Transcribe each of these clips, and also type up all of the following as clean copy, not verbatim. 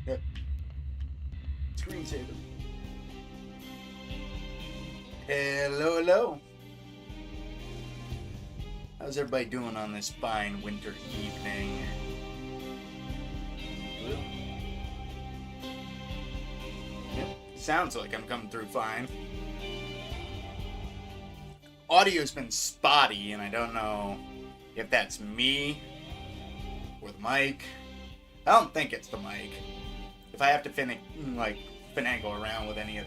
Yep. Screensaver. Hello, hello. How's everybody doing on this fine winter evening? Yep. Sounds like I'm coming through fine. Audio's been spotty, and I don't know if that's me or the mic. I don't think it's the mic. If I have to finagle around with any of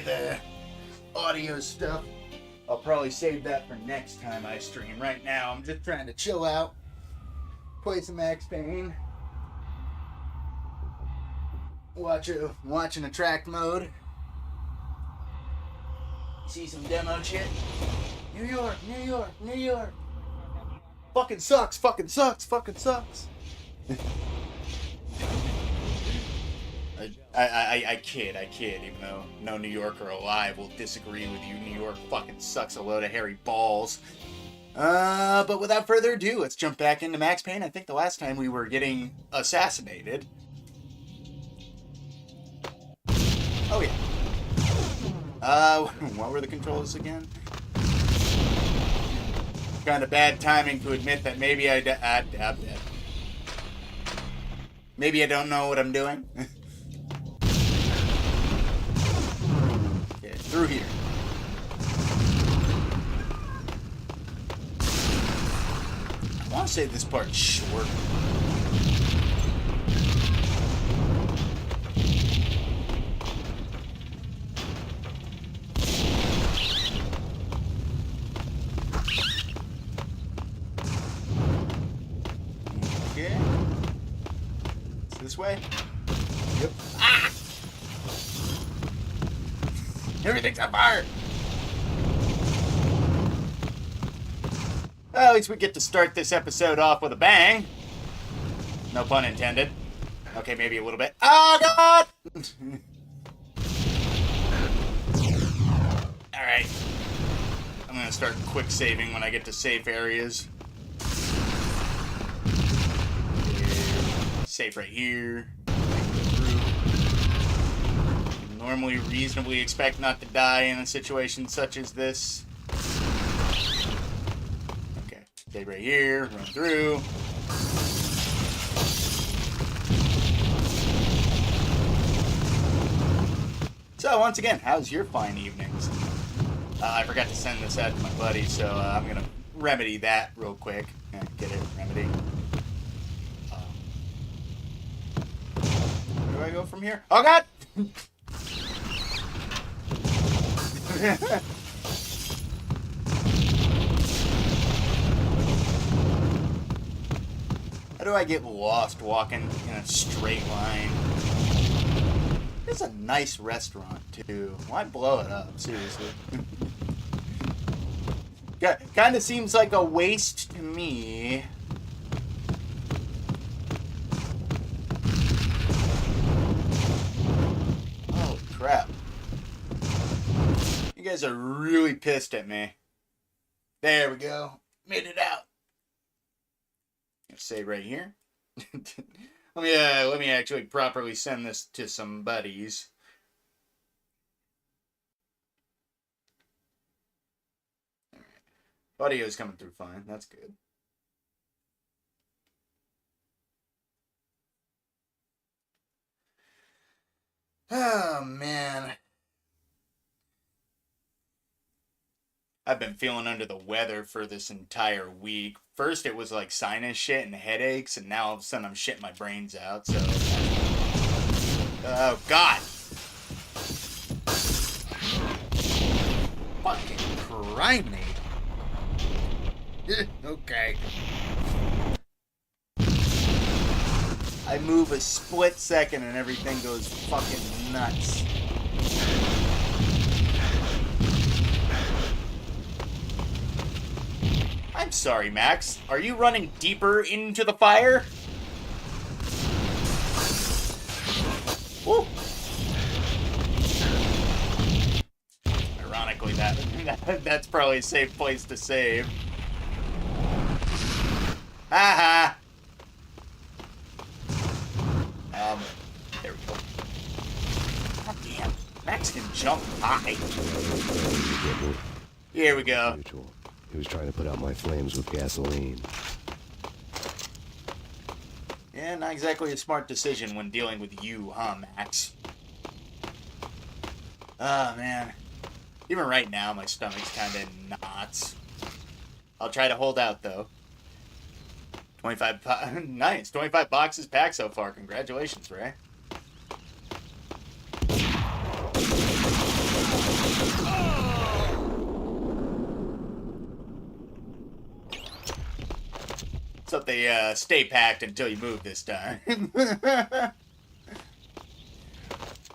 the audio stuff, I'll probably save that for next time I stream. Right now, I'm just trying to chill out, play some Max Payne, watching attract mode, see some demo shit. New York, New York, New York. Fucking sucks, fucking sucks, fucking sucks. I kid, even though no New Yorker alive will disagree with you. New York fucking sucks a load of hairy balls. But without further ado, let's jump back into Max Payne. I think the last time we were getting assassinated. Oh yeah. What were the controls again? Kind of bad timing to admit that maybe I'm dead. Maybe I don't know what I'm doing. Okay, through here. I want to say this part's short. Okay. It's this way? Yep. Ah! Everything's on fire! Well, at least we get to start this episode off with a bang. No pun intended. Okay, maybe a little bit. Oh, God! Alright. I'm gonna start quick saving when I get to safe areas. Safe right here. Normally reasonably expect not to die in a situation such as this. Okay, stay right here, run through. So once again, how's your fine evenings? I forgot to send this out to my buddy, so I'm gonna remedy that real quick. Get it, remedy. Where do I go from here? Oh God! How do I get lost walking in a straight line? It's a nice restaurant too. Why blow it up? Seriously. Kind of seems like a waste to me. Holy crap. You guys are really pissed at me. There we go. Made it out. Save right here. Let me actually properly send this to some buddies. Alright. Audio's coming through fine. That's good. Oh man. I've been feeling under the weather for this entire week. First it was like sinus shit and headaches, and now all of a sudden I'm shitting my brains out, so... Oh, God! Fucking criminy. Okay. I move a split second and everything goes fucking nuts. I'm sorry, Max. Are you running deeper into the fire? Woo! Ironically, that's probably a safe place to save. Haha! Hi. Here we go. Mutual. He was trying to put out my flames with gasoline. Yeah, not exactly a smart decision when dealing with you, huh, Max? Oh, man. Even right now, my stomach's kind of in knots. I'll try to hold out, though. 25... Nice. 25 boxes packed so far. Congratulations, Ray. So they stay packed until you move this time.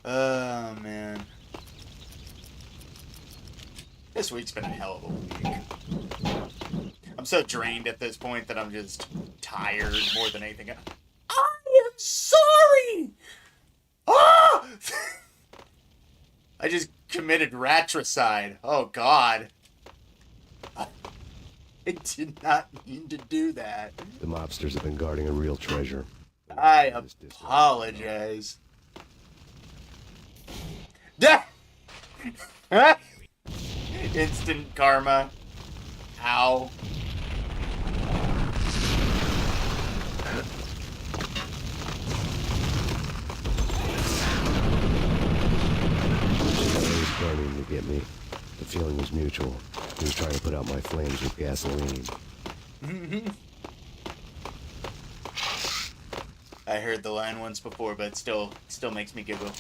Oh, man. This week's been a hell of a week. I'm so drained at this point that I'm just tired more than anything else. I am sorry! Ah! I just committed ratricide. Oh, God. I did not mean to do that. The mobsters have been guarding a real treasure. I apologize. Instant karma. Ow. He was burning to get me. The feeling was mutual. He was trying to put out my flames with gasoline. I heard the line once before, but it still makes me giggle.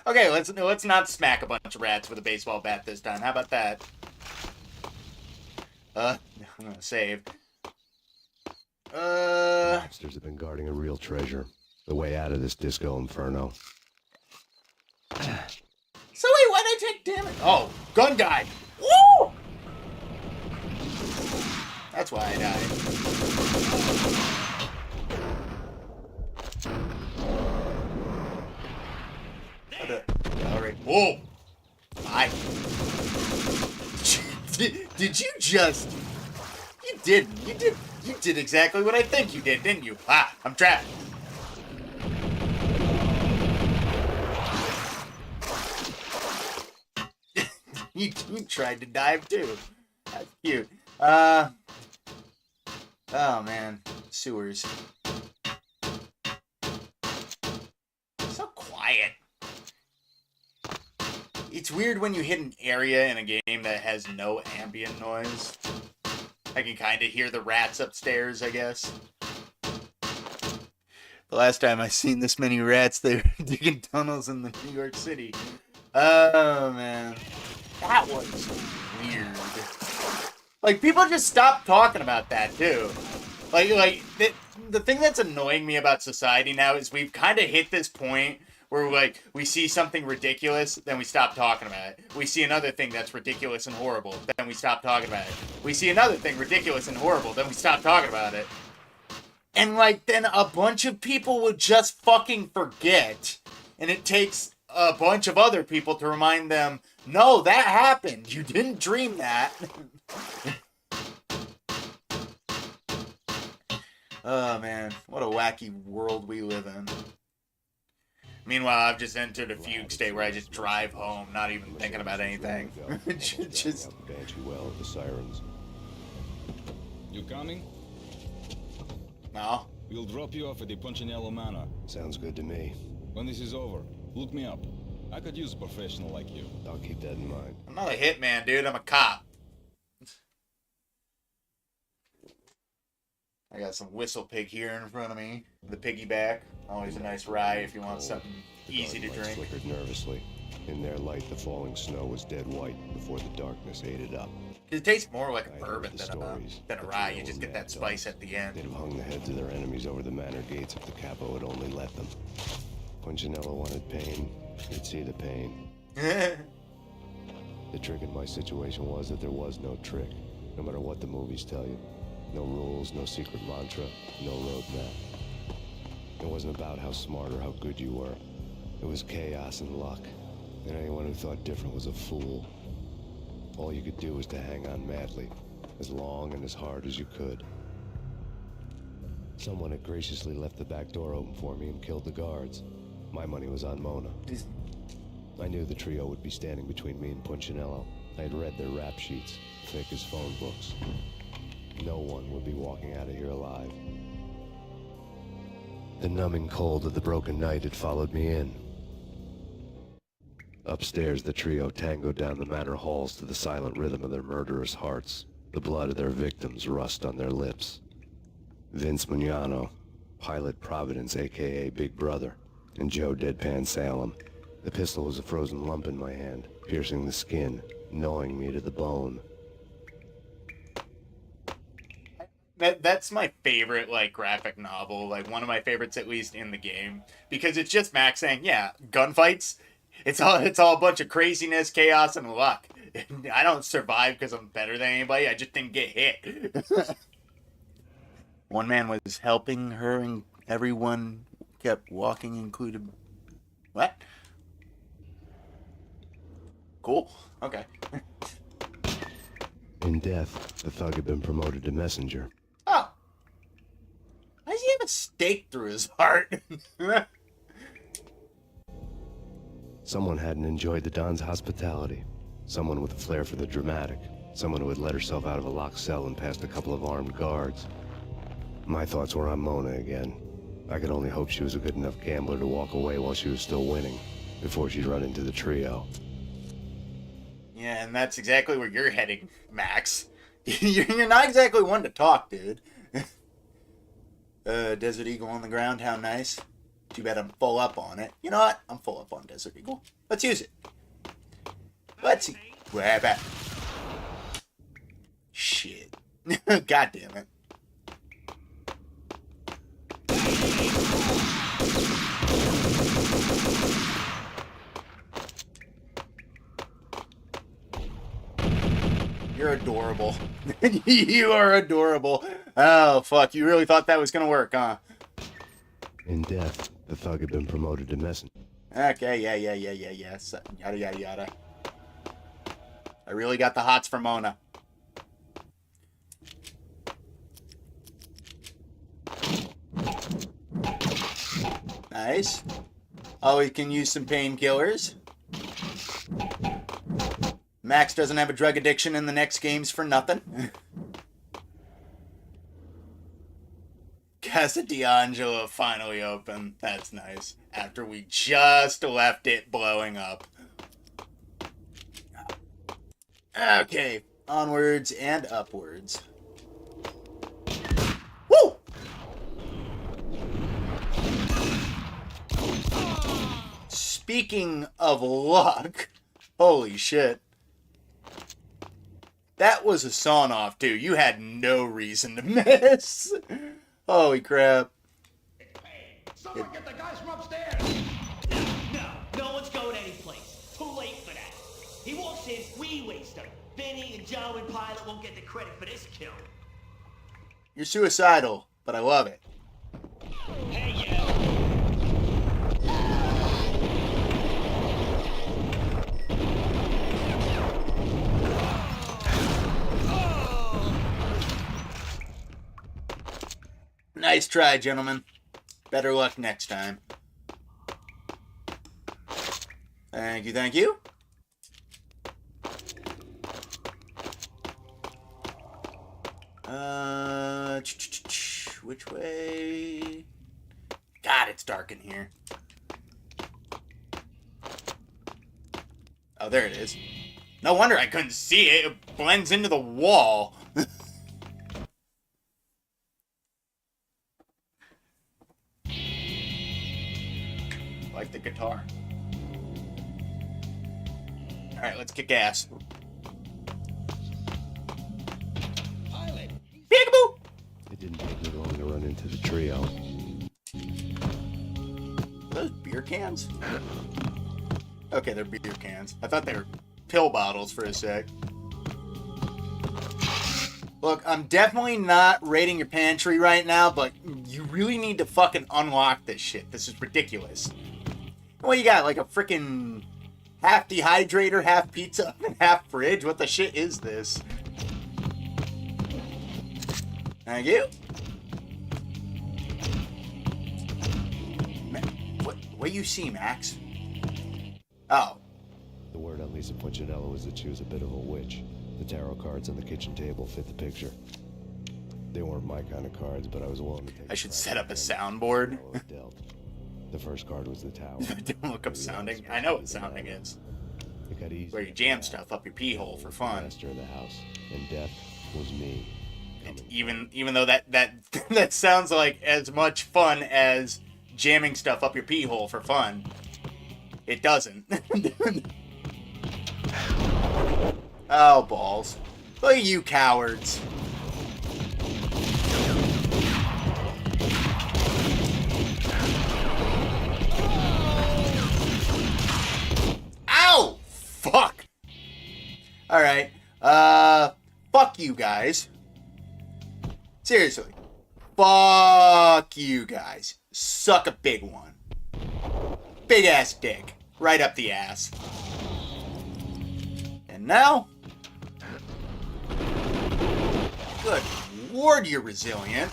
Okay, let's not smack a bunch of rats with a baseball bat this time. How about that? I'm gonna save. Mobsters have been guarding a real treasure. The way out of this disco inferno. So wait, why'd I take damage? Oh, gun guy! Woo! That's why I died. Alright. Whoa! Did you just... You didn't. You did exactly what I think you did, didn't you? Ah, I'm trapped. You tried to dive too. That's cute. Oh man. Sewers. So quiet. It's weird when you hit an area in a game that has no ambient noise. I can kind of hear the rats upstairs, I guess. The last time I seen this many rats, they were digging tunnels in the New York City. Oh, man. That was weird. Like, people just stopped talking about that, too. Like the thing that's annoying me about society now is we've kind of hit this point where, like, we see something ridiculous, then we stop talking about it. We see another thing that's ridiculous and horrible, then we stop talking about it. We see another thing ridiculous and horrible, then we stop talking about it. And, like, then a bunch of people would just fucking forget. And it takes a bunch of other people to remind them, no, that happened. You didn't dream that. Oh, man. What a wacky world we live in. Meanwhile, I've just entered a fugue state where I just drive home, not even thinking about anything. Just... Well, the sirens. You coming? No. We'll drop you off at the Punchinello Manor. Sounds good to me. When this is over, look me up. I could use a professional like you. I'll keep that in mind. I'm not a hitman, dude. I'm a cop. I got some Whistle Pig here in front of me. The piggyback. Always a nice rye if you want something easy to drink. Flickered nervously. In their light, the falling snow was dead white before the darkness ate it up. It tastes more like a bourbon than a rye. You just get that spice at the end. They'd have hung the heads of their enemies over the manor gates if the capo had only let them. Punchinello wanted Payne. He'd see the pain. The trick in my situation was that there was no trick, no matter what the movies tell you. No rules, no secret mantra, no roadmap. It wasn't about how smart or how good you were. It was chaos and luck. And anyone who thought different was a fool. All you could do was to hang on madly, as long and as hard as you could. Someone had graciously left the back door open for me and killed the guards. My money was on Mona. I knew the trio would be standing between me and Punchinello. I had read their rap sheets, thick as phone books. No one would be walking out of here alive. The numbing cold of the broken night had followed me in. Upstairs, the trio tangoed down the manor halls to the silent rhythm of their murderous hearts. The blood of their victims rust on their lips. Vince Mugnano, Pilot Providence, a.k.a. Big Brother, and Joe Deadpan Salem. The pistol was a frozen lump in my hand, piercing the skin, gnawing me to the bone. That's my favorite, like, graphic novel. Like, one of my favorites, at least, in the game. Because it's just Max saying, yeah, gunfights. It's all a bunch of craziness, chaos, and luck. I don't survive because I'm better than anybody. I just didn't get hit. One man was helping her, and everyone kept walking, included... What? Cool. Okay. In death, the thug had been promoted to messenger. Oh. Why does he have a stake through his heart? Someone hadn't enjoyed the Don's hospitality. Someone with a flair for the dramatic. Someone who had let herself out of a locked cell and past a couple of armed guards. My thoughts were on Mona again. I could only hope she was a good enough gambler to walk away while she was still winning, before she'd run into the trio. Yeah, and that's exactly where you're heading, Max. You're not exactly one to talk, dude. Desert Eagle on the ground, how nice. Too bad I'm full up on it. You know what? I'm full up on Desert Eagle. Let's use it. Let's see. Grab it. Shit. God damn it. You're adorable. You are adorable. Oh, fuck. You really thought that was going to work, huh? In death, the thug had been promoted to messenger. Okay, yeah. So, yada, yada, yada. I really got the hots for Mona. Nice. Oh, we can use some painkillers. Max doesn't have a drug addiction in the next games for nothing. Casa D'Angelo finally open. That's nice. After we just left it blowing up. Okay. Onwards and upwards. Woo! Speaking of luck, holy shit. That was a sawn-off, too. You had no reason to miss. Holy crap. Someone get the guys from upstairs! No one's going anyplace. Too late for that. He walks in, we waste him. Vinny and Joe and Pilot won't get the credit for this kill. You're suicidal, but I love it. Hey, you! Nice try, gentlemen. Better luck next time. Thank you, thank you. Which way? God, it's dark in here. Oh, there it is. No wonder I couldn't see it. It blends into the wall. Like the guitar. Alright, let's kick ass. Peekaboo! It didn't take me long to run into the trio. Are those beer cans? Okay, they're beer cans. I thought they were pill bottles for a sec. Look, I'm definitely not raiding your pantry right now, but you really need to fucking unlock this shit. This is ridiculous. What you got, like a freaking half dehydrator, half pizza, and half fridge? What the shit is this? Thank you. What you see, Max? Oh. The word on Lisa Punchinello was that she was a bit of a witch. The tarot cards on the kitchen table fit the picture. They weren't my kind of cards, but I was willing to take. I should set up a soundboard. The first card was the Tower. Don't look up sounding. I know what sounding is. It got easy. Where you jam stuff up your pee hole for fun. Master of the house, and death was me. Even though that that sounds like as much fun as jamming stuff up your pee hole for fun, it doesn't. Oh, balls. Look at you cowards. Ow! Fuck! Alright. Fuck you guys. Seriously. Fuck you guys. Suck a big one. Big ass dick. Right up the ass. And now... Good Lord, you're resilient.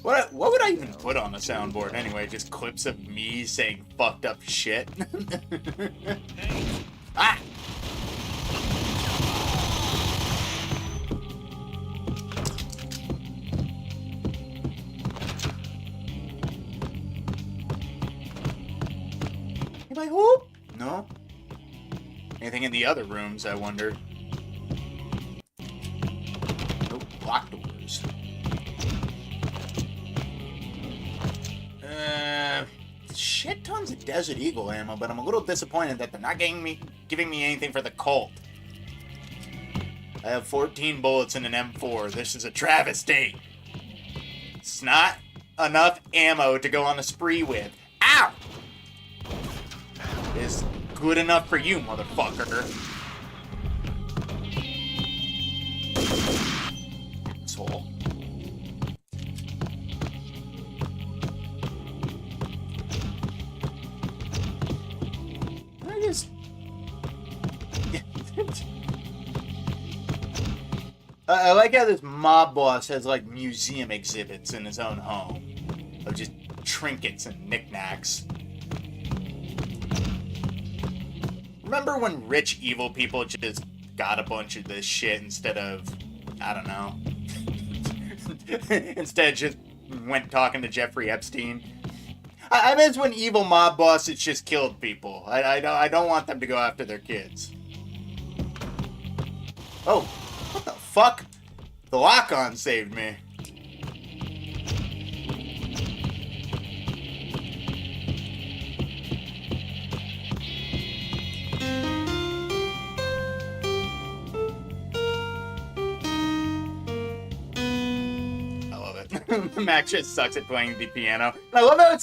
What would I even put on the soundboard anyway? Just clips of me saying fucked up shit? Ah! Anybody whoop? No? Anything in the other rooms, I wonder? Nope, locked doors. Shit tons of Desert Eagle ammo, but I'm a little disappointed that they're not giving me anything for the Colt. I have 14 bullets in an M4. This is a travesty. It's not enough ammo to go on a spree with. Ow! It's good enough for you, motherfucker. Asshole. I just... I like how this mob boss has, like, museum exhibits in his own home. Of just trinkets and knickknacks. Remember when rich, evil people just got a bunch of this shit instead of, I don't know, instead just went talking to Jeffrey Epstein? I miss when evil mob bosses just killed people. I don't want them to go after their kids. Oh, what the fuck? The lock-on saved me. Max just sucks at playing the piano. And I love how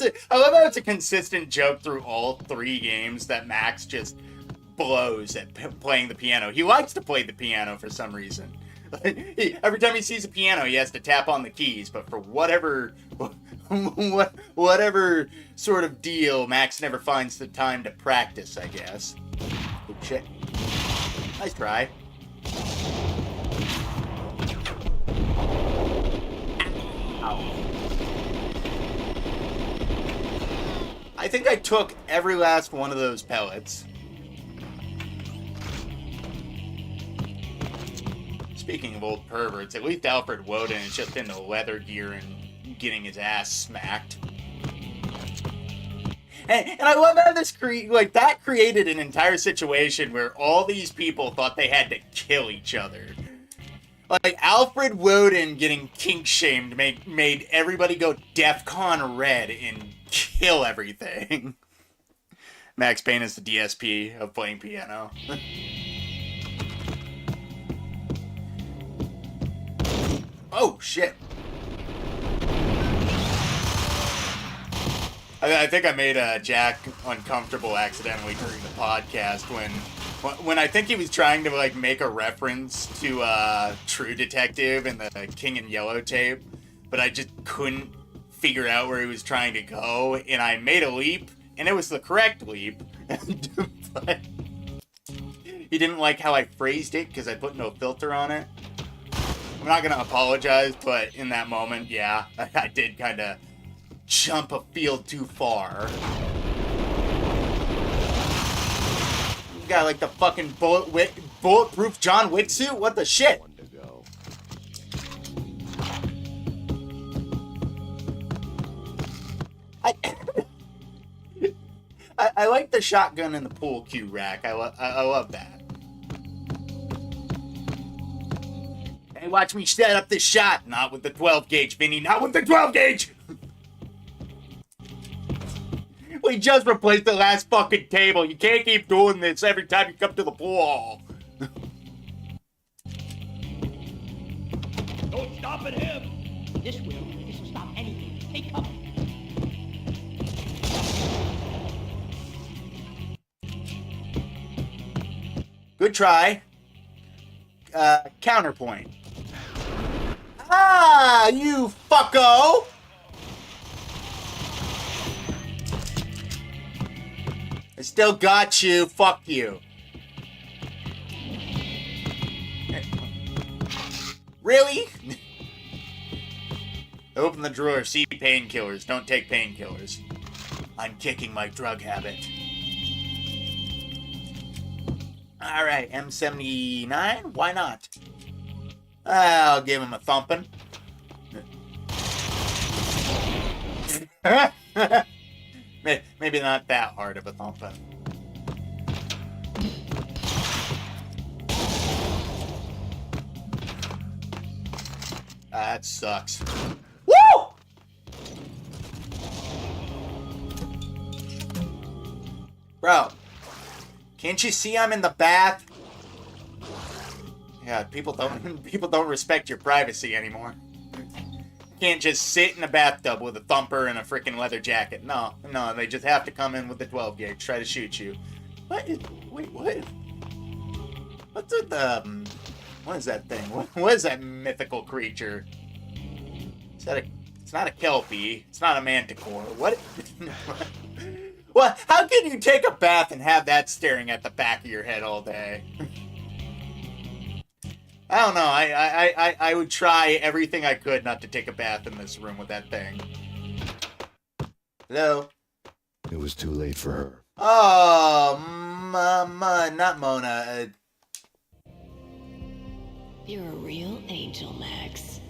it's a consistent joke through all three games that Max just blows at playing the piano. He likes to play the piano for some reason. Every time he sees a piano, he has to tap on the keys. But for whatever sort of deal, Max never finds the time to practice, I guess. Oh shit! Nice try. I think I took every last one of those pellets. Speaking of old perverts, at least Alfred Woden is just into leather gear and getting his ass smacked. And I love how this that created an entire situation where all these people thought they had to kill each other. Like, Alfred Woden getting kink-shamed made everybody go DEFCON red and kill everything. Max Payne is the DSP of playing piano. Oh, shit. I think I made Jack uncomfortable accidentally during the podcast when I think he was trying to like make a reference to True Detective and the King in Yellow tape, but I just couldn't figure out where he was trying to go, and I made a leap, and it was the correct leap, but he didn't like how I phrased it because I put no filter on it. I'm not gonna apologize, but in that moment, yeah, I did kind of jump a field too far. You got like the fucking bulletproof John Wick suit? What the shit? One to go. I like the shotgun in the pool cue rack. I love that. Hey, watch me set up this shot. Not with the 12 gauge, Vinny. Not with the 12 gauge. We just replaced the last fucking table. You can't keep doing this every time you come to the pool hall. Don't stop at him. This will stop anything. Take cover. Good try. Counterpoint. Ah, you fucko! I still got you. Fuck you. Really? Open the drawer. See painkillers. Don't take painkillers. I'm kicking my drug habit. Alright, M79? Why not? I'll give him a thumping. Maybe not that hard of a thumping. That sucks. Woo! Bro, can't you see I'm in the bath? Yeah, people don't respect your privacy anymore. You can't just sit in a bathtub with a thumper and a freaking leather jacket. No, they just have to come in with the 12 gauge, try to shoot you. Wait, what? What's with the what is that thing? What is that mythical creature? It's not a kelpie. It's not a manticore. What? What? How can you take a bath and have that staring at the back of your head all day? I don't know. I would try everything I could not to take a bath in this room with that thing. Hello? It was too late for her. Oh, not Mona. You're a real angel, Max.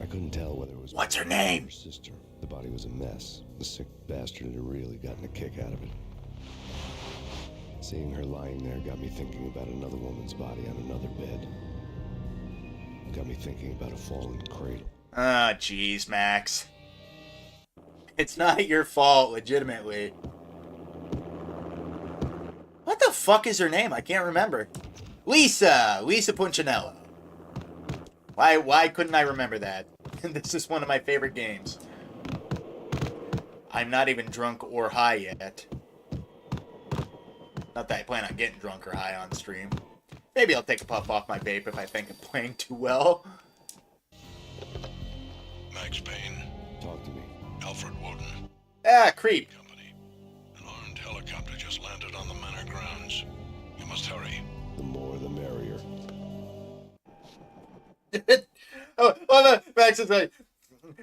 I couldn't tell whether it was What's her my mother or name? her sister. The body was a mess. The sick bastard had really gotten a kick out of it. Seeing her lying there got me thinking about another woman's body on another bed. Got me thinking about a fallen cradle. Ah, jeez, Max. It's not your fault, legitimately. What the fuck is her name? I can't remember. Lisa Punchinello. Why couldn't I remember that? This is one of my favorite games. I'm not even drunk or high yet. Not that I plan on getting drunk or high on stream. Maybe I'll take a puff off my vape if I think I'm playing too well. Max Payne, Talk to me. Alfred Woden Ah, creep. Company. An armed helicopter just landed on the manor grounds. You must hurry. The more the merrier. Max is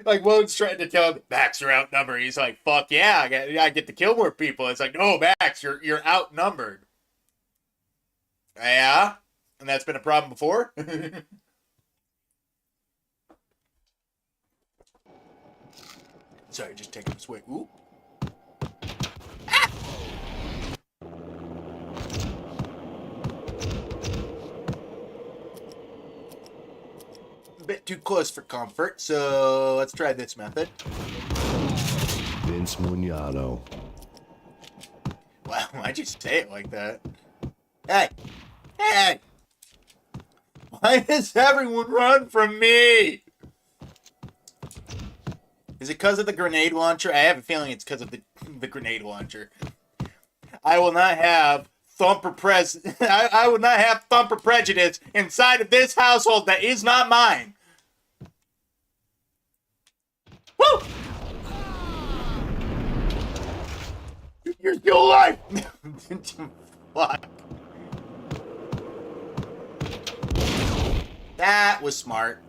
like Woden's trying to tell him, Max, you're outnumbered. He's like, fuck yeah, I get to kill more people. It's like, no, Max, you're outnumbered. Yeah? And that's been a problem before? Sorry, just taking a swig. Ooh. Ah! A bit too close for comfort, so let's try this method. Vince Mugnano. Wow, why'd you say it like that? Hey! Hey! Why does everyone run from me? Is it because of the grenade launcher? I have a feeling it's because of the grenade launcher. I will not have I will not have thumper prejudice inside of this household that is not mine. Woo! You're still alive! Fuck. That was smart.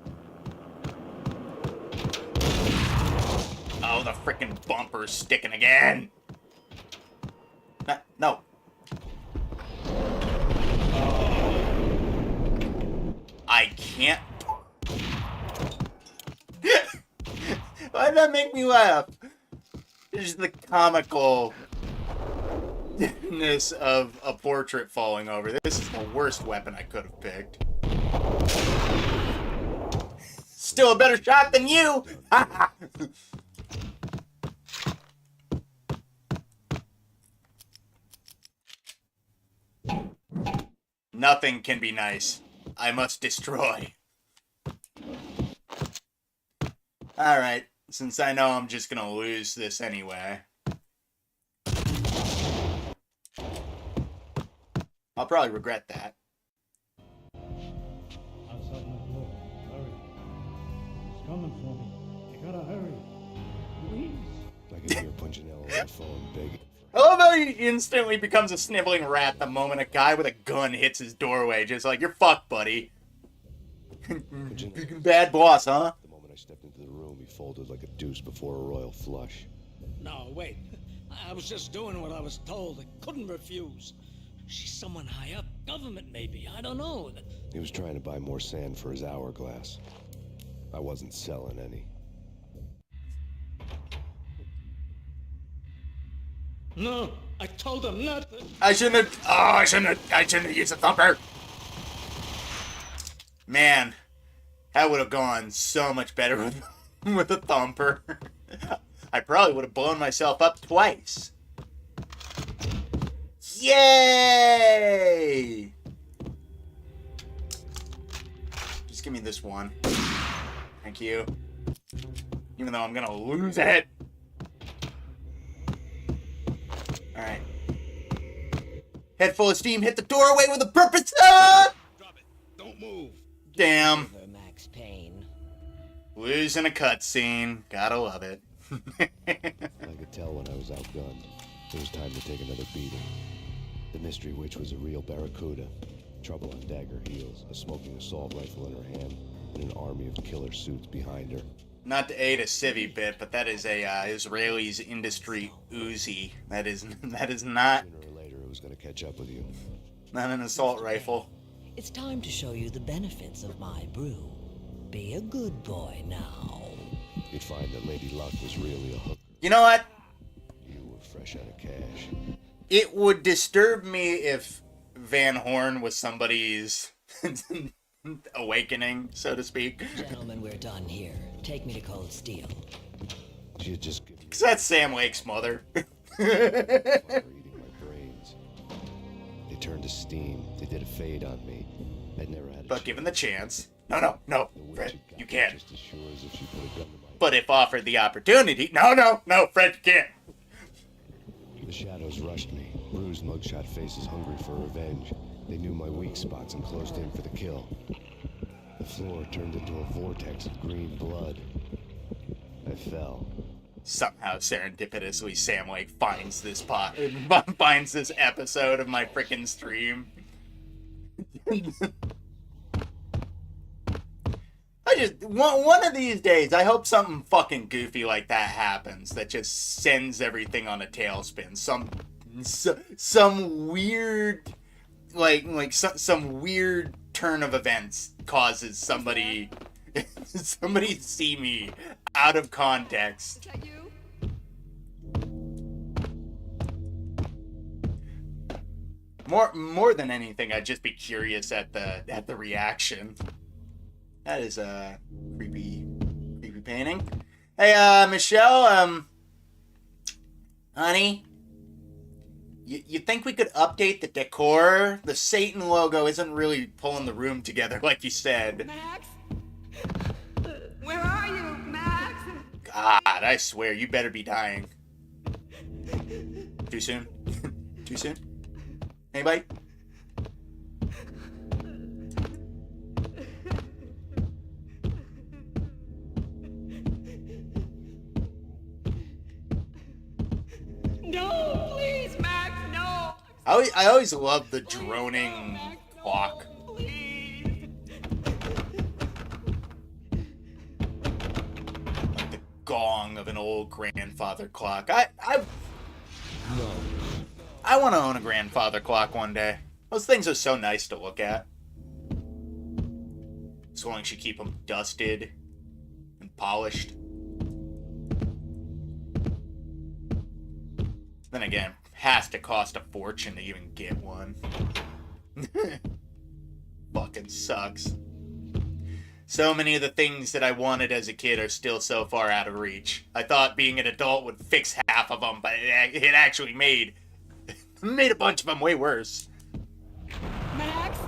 Oh, the freaking bumper's sticking again. No. I can't. Why did that make me laugh? It's the comicalness of a portrait falling over. This is the worst weapon I could have picked. Still a better shot than you! Nothing can be nice. I must destroy. Alright, since I know I'm just gonna lose this anyway. I'll probably regret that. Outside my door. Hurry. It's coming for me. You gotta hurry. Please. I can hear Punchinello on the phone begging. I love how he instantly becomes a sniveling rat the moment a guy with a gun hits his doorway. Just like, you're fucked, buddy. Bad boss, huh? The moment I stepped into the room, he folded like a deuce before a royal flush. No, wait. I was just doing what I was told. I couldn't refuse. She's someone high up. Government, maybe. I don't know. He was trying to buy more sand for his hourglass. I wasn't selling any. No, I told him not to. I shouldn't have used a thumper. Man, that would have gone so much better with a thumper. I probably would have blown myself up twice. Yay! Just give me this one. Thank you. Even though I'm gonna lose it. Alright. Head full of steam, hit the doorway with a purpose! Ah! Drop it. Don't move. Damn. Max Payne. Losing a cutscene. Gotta love it. I could tell when I was outgunned. It was time to take another beating. The mystery witch was a real barracuda. Trouble on dagger heels, a smoking assault rifle in her hand, and an army of killer suits behind her. Not to aid a civvy bit, but that is a Israeli's industry Uzi. That is not Sooner or later, it was going to catch up with you. not an assault rifle. It's time to show you the benefits of my brew. Be a good boy now. You'd find that Lady Luck was really a hooker. You know what? You were fresh out of cash. It would disturb me if Van Horn was somebody's awakening, so to speak. Gentlemen, we're done here. Take me to Cold Steel. She had just given me Because that's Sam Lake's mother. fire eating my brains. They turned to steam. They did a fade on me. I'd never had a But chance. given the chance. No, The witch Fred, had got you me can't. just as sure as if she put a gun to my But if offered the opportunity. No, Fred, you can't. The shadows rushed me. Bruised mugshot faces hungry for revenge. They knew my weak spots and closed in for the kill. The floor turned into a vortex of green blood. I fell. Somehow serendipitously Sam Lake finds this finds this episode of my frickin' stream. I just one of these days I hope something fucking goofy like that happens that just sends everything on a tailspin. Some weird some weird turn of events causes somebody somebody see me out of context. More than anything, I'd just be curious at the reaction. That is a creepy painting. Hey, Michelle, honey, you think we could update the decor? The Satan logo isn't really pulling the room together like you said. Max? Where are you, Max? God, I swear, you better be dying. Too soon? Too soon? Anybody? No, please, Max, no. I always love the droning clock. Please. gong of an old grandfather clock. I want to own a grandfather clock one day. Those things are so nice to look at. So long as you keep them dusted and polished. Then again, has to cost a fortune to even get one. Fucking sucks. So many of the things that I wanted as a kid are still so far out of reach. I thought being an adult would fix half of them, but it actually made a bunch of them way worse. Max?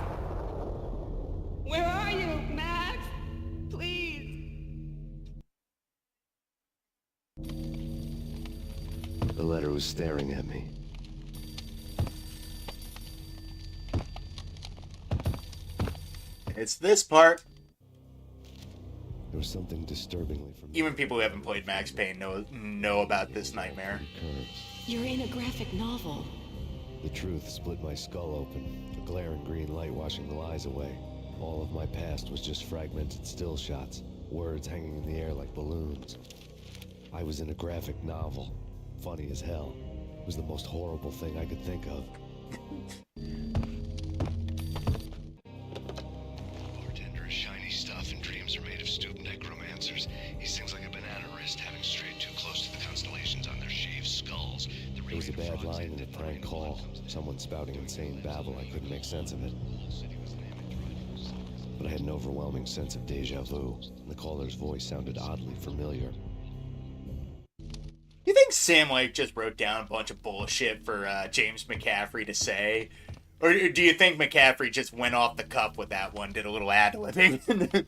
Where are you, Max? Please. The letter was staring at me. It's this part. There was something disturbingly familiar. Even people who haven't played Max Payne know about this nightmare. You're in a graphic novel. The truth split my skull open, a glaring green light washing the lies away. All of my past was just fragmented still shots, words hanging in the air like balloons. I was in a graphic novel. Funny as hell. It was the most horrible thing I could think of. Bartender is shiny stuff and dreams are made of stupid necromancers. He sings like a banana wrist, having strayed too close to the constellations on their shaved skulls. It was a bad line in a prank call. Someone spouting insane babble. I couldn't make sense of it. But I had an overwhelming sense of deja vu, and the caller's voice sounded oddly familiar. You think Sam Lake just wrote down a bunch of bullshit for James McCaffrey to say? Or do you think McCaffrey just went off the cuff with that one, did a little ad-libbing?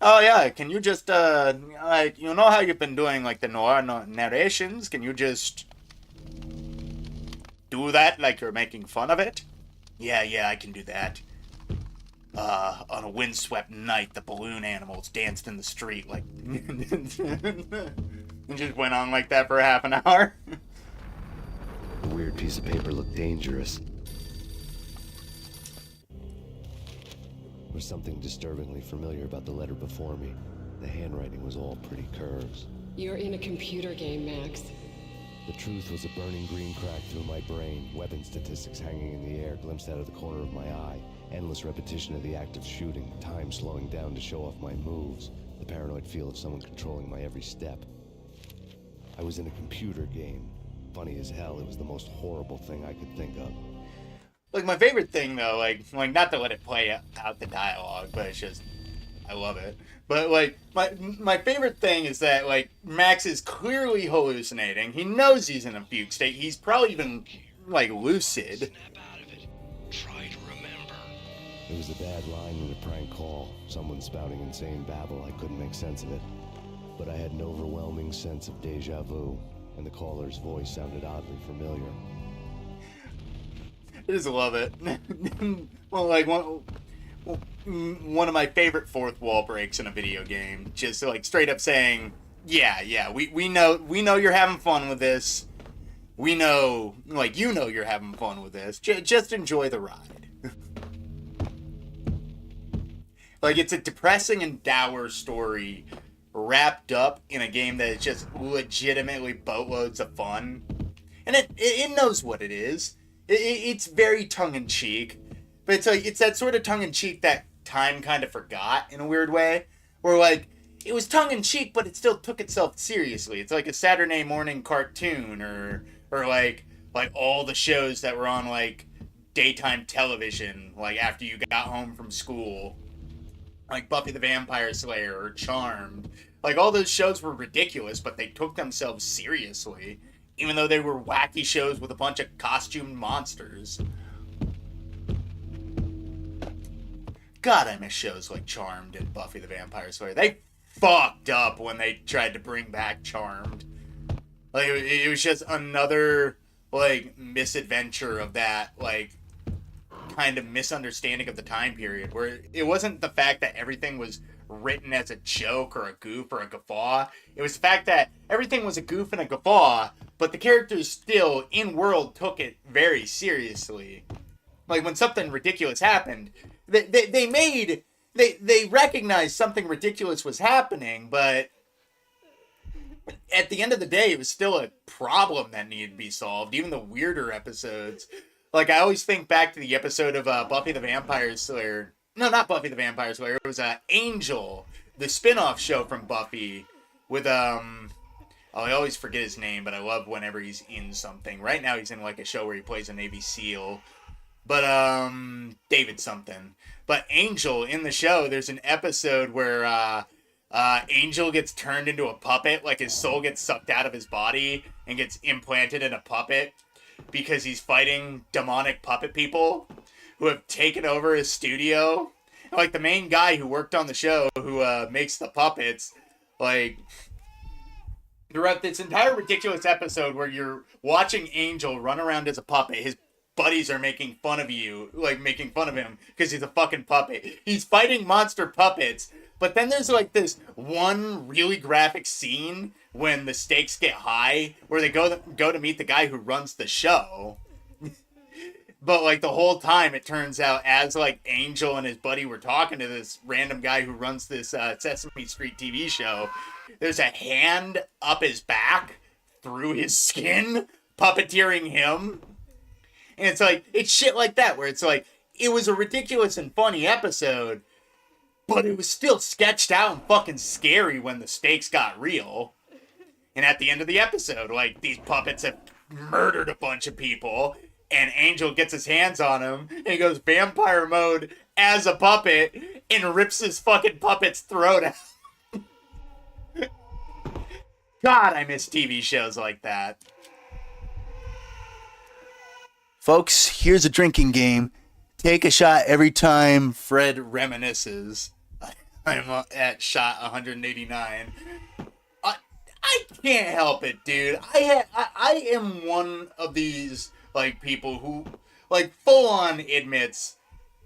Oh yeah, can you just, like, you know how you've been doing, like, the noir narrations? Can you just do that like you're making fun of it? Yeah, I can do that. On a windswept night, the balloon animals danced in the street, like... And just went on like that for half an hour. The weird piece of paper looked dangerous. There was something disturbingly familiar about the letter before me. The handwriting was all pretty curves. You're in a computer game, Max. The truth was a burning green crack through my brain, weapon statistics hanging in the air, glimpsed out of the corner of my eye, endless repetition of the act of shooting, time slowing down to show off my moves, the paranoid feel of someone controlling my every step. I was in a computer game. Funny as hell, it was the most horrible thing I could think of. Like, my favorite thing, though, like not to let it play out the dialogue, but it's just, I love it. But, like, my favorite thing is that, like, Max is clearly hallucinating. He knows he's in a fugue state. He's probably even, like, lucid. Snap out of it. Try to remember. It was a bad line in a prank call. Someone spouting insane babble. I couldn't make sense of it. But I had an overwhelming sense of deja vu, and the caller's voice sounded oddly familiar. I just love it. Well, like, one of my favorite fourth wall breaks in a video game. Just, like, straight up saying, yeah, we know you're having fun with this. We know, like, you know you're having fun with this. Just enjoy the ride. Like, it's a depressing and dour story wrapped up in a game that is just legitimately boatloads of fun. And it knows what it is. It's very tongue-in-cheek. But it's like, it's that sort of tongue-in-cheek that time kind of forgot in a weird way. Where, like, it was tongue-in-cheek, but it still took itself seriously. It's like a Saturday morning cartoon or like all the shows that were on, like, daytime television, like, after you got home from school. Like Buffy the Vampire Slayer or Charmed. Like, all those shows were ridiculous, but they took themselves seriously. Even though they were wacky shows with a bunch of costumed monsters. God, I miss shows like Charmed and Buffy the Vampire Slayer. They fucked up when they tried to bring back Charmed. Like, it was just another, like, misadventure of that, like, kind of misunderstanding of the time period, where it wasn't the fact that everything was written as a joke or a goof or a guffaw. It was the fact that everything was a goof and a guffaw, but the characters still, in world, took it very seriously. Like, when something ridiculous happened, they recognized something ridiculous was happening, but at the end of the day, it was still a problem that needed to be solved. Even the weirder episodes. Like, I always think back to the episode of Buffy the Vampire Slayer. No, not Buffy the Vampire Slayer. It was Angel, the spin-off show from Buffy with, oh, I always forget his name, but I love whenever he's in something. Right now he's in, like, a show where he plays a Navy SEAL. But, David something. But Angel, in the show, there's an episode where, Angel gets turned into a puppet. Like, his soul gets sucked out of his body and gets implanted in a puppet because he's fighting demonic puppet people who have taken over his studio. Like, the main guy who worked on the show, who makes the puppets, like, throughout this entire ridiculous episode where you're watching Angel run around as a puppet, his buddies are making fun of you, like, making fun of him because he's a fucking puppet. He's fighting monster puppets, but then there's, like, this one really graphic scene when the stakes get high where they go to meet the guy who runs the show. But, like, the whole time, it turns out, as, like, Angel and his buddy were talking to this random guy who runs this Sesame Street TV show, there's a hand up his back through his skin, puppeteering him. And it's like, it's shit like that, where it's like, it was a ridiculous and funny episode, but it was still sketched out and fucking scary when the stakes got real. And at the end of the episode, like, these puppets have murdered a bunch of people, and Angel gets his hands on him, and he goes vampire mode as a puppet, and rips his fucking puppet's throat out. God, I miss TV shows like that. Folks, here's a drinking game. Take a shot every time Fred reminisces. I'm at shot 189. I can't help it, dude. I am one of these, like, people who, like, full on admits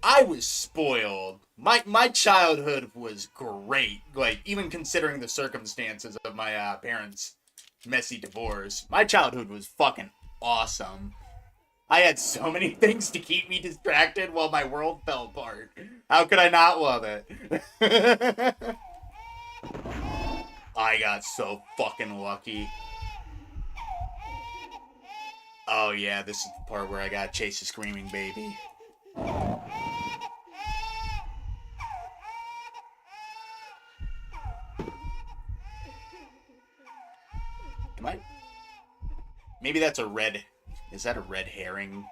I was spoiled. My childhood was great. Like, even considering the circumstances of my parents' messy divorce, my childhood was fucking awesome. I had so many things to keep me distracted while my world fell apart. How could I not love it? I got so fucking lucky. Oh yeah, this is the part where I gotta chase a screaming baby. Am I? Maybe that's a red... Is that a red herring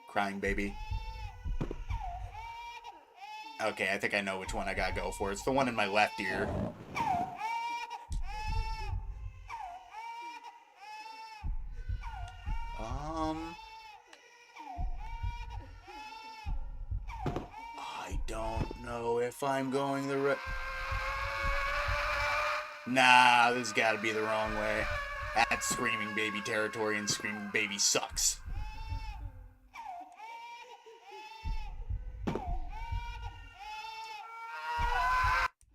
crying baby? Okay, I think I know which one I gotta go for. It's the one in my left ear. I don't know if I'm going the right... Nah, this has gotta be the wrong way. That's Screaming Baby territory, and Screaming Baby sucks.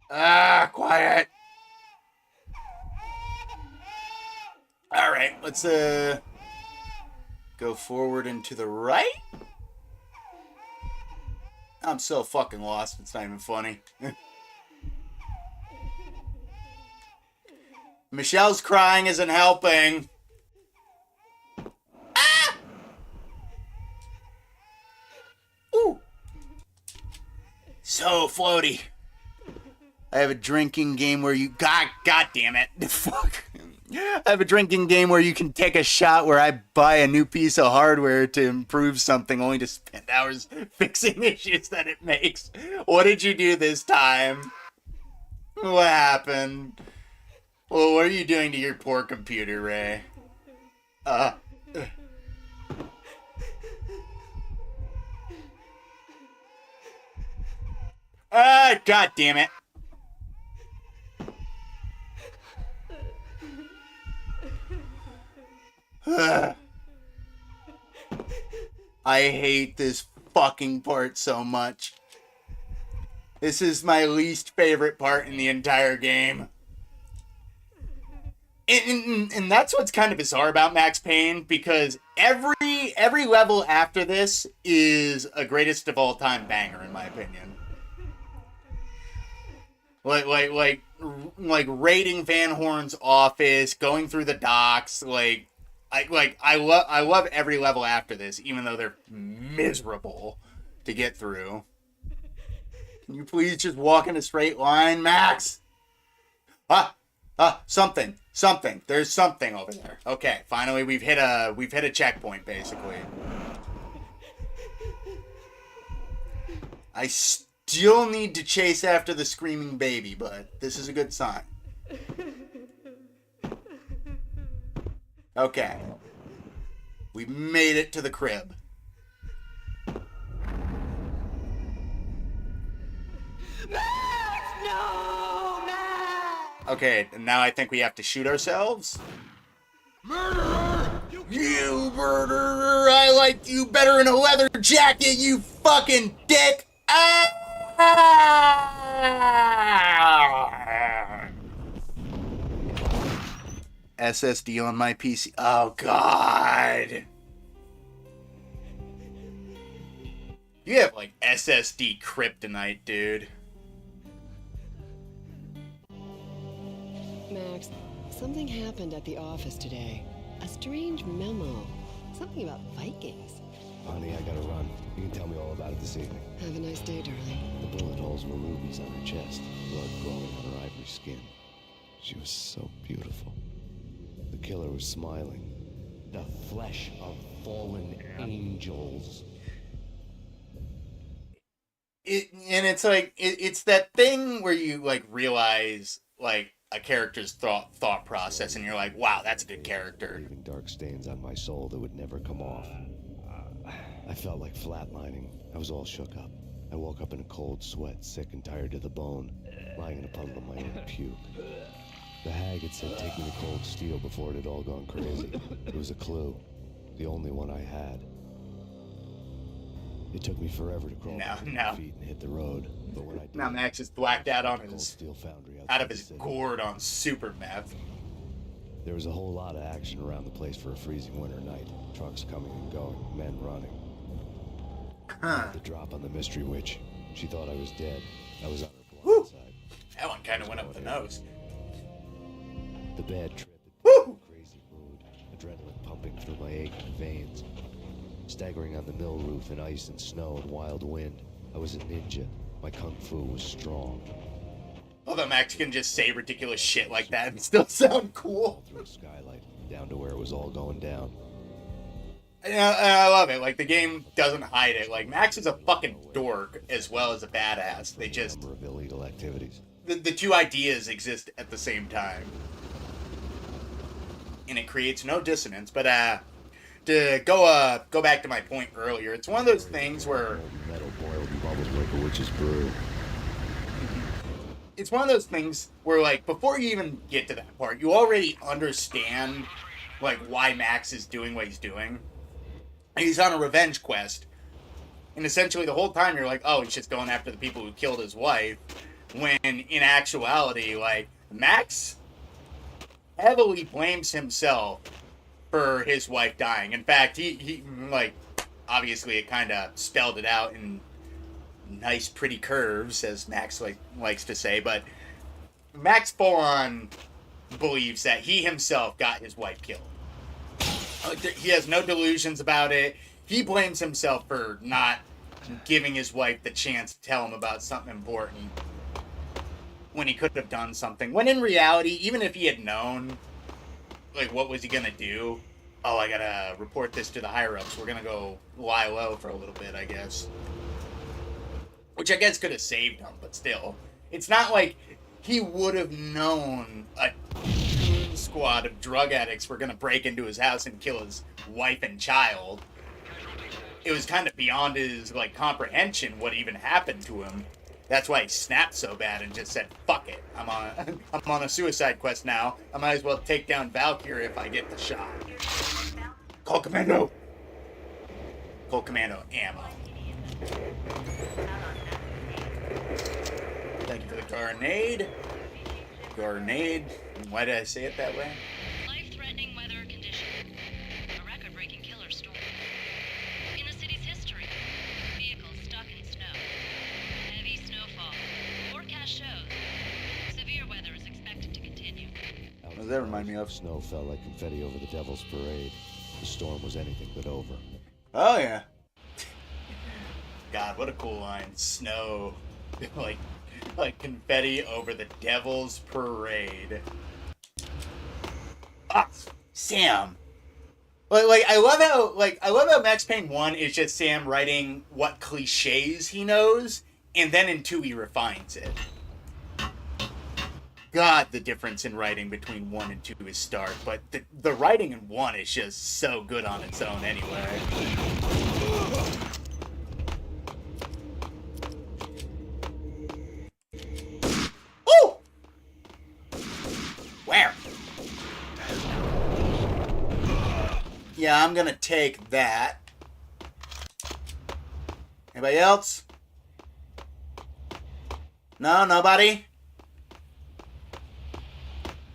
Ah, quiet. Alright, let's go forward and to the right. I'm so fucking lost, it's not even funny. Michelle's crying isn't helping. Ah! Ooh. So floaty. I have a drinking game where you... God damn it. Fuck. I have a drinking game where you can take a shot where I buy a new piece of hardware to improve something only to spend hours fixing issues that it makes. What did you do this time? What happened? Well, what are you doing to your poor computer, Ray? God damn it. I hate this fucking part so much. This is my least favorite part in the entire game. And that's what's kind of bizarre about Max Payne, because every level after this is a greatest of all time banger, in my opinion. like raiding Van Horn's office, going through the docks. I love every level after this, even though they're miserable to get through. Can you please just walk in a straight line, Max? Something. There's something over there. Okay, finally we've hit a checkpoint, basically. I still need to chase after the screaming baby, but this is a good sign. Okay. We made it to the crib. Max! No, Max! Okay, and now I think we have to shoot ourselves. Murderer! You murderer! I like you better in a leather jacket, you fucking dick! SSD on my PC. Oh, God. You have, like, SSD kryptonite, dude. Max, something happened at the office today. A strange memo. Something about Vikings. Honey, I gotta run. You can tell me all about it this evening. Have a nice day, darling. The bullet holes were rubies on her chest, blood glowing on her ivory skin. She was so beautiful. The killer was smiling. The flesh of fallen angels. It's like it's that thing where you like realize like a character's thought process, and you're like, wow, that's a good character. Leaving dark stains on my soul that would never come off. I felt like flatlining. I was all shook up. I woke up in a cold sweat, sick and tired to the bone, lying in a puddle of my own puke. The hag had said take me to cold steel before it had all gone crazy. It was a clue, the only one I had. It took me forever to crawl back to my feet and hit the road, but when I did, now Max is blacked out on his steel foundry out of his gourd on super meth. There was a whole lot of action around the place for a freezing winter night. Trucks coming and going, men running. The drop on the mystery witch. She thought I was dead. I was on her blind side. That one kind of went up the nose. The bad trip had put me in a crazy mood. Adrenaline pumping through my aching veins. Staggering on the mill roof in ice and snow and wild wind. I was a ninja. My kung fu was strong. Although Max can just say ridiculous shit like that and still sound cool. Through a skylight, down to where it was all going down. And I love it. Like, the game doesn't hide it. Like, Max is a fucking dork as well as a badass. They just... number of illegal activities. The two ideas exist at the same time. And it creates no dissonance. But, to go back to my point earlier, it's one of those things where... metal boiled in bubbles like a witch's brew. It's one of those things where, like, before you even get to that part, you already understand, like, why Max is doing what he's doing. He's on a revenge quest. And essentially the whole time you're like, oh, he's just going after the people who killed his wife. When, in actuality, like, Max heavily blames himself for his wife dying. In fact, he like, obviously it kind of spelled it out in nice, pretty curves, as Max likes to say. But Max full-on believes that he himself got his wife killed. He has no delusions about it. He blames himself for not giving his wife the chance to tell him about something important when he could have done something. When in reality, even if he had known, like, what was he gonna do? Oh, I gotta report this to the higher-ups. We're gonna go lie low for a little bit, I guess. Which I guess could have saved him, but still. It's not like he would have known a squad of drug addicts were gonna break into his house and kill his wife and child. It was kind of beyond his, like, comprehension what even happened to him. That's why he snapped so bad and just said, fuck it. I'm on a suicide quest now. I might as well take down Valkyrie if I get the shot. Call Commando! Call Commando ammo. Thank you for the grenade. Grenade. Why did I say it that way? Life-threatening weather condition. A record-breaking killer storm. In the city's history. Vehicles stuck in snow. Heavy snowfall. Forecast shows does that remind me of? Snow fell like confetti over the Devil's Parade. The storm was anything but over. Oh, yeah. God, what a cool line. Snow. like confetti over the Devil's Parade. Ah, Sam. I love how Max Payne 1 is just Sam writing what cliches he knows, and then in 2 he refines it. God, the difference in writing between 1 and 2 is stark, but the writing in 1 is just so good on its own anyway. Ooh! Where? Yeah, I'm gonna take that. Anybody else? No, nobody?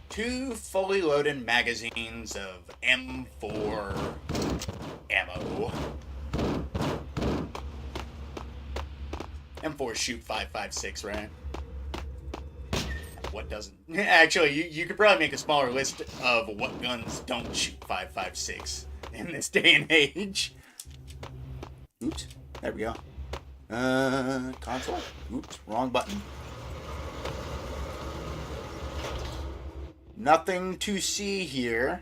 2 fully loaded magazines of M4 ammo. M4 shoot 5.56, right? What doesn't? Actually, you could probably make a smaller list of what guns don't shoot 5.56 in this day and age. Oops, there we go. Console? Oops, wrong button. Nothing to see here.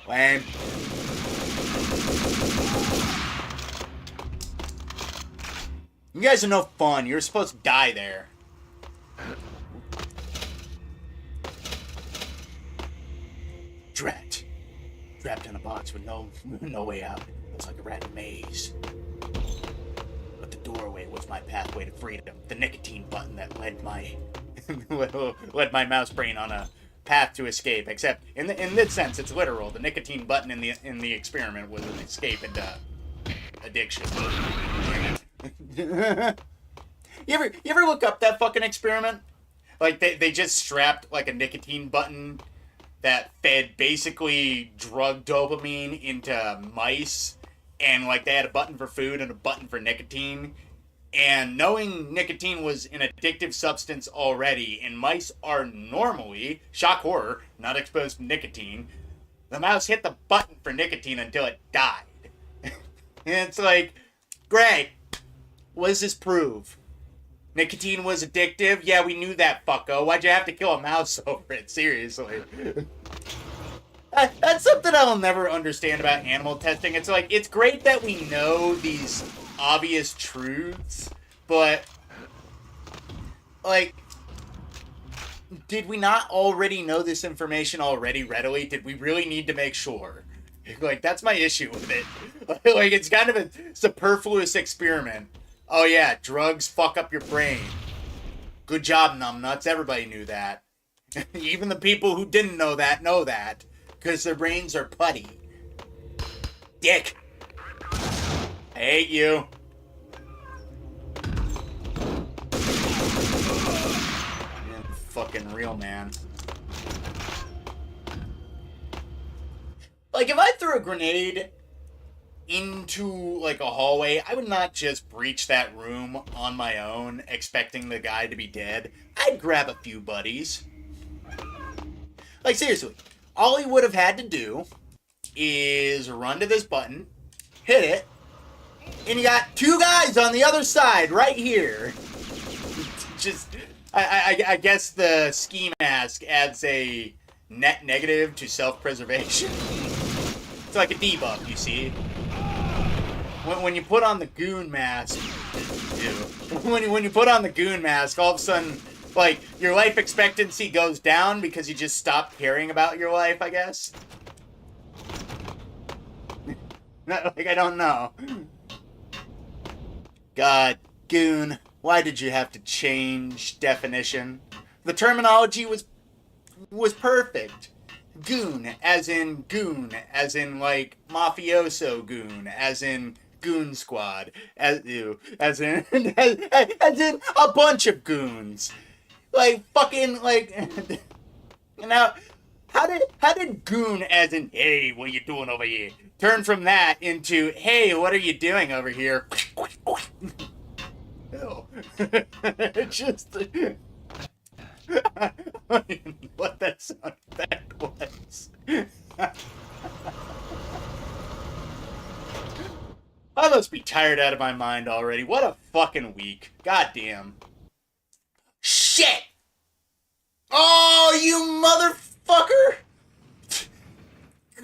Lame. You guys are no fun. You're supposed to die there. Trapped. Trapped in a box with no way out. It's like a rat maze. But the doorway was my pathway to freedom. The nicotine button that led my mouse brain on a path to escape. Except in this sense, it's literal. The nicotine button in the experiment was an escape into addiction. You ever look up that fucking experiment? Like they just strapped like a nicotine button that fed basically drug dopamine into mice, and like they had a button for food and a button for nicotine. And knowing nicotine was an addictive substance already, and mice are normally, shock horror, not exposed to nicotine, the mouse hit the button for nicotine until it died. And it's like, great. What does this prove? Nicotine was addictive? Yeah, we knew that, fucko. Why'd you have to kill a mouse over it? Seriously. That's something I'll never understand about animal testing. It's like, it's great that we know these obvious truths, but, like, did we not already know this information already readily? Did we really need to make sure? Like, that's my issue with it. Like, it's kind of a superfluous experiment. Oh yeah, drugs fuck up your brain. Good job, numbnuts. Everybody knew that. Even the people who didn't know that. Because their brains are putty. Dick. I hate you. You're fucking real, man. Like, if I threw a grenade into, like, a hallway, I would not just breach that room on my own, expecting the guy to be dead. I'd grab a few buddies. Like, seriously, all he would have had to do is run to this button, hit it, and you got 2 guys on the other side right here. Just, I guess the ski mask adds a net negative to self-preservation. It's like a debuff, you see. When you put on the goon mask, when you put on the goon mask, all of a sudden, like, your life expectancy goes down because you just stopped caring about your life, I guess. Like, I don't know. God, goon, why did you have to change definition? The terminology was perfect. Goon, as in like mafioso goon, as in goon squad, as in a bunch of goons. Like fucking like now, how did goon, as in hey, what are you doing over here, turn from that into hey, what are you doing over here? Ew. Just I don't even know what that sound effect was. I must be tired out of my mind already. What a fucking week. Goddamn. Shit! Oh, you motherfucker!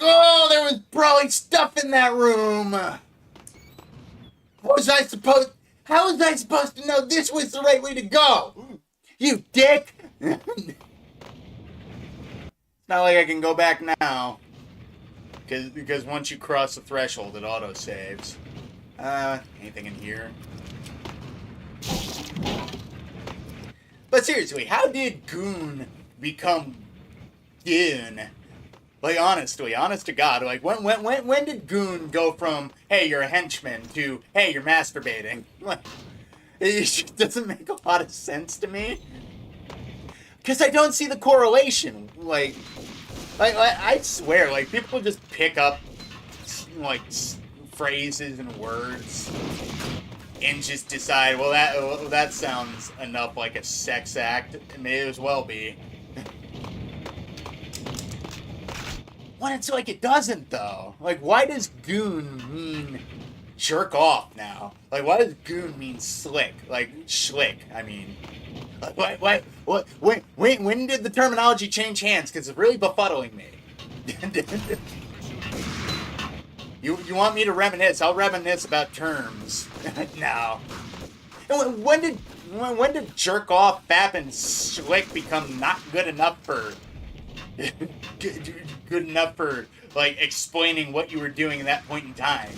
Oh, there was probably stuff in that room. What was I supposed... How was I supposed to know this was the right way to go? You dick! It's not like I can go back now. Because once you cross the threshold, it auto-saves. Anything in here? But seriously, how did Goon become Goon? Like, honest to God, like, when did Goon go from, hey, you're a henchman, to, hey, you're masturbating? Like, it just doesn't make a lot of sense to me. Because I don't see the correlation. Like, I swear, like, people just pick up, like, phrases and words and just decide, well, that sounds enough like a sex act. It may as well be. When it's like it doesn't, though. Like, why does goon mean jerk off now? Like, why does goon mean slick? Like, schlick, I mean. Like, when did the terminology change hands? Because it's really befuddling me. You want me to reminisce? I'll reminisce about terms. No. And when did jerk off, fap, and slick become not good enough for... good enough for, like, explaining what you were doing at that point in time?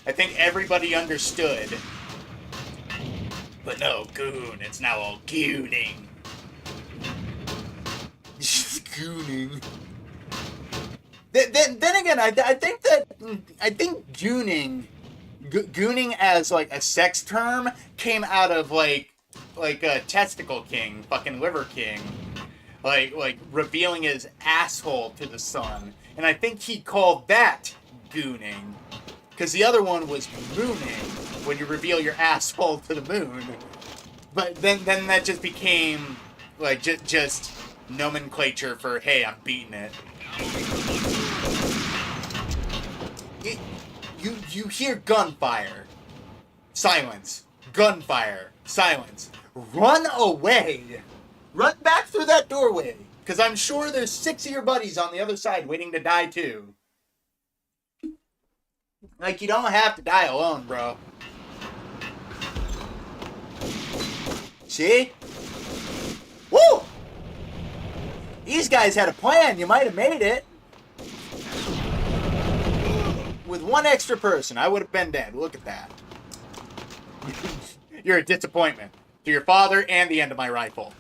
I think everybody understood. But no, goon. It's now all gooning. Gooning. Then again, I think gooning as, like, a sex term came out of, like a testicle king, fucking liver king. Like revealing his asshole to the sun. And I think he called that gooning. Because the other one was mooning, when you reveal your asshole to the moon. But then that just became, like, just nomenclature for, hey, I'm beating it. You hear gunfire. Silence. Gunfire. Silence. Run away! Run back through that doorway, because I'm sure there's 6 of your buddies on the other side waiting to die too. Like, you don't have to die alone, bro. See? Woo! These guys had a plan. You might have made it. With one extra person, I would have been dead. Look at that. You're a disappointment to your father and the end of my rifle.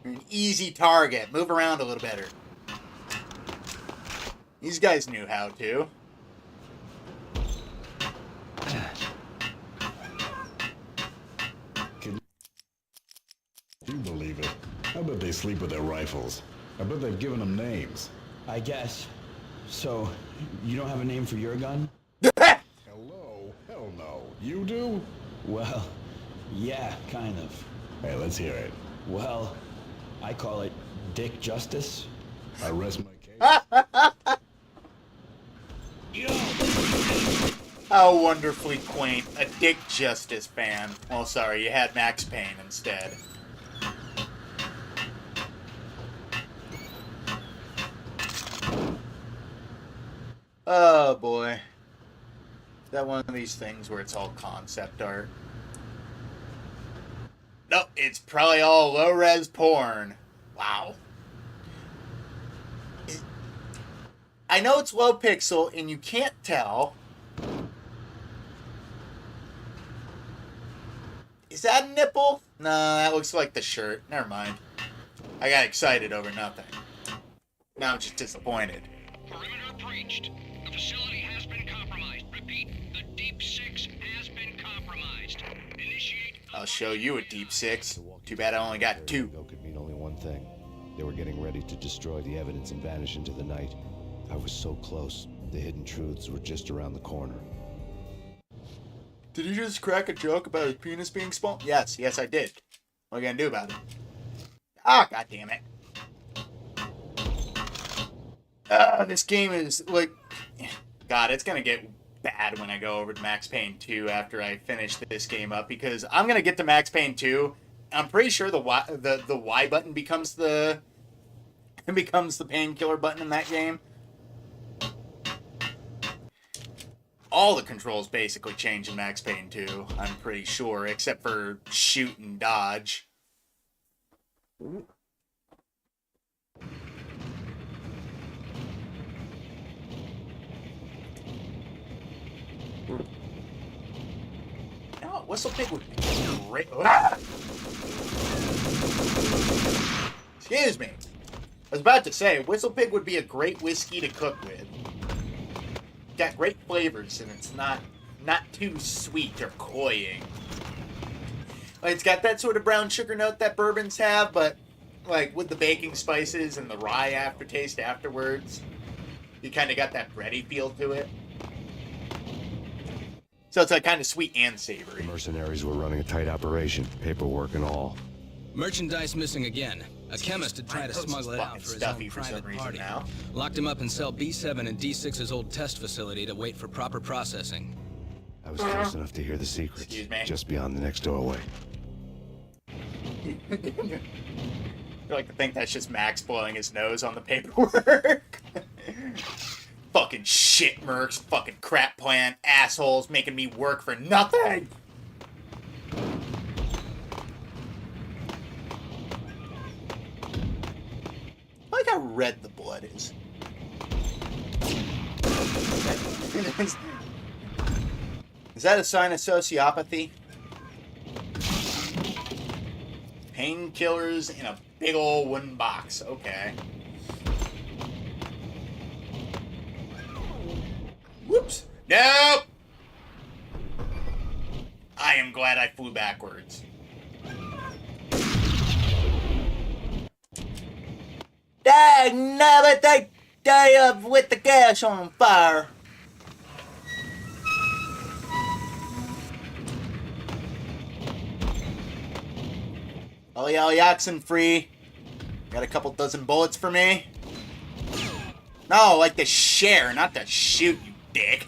You're an easy target. Move around a little better. These guys knew how to. Can you believe it? I bet they sleep with their rifles. I bet they've given them names. I guess. So, you don't have a name for your gun? Hello? Hell no. You do? Well, yeah, kind of. Hey, let's hear it. Well, I call it Dick Justice. I rest my case. How wonderfully quaint. A Dick Justice fan. Well, sorry, you had Max Payne instead. Oh, boy. Is that one of these things where it's all concept art? Nope, it's probably all low-res porn. Wow. I know it's low pixel, and you can't tell. Is that a nipple? No, that looks like the shirt. Never mind. I got excited over nothing. Now I'm just disappointed. Perimeter breached. The facility has been compromised. Repeat, the Deep Six has been compromised. Initiate... I'll show you a Deep Six. Too bad I only got 2. Could mean only one thing. They were getting ready to destroy the evidence and vanish into the night. I was so close. The hidden truths were just around the corner. Did you just crack a joke about his penis being small? Yes, I did. What are you gonna do about it? Ah, god damn it. This game is like... God, it's gonna get bad when I go over to Max Payne 2 after I finish this game up, because I'm gonna get to Max Payne 2. I'm pretty sure the Y button becomes the painkiller button in that game. All the controls basically change in Max Payne 2, I'm pretty sure, except for shoot and dodge. No, Whistle Pig would be great. Ah! Excuse me. I was about to say, Whistle Pig would be a great whiskey to cook with. Got great flavors, and it's not too sweet or cloying. Like, it's got that sort of brown sugar note that bourbons have, but like with the baking spices and the rye aftertaste afterwards, you kind of got that bready feel to it. So it's like kind of sweet and savory. The mercenaries were running a tight operation, paperwork and all. Merchandise missing again. A chemist had tried to smuggle it out for his own private party. Now. Locked him up in cell B7 in D6's old test facility to wait for proper processing. I was close enough to hear the secrets, just beyond the next doorway. I like to think that's just Max blowing his nose on the paperwork. Fucking shit mercs, fucking crap plan, assholes making me work for nothing! I like how red the blood is. Is that a sign of sociopathy? Painkillers in a big old wooden box. Okay. Whoops. Nope! I am glad I flew backwards. Dag nabbit, they die up with the gas on fire. All y'all Yaxen free. Got a couple dozen bullets for me. No, like to share, not to shoot, you dick.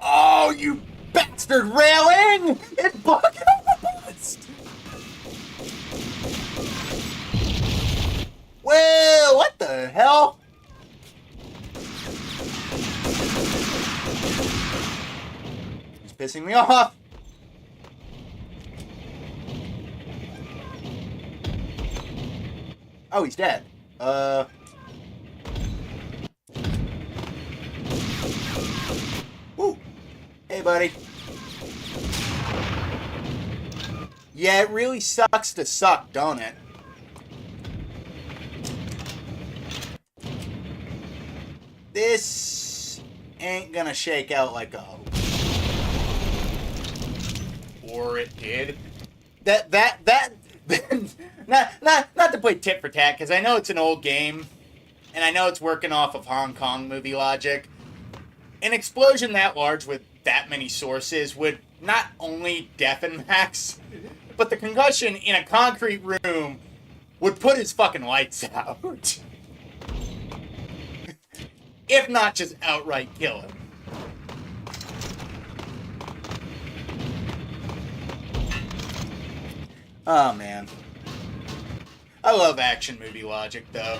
Oh, you bastard railing! It bugged on the butts! Well, what the hell? He's pissing me off. Oh, he's dead. Woo. Hey, buddy. Yeah, it really sucks to suck, don't it? This ain't gonna shake out like a hope. Or it did. Not to play tit for tat, because I know it's an old game, and I know it's working off of Hong Kong movie logic. An explosion that large with that many sources would not only deafen Max, but the concussion in a concrete room would put his fucking lights out. If not just outright kill him. Oh, man. I love action movie logic, though.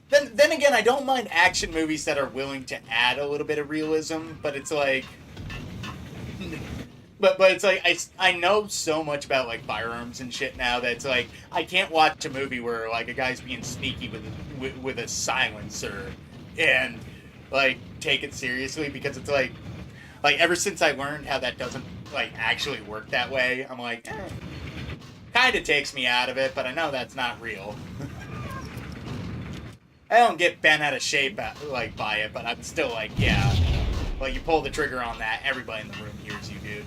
Then again, I don't mind action movies that are willing to add a little bit of realism, but it's like... But it's like, I know so much about, like, firearms and shit now that it's like, I can't watch a movie where, like, a guy's being sneaky with a silencer and, like, take it seriously, because it's like, ever since I learned how that doesn't, like, actually work that way, I'm like, kind of takes me out of it, but I know that's not real. I don't get bent out of shape, like, by it, but I'm still like, yeah. Like, you pull the trigger on that, everybody in the room hears you, dude.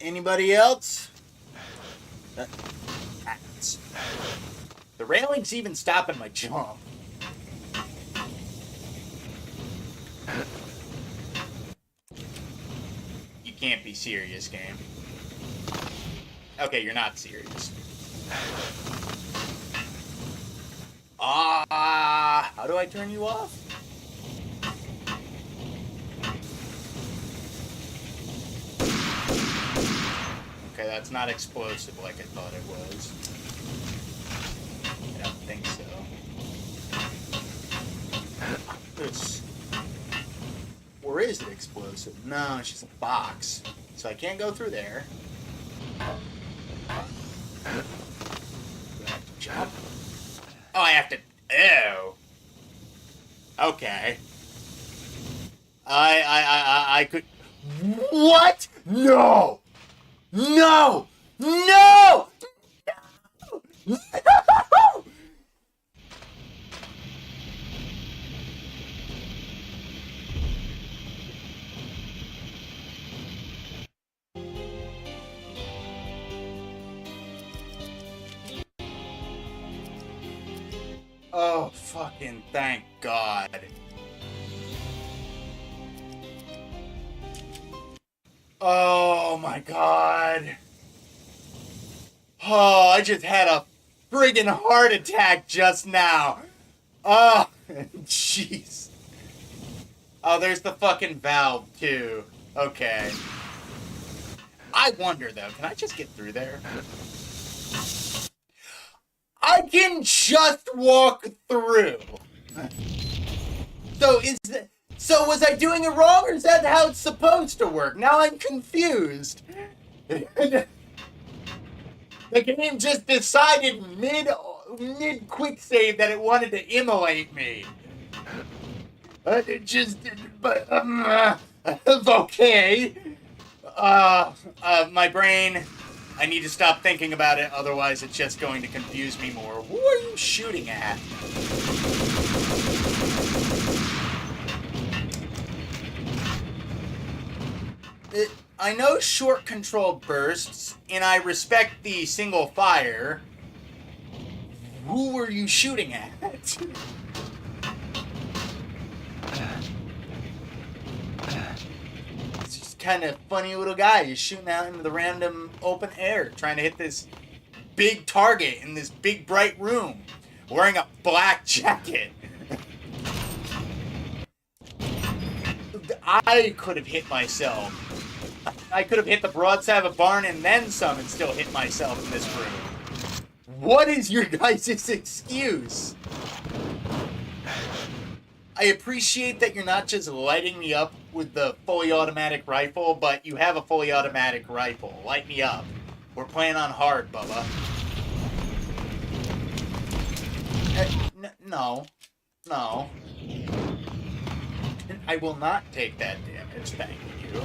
Anybody else? The railing's even stopping my jump. You can't be serious, game. Okay, you're not serious. How do I turn you off? Okay, that's not explosive like I thought it was. I don't think so. Or is it explosive? No, it's just a box. So I can't go through there. Do I have to jump? Oh, I have to... Ew. Okay. I could... What? No! No! No! No! Oh, fucking thank God. Oh my God. Oh, I just had a friggin' heart attack just now. Oh, jeez. Oh, there's the fucking valve, too. Okay. I wonder, though, can I just get through there? I can just walk through. So was I doing it wrong, or is that how it's supposed to work? Now I'm confused. The game just decided mid quick save that it wanted to immolate me. Okay. My brain, I need to stop thinking about it, otherwise it's just going to confuse me more. Who are you shooting at? I know short control bursts, and I respect the single fire. Who were you shooting at? It's just kind of funny little guy. You're shooting out into the random open air, trying to hit this big target in this big bright room, wearing a black jacket. I could have hit myself. I could have hit the broadside of a barn and then some and still hit myself in this room. What is your guys' excuse? I appreciate that you're not just lighting me up with the fully automatic rifle, but you have a fully automatic rifle. Light me up. We're playing on hard, Bubba. No. No. I will not take that damage, thank you.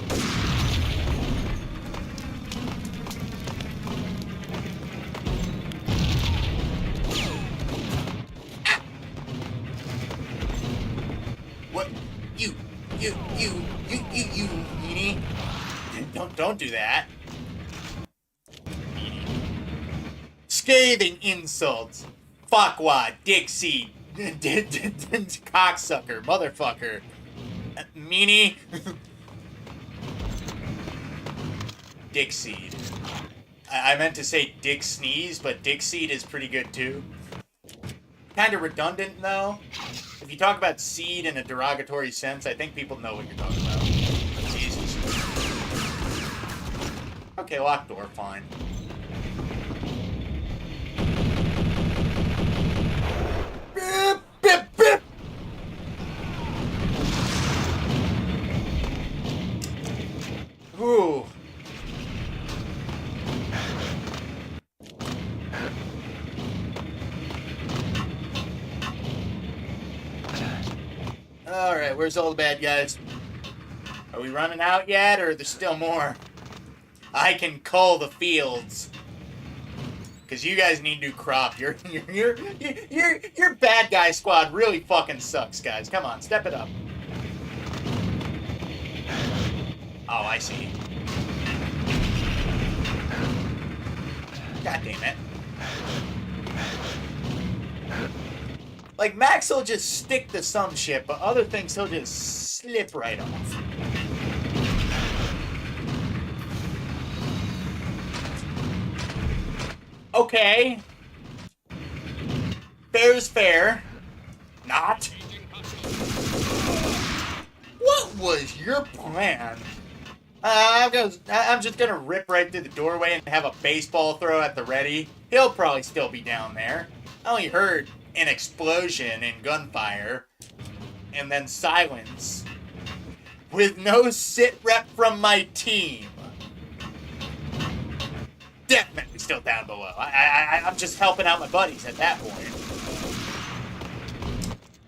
Ah! What? You meanie. Don't do that. Meanie. Scathing insults. Fuckwad, dickseed, cocksucker, motherfucker. Meanie. Dickseed. I meant to say dick sneeze, but dickseed is pretty good too. Kind of redundant though. If you talk about seed in a derogatory sense, I think people know what you're talking about. Jesus. Okay, locked door, fine. Beep, beep, beep. Ooh. Alright, where's all the bad guys? Are we running out yet, or are there still more? I can cull the fields. Cause you guys need new crop. Your bad guy squad really fucking sucks, guys. Come on, step it up. Oh, I see. God damn it. Like, Max will just stick to some shit, but other things he'll just slip right off. Okay. Fair is fair. Not. What was your plan? I'm just gonna rip right through the doorway and have a baseball throw at the ready. He'll probably still be down there. I only heard an explosion and gunfire, and then silence, with no sit rep from my team. Definitely still down below. I'm just helping out my buddies at that point.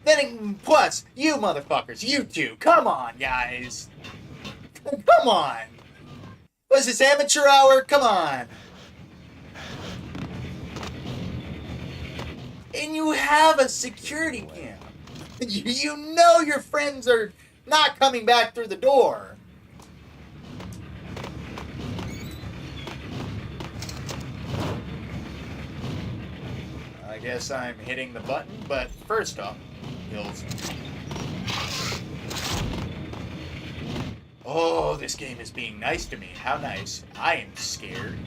Then, plus, you motherfuckers, you two, come on, guys. Come on. Was this amateur hour? Come on. And you have a security cam. You know your friends are not coming back through the door. I guess I'm hitting the button, but first off, hills. Oh, this game is being nice to me. How nice. I am scared.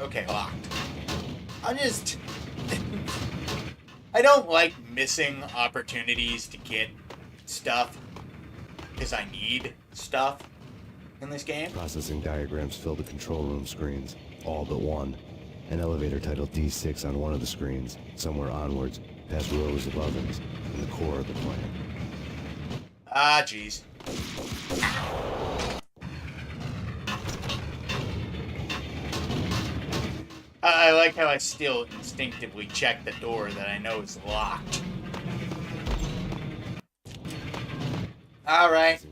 Okay, locked. I don't like missing opportunities to get stuff, because I need stuff in this game. Processing diagrams fill the control room screens, all but one. An elevator titled D6 on one of the screens, somewhere onwards, past rows of ovens, in the core of the plant. Ah, jeez. I like how I still instinctively check the door that I know is locked. Alright.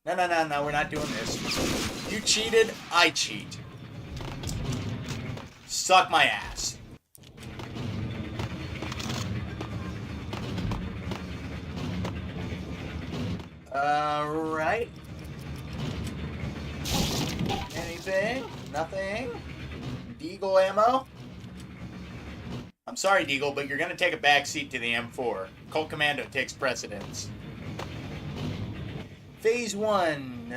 No, we're not doing this. You cheated, I cheat. Suck my ass. Alright. Anything? Nothing? Deagle ammo? I'm sorry, Deagle, but you're gonna take a backseat to the M4. Colt Commando takes precedence. Phase 1,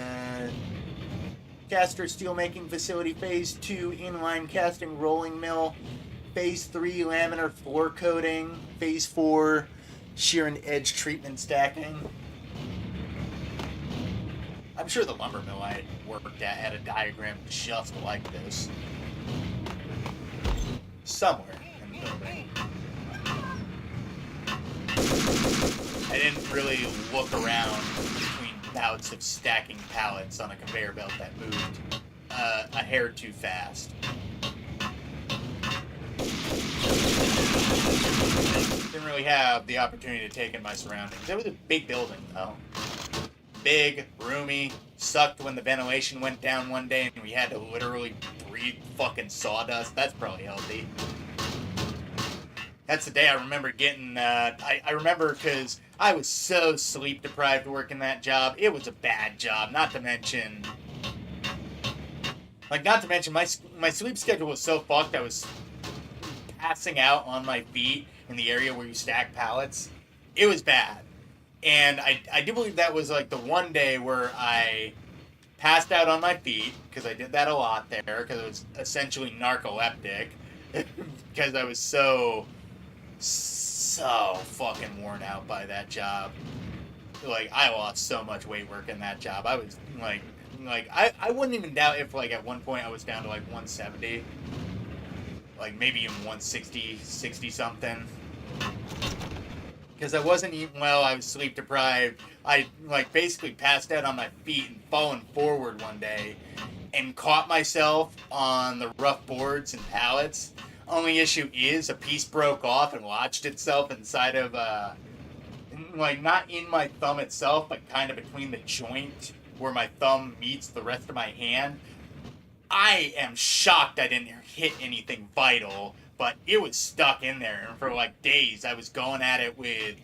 caster steelmaking facility. Phase 2, inline casting rolling mill. Phase 3, laminar floor coating. Phase 4, shear and edge treatment stacking. I'm sure the lumber mill I worked at had a diagram just like this. Somewhere in the building. I didn't really look around between bouts of stacking pallets on a conveyor belt that moved a hair too fast. Didn't really have the opportunity to take in my surroundings. It was a big building, though. Big, roomy, sucked when the ventilation went down one day and we had to literally breathe fucking sawdust. That's probably healthy. That's the day I remember getting, I remember because I was so sleep deprived working that job. It was a bad job, not to mention my sleep schedule was so fucked I was passing out on my feet in the area where you stack pallets. It was bad. And I do believe that was like the one day where I passed out on my feet, because I did that a lot there, because it was essentially narcoleptic, because I was so fucking worn out by that job. Like, I lost so much weight working that job. I was like I wouldn't even doubt if like at one point I was down to like 170. Like maybe even 160, 60 something. Because I wasn't eating well, I was sleep deprived. I like basically passed out on my feet and fallen forward one day and caught myself on the rough boards and pallets. Only issue is a piece broke off and lodged itself inside of like not in my thumb itself, but kind of between the joint where my thumb meets the rest of my hand. I am shocked I didn't hit anything vital, but it was stuck in there, and for like days I was going at it with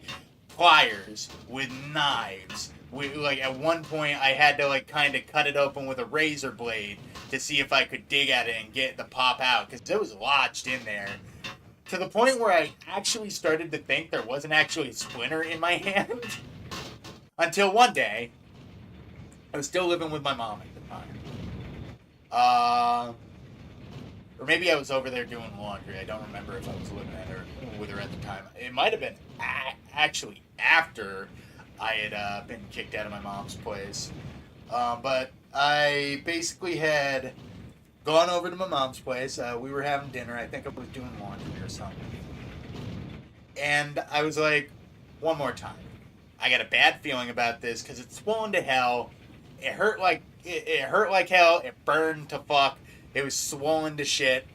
pliers, with knives, Like, at one point, I had to, like, kind of cut it open with a razor blade to see if I could dig at it and get it to pop out, because it was lodged in there. To the point where I actually started to think there wasn't actually a splinter in my hand. Until one day, I was still living with my mom at the time. Or maybe I was over there doing laundry. I don't remember if I was living with her at the time. It might have been actually after I had been kicked out of my mom's place. But I basically had gone over to my mom's place. We were having dinner. I think I was doing laundry or something. And I was like, one more time. I got a bad feeling about this because it's swollen to hell. It hurt like hell. It burned to fuck. It was swollen to shit.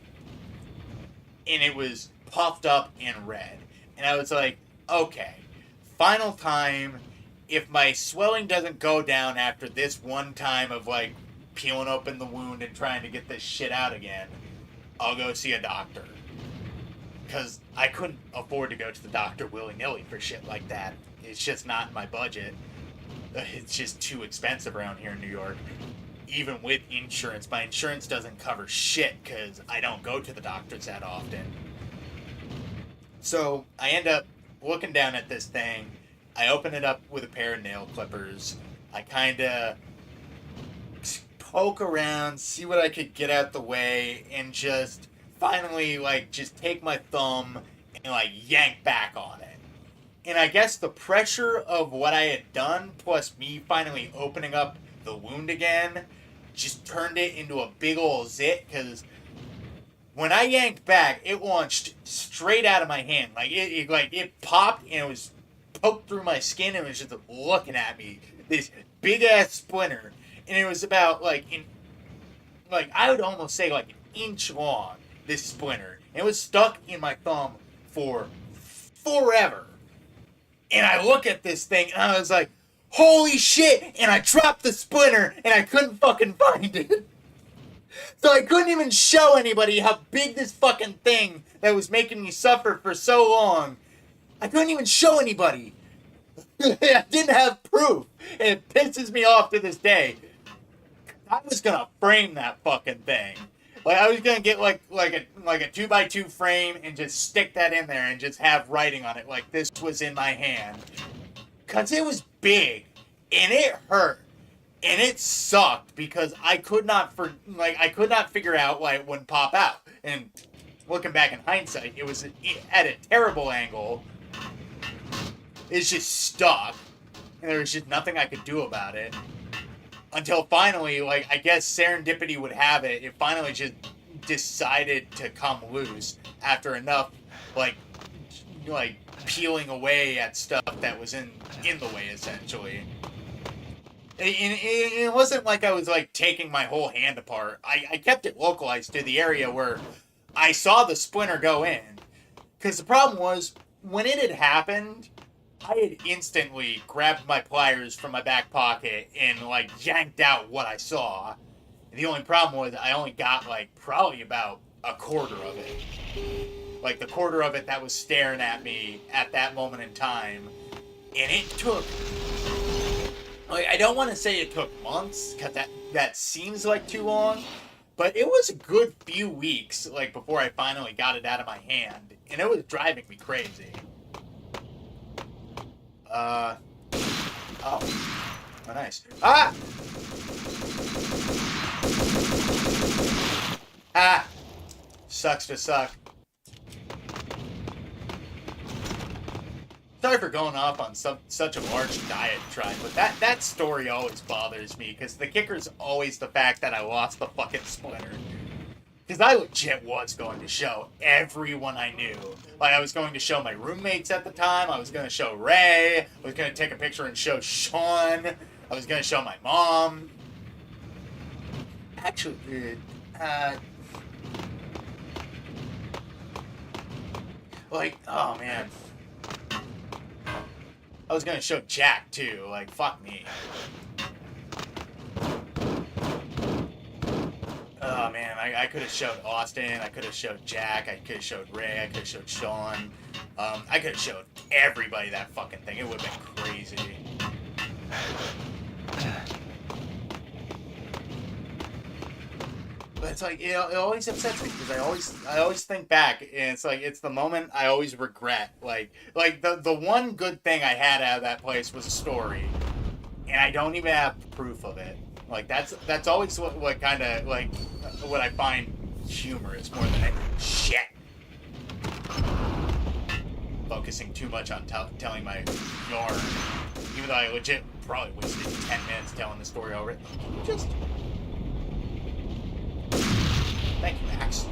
And it was puffed up and red. And I was like, okay, final time. If my swelling doesn't go down after this one time of, like, peeling open the wound and trying to get this shit out again, I'll go see a doctor. Because I couldn't afford to go to the doctor willy-nilly for shit like that. It's just not in my budget. It's just too expensive around here in New York. Even with insurance, my insurance doesn't cover shit because I don't go to the doctors that often. So I end up looking down at this thing. I open it up with a pair of nail clippers. I kind of poke around, see what I could get out the way, and just finally, like, just take my thumb and, like, yank back on it. And I guess the pressure of what I had done, plus me finally opening up the wound again, just turned it into a big ol' zit, because when I yanked back, it launched straight out of my hand. Like, it popped, and it was poked through my skin, and it was just looking at me. This big-ass splinter. And it was about, like, I would almost say, like, an inch long, this splinter. And it was stuck in my thumb for forever. And I look at this thing, and I was like, holy shit! And I dropped the splinter, and I couldn't fucking find it. So I couldn't even show anybody how big this fucking thing that was making me suffer for so long, I couldn't even show anybody. I didn't have proof. And it pisses me off to this day. I was gonna frame that fucking thing. Like, I was gonna get like a 2x2 frame and just stick that in there and just have writing on it like this was in my hand. Cause it was big and it hurt and it sucked because I could not figure out why it wouldn't pop out. And looking back in hindsight, it was at a terrible angle. It's just stuck, and there was just nothing I could do about it. Until finally, like, I guess serendipity would have it, it finally just decided to come loose after enough, like peeling away at stuff that was in the way, essentially. And it wasn't like I was, like, taking my whole hand apart. I kept it localized to the area where I saw the splinter go in. Because the problem was, when it had happened, I had instantly grabbed my pliers from my back pocket and, like, yanked out what I saw. And the only problem was I only got, like, probably about a quarter of it. Like, the quarter of it that was staring at me at that moment in time. And it took... Like, I don't want to say it took months, because that seems like too long. But it was a good few weeks, like, before I finally got it out of my hand. And it was driving me crazy. Oh, nice. Ah! Ah! Sucks to suck. Sorry for going off on such a large diatribe, but that story always bothers me, because the kicker's always the fact that I lost the fucking splinter. Because I legit was going to show everyone I knew. Like, I was going to show my roommates at the time. I was going to show Ray. I was going to take a picture and show Sean. I was going to show my mom. Actually, like, oh, man. I was going to show Jack, too. Like, fuck me. Oh, man, I could have showed Austin, I could have showed Jack, I could have showed Ray, I could have showed Sean. I could have showed everybody that fucking thing. It would have been crazy. But it's like it always upsets me because I always think back and it's like it's the moment I always regret. Like the one good thing I had out of that place was a story, and I don't even have proof of it. Like that's always what kind of like what I find humorous more than anything. Shit. Focusing too much on telling my yarn, even though I legit probably wasted 10 minutes telling the story already. Can you just... Thank you, Max.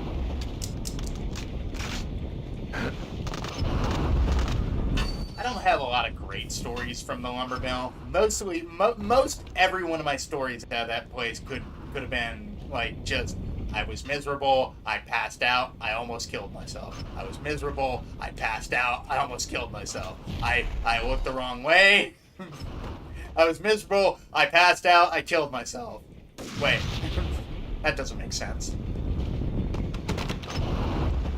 I don't have a lot of great stories from the lumber mill. Mostly, most every one of my stories out of that place could have been like just I was miserable, I passed out, I almost killed myself. I was miserable, I passed out, I almost killed myself. I looked the wrong way. I was miserable, I passed out, I killed myself. Wait, that doesn't make sense.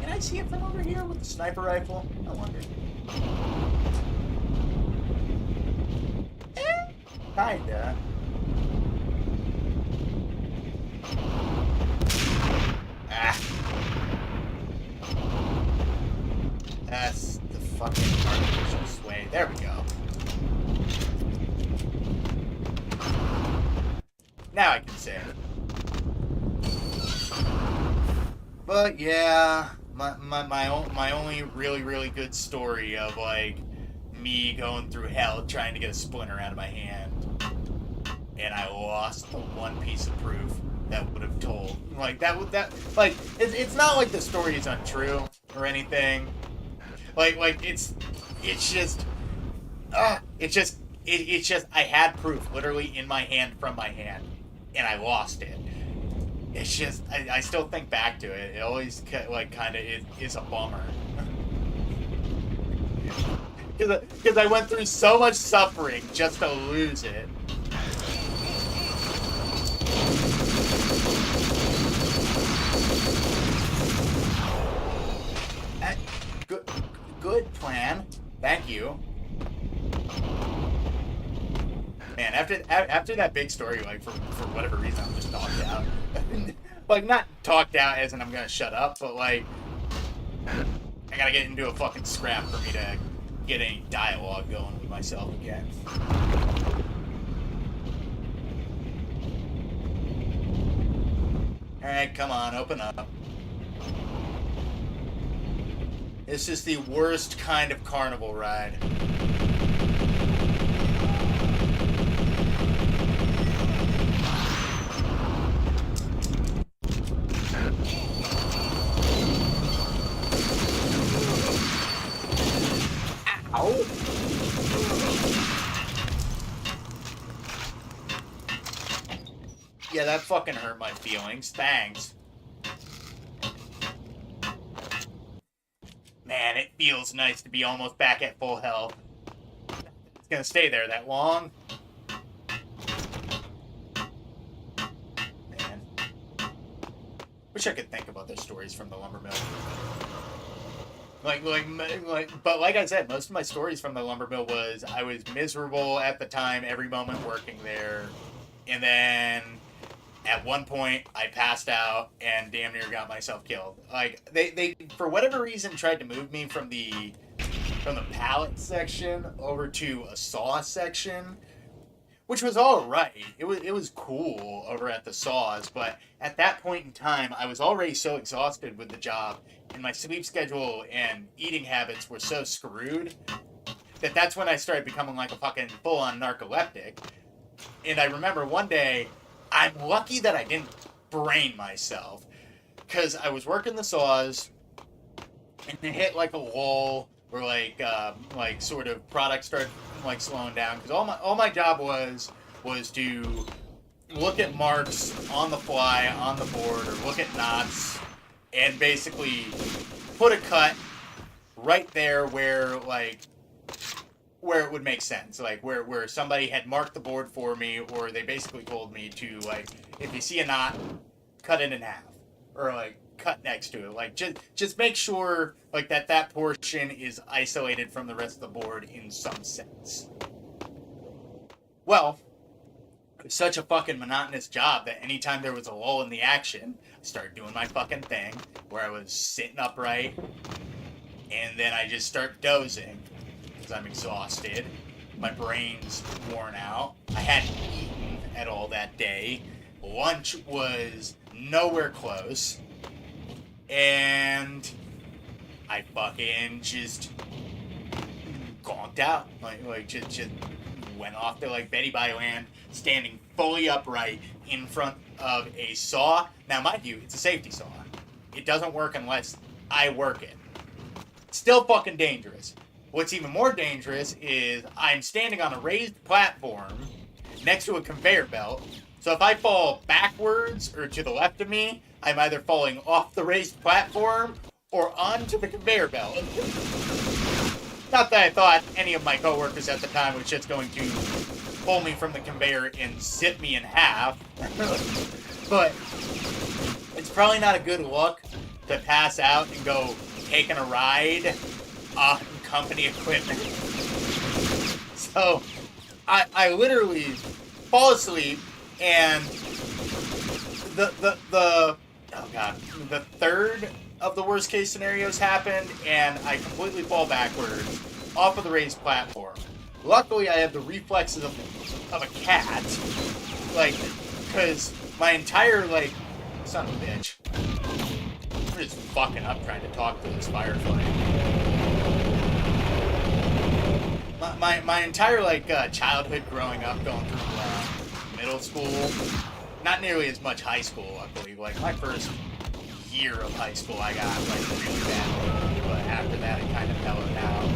Can I see it from over here with the sniper rifle? I wonder. Kinda. Ah. That's the fucking artificial sway. There we go. Now I can say it. But yeah, my only really good story of like me going through hell trying to get a splinter out of my hand, and I lost the one piece of proof that would have told. Like it's not like the story is untrue or anything. It's just I had proof literally in my hand from my hand, and I lost it. It's just I still think back to it. It always kind of is a bummer. Because I went through so much suffering just to lose it. Good plan. Thank you. Man, after that big story, like for whatever reason, I'm just talked out. Like not talked out as in I'm gonna shut up, but like I gotta get into a fucking scrap for me to get any dialogue going with myself again. Alright, come on, open up. This is the worst kind of carnival ride. Ow! Yeah, that fucking hurt my feelings. Thanks. Man, it feels nice to be almost back at full health. It's gonna stay there that long. Man. Wish I could think of other stories from the lumber mill. But like I said, most of my stories from the lumber mill was I was miserable at the time, every moment working there, and then at one point I passed out and damn near got myself killed. Like they for whatever reason tried to move me from the pallet section over to a saw section, which was all right. It was cool over at the saws, but at that point in time, I was already so exhausted with the job, and my sleep schedule and eating habits were so screwed that's when I started becoming like a fucking full-on narcoleptic. And I remember one day, I'm lucky that I didn't brain myself, because I was working the saws, and it hit like a lull where like sort of product started like slowing down, because all my job was to look at marks on the fly on the board or look at knots and basically put a cut right there where it would make sense, like where somebody had marked the board for me, or they basically told me to, like, if you see a knot, cut it in half, or like cut next to it, like just make sure like that portion is isolated from the rest of the board in some sense. Well, it was such a fucking monotonous job that anytime there was a lull in the action, I started doing my fucking thing where I was sitting upright and then I just start dozing because I'm exhausted. My brain's worn out. I hadn't eaten at all that day. Lunch was nowhere close. And I fucking just conked out. Like just went off to like Betty Bye Land, standing fully upright in front of a saw. Now, mind you, it's a safety saw. It doesn't work unless I work it. Still fucking dangerous. What's even more dangerous is I'm standing on a raised platform next to a conveyor belt. So if I fall backwards or to the left of me, I'm either falling off the raised platform or onto the conveyor belt. Not that I thought any of my coworkers at the time was just going to pull me from the conveyor and zip me in half. But it's probably not a good look to pass out and go taking a ride on company equipment. So I literally fall asleep, and the third of the worst case scenarios happened, and I completely fall backwards off of the raised platform. Luckily, I have the reflexes of a cat, like, because my entire, like, son of a bitch. I'm just fucking up trying to talk to this firefly. My entire, like, childhood growing up, going through middle school, not nearly as much high school, luckily. Like, my first year of high school, I got, like, really bad, but after that, it kind of mellowed out.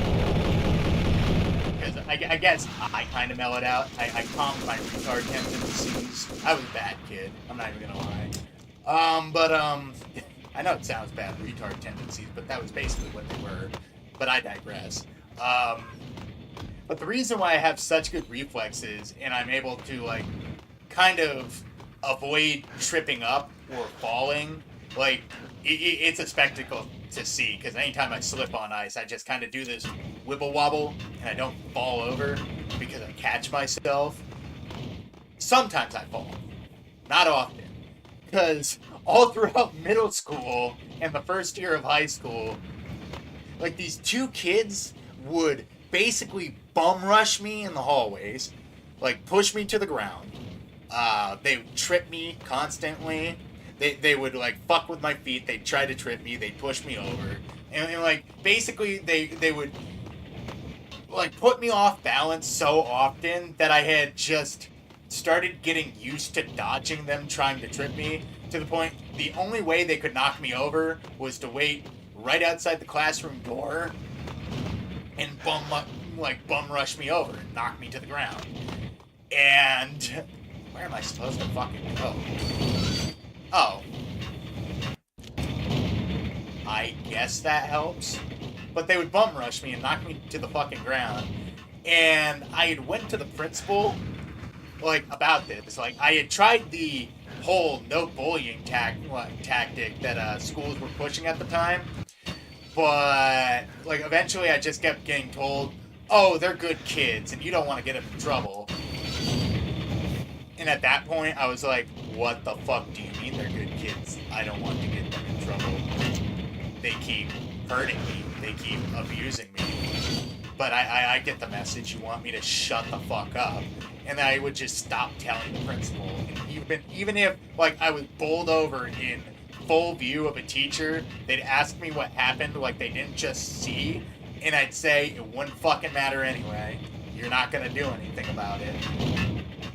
Because I guess I kind of mellowed out. I calmed my retard tendencies. I was a bad kid. I'm not even gonna lie. I know it sounds bad, retard tendencies, but that was basically what they were. But I digress. But the reason why I have such good reflexes and I'm able to, like, kind of avoid tripping up or falling, like, it's a spectacle to see, because anytime I slip on ice, I just kind of do this wibble wobble, and I don't fall over because I catch myself. Sometimes I fall. Not often. Because all throughout middle school and the first year of high school, like, these two kids would basically bum rush me in the hallways, like, push me to the ground. They would trip me constantly. They would, like, fuck with my feet. They'd try to trip me. They'd push me over. And like, basically, they would, like, put me off balance so often that I had just started getting used to dodging them trying to trip me, to the point the only way they could knock me over was to wait right outside the classroom door and bum rush me over and knock me to the ground. And where am I supposed to fucking go? Oh. I guess that helps. But they would bum rush me and knock me to the fucking ground. And I had went to the principal, like, about this. Like, I had tried the whole no bullying tactic that schools were pushing at the time. But, like, eventually I just kept getting told, oh, they're good kids and you don't want to get them in trouble. And at that point, I was like, what the fuck do you mean they're good kids? I don't want to get them in trouble. They keep hurting me. They keep abusing me. But I get the message. You want me to shut the fuck up. And I would just stop telling the principal. And even if, like, I was bowled over in full view of a teacher, they'd ask me what happened, like they didn't just see. And I'd say, it wouldn't fucking matter anyway. You're not gonna do anything about it.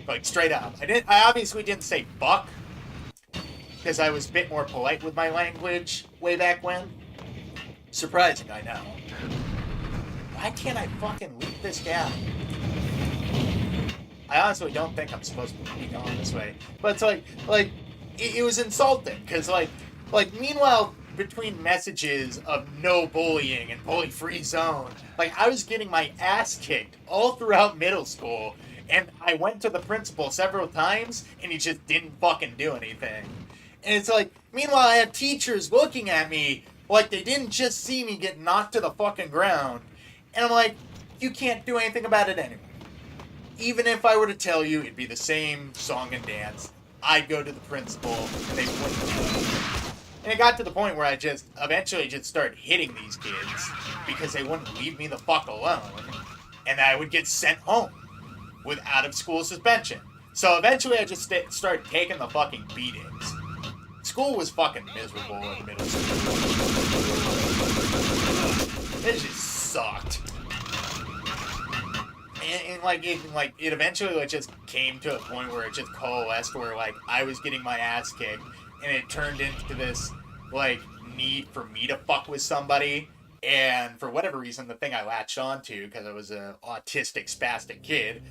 Like, straight up. I obviously didn't say fuck, because I was a bit more polite with my language way back when. Surprising, I know. Why can't I fucking leave this gap? I honestly don't think I'm supposed to be going this way. But it's like, it was insulting, because, like, meanwhile, between messages of no bullying and bully-free zone, like, I was getting my ass kicked all throughout middle school, and I went to the principal several times, and he just didn't fucking do anything. And it's like, meanwhile, I have teachers looking at me like they didn't just see me get knocked to the fucking ground. And I'm like, you can't do anything about it anyway. even if I were to tell you it'd be the same song and dance, I'd go to the principal and they wouldn't do it. And it got to the point where I just eventually just started hitting these kids because they wouldn't leave me the fuck alone. And I would get sent home with out of school suspension. So eventually I just started taking the fucking beatings. School was fucking miserable in middle school. It just sucked. And it eventually just came to a point where it just coalesced where like I was getting my ass kicked and it turned into this like need for me to fuck with somebody. And for whatever reason, the thing I latched onto, because I was an autistic, spastic kid,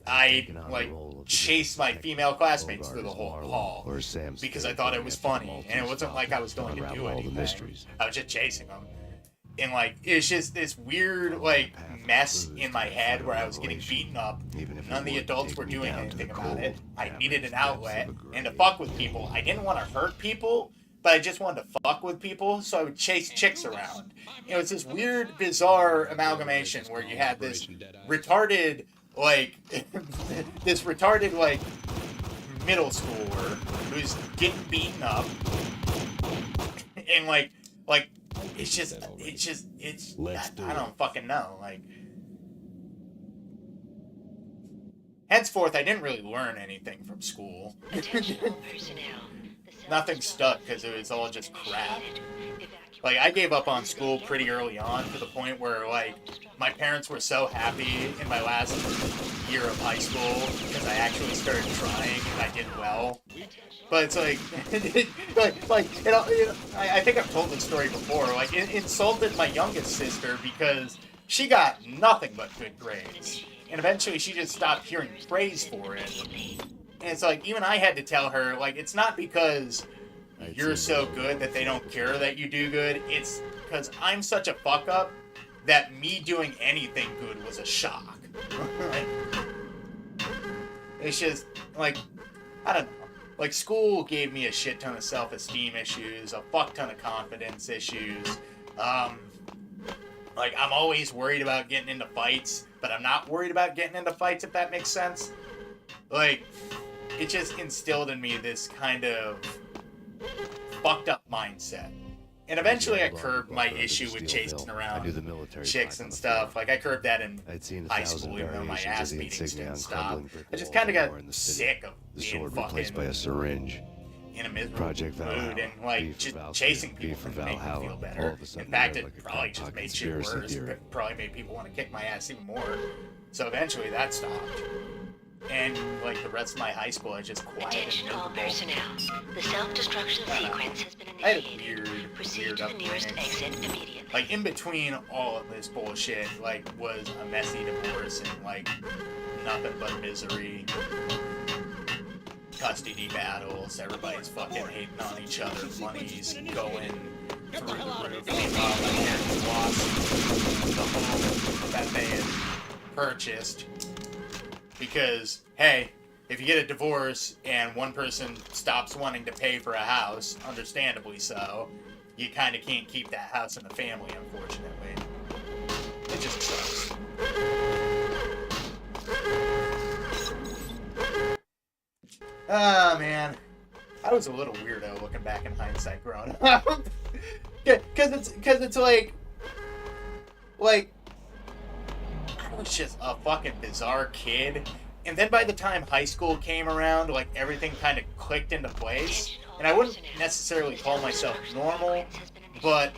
I like chased my female classmates through the whole hall because I thought it was funny, and it wasn't like I was going to do anything. I was just chasing them, and like it's just this weird like mess in my head where I was getting beaten up. None of the adults were doing anything about it. I needed an outlet, and to fuck with people. I didn't want to hurt people, but I just wanted to fuck with people, so I would chase chicks around. You know, it's this weird, bizarre amalgamation where you had this retarded, like, middle schooler who's getting beaten up, and I don't fucking know, like. Henceforth, I didn't really learn anything from school. Nothing stuck because it was all just crap. Like, I gave up on school pretty early on to the point where, like, my parents were so happy in my last year of high school because I actually started trying and I did well. But it's like, I think I've told this story before. Like, it insulted my youngest sister because she got nothing but good grades. And eventually she just stopped hearing praise for it. And it's like, even I had to tell her, like, it's not because you're so good that they don't care that you do good. It's because I'm such a fuck up that me doing anything good was a shock. Like, it's just, like, I don't know. Like, school gave me a shit ton of self-esteem issues, a fuck ton of confidence issues. Like, I'm always worried about getting into fights, but I'm not worried about getting into fights, if that makes sense. Like, it just instilled in me this kind of fucked up mindset. And eventually I curbed my issue with chasing around chicks and stuff. Like, I curbed that in high school, even though my ass beatings didn't stop. I just kind of got sick of being fucking by a syringe. in a miserable mood, and like just chasing people to make me feel better. In fact, it probably just made shit worse. It probably made people want to kick my ass even more. So eventually that stopped. And like the rest of my high school, I just quiet and miserable. Personnel. The self-destruction sequence has been I had a initiated. weird Proceed to the nearest exit immediately. Like, in between all of this bullshit, like, was a messy divorce and, like, nothing but misery. Custody battles, everybody's fucking hating on each other, money's going through the roof. Meanwhile, my parents lost the home that they had purchased. Because, hey, if you get a divorce and one person stops wanting to pay for a house, understandably so, you kind of can't keep that house in the family, unfortunately. It just sucks. Ah, man. I was a little weirdo looking back in hindsight growing up. Because it's like, I was just a fucking bizarre kid. And then by the time high school came around, like, everything kind of clicked into place. And I wouldn't necessarily call myself normal, but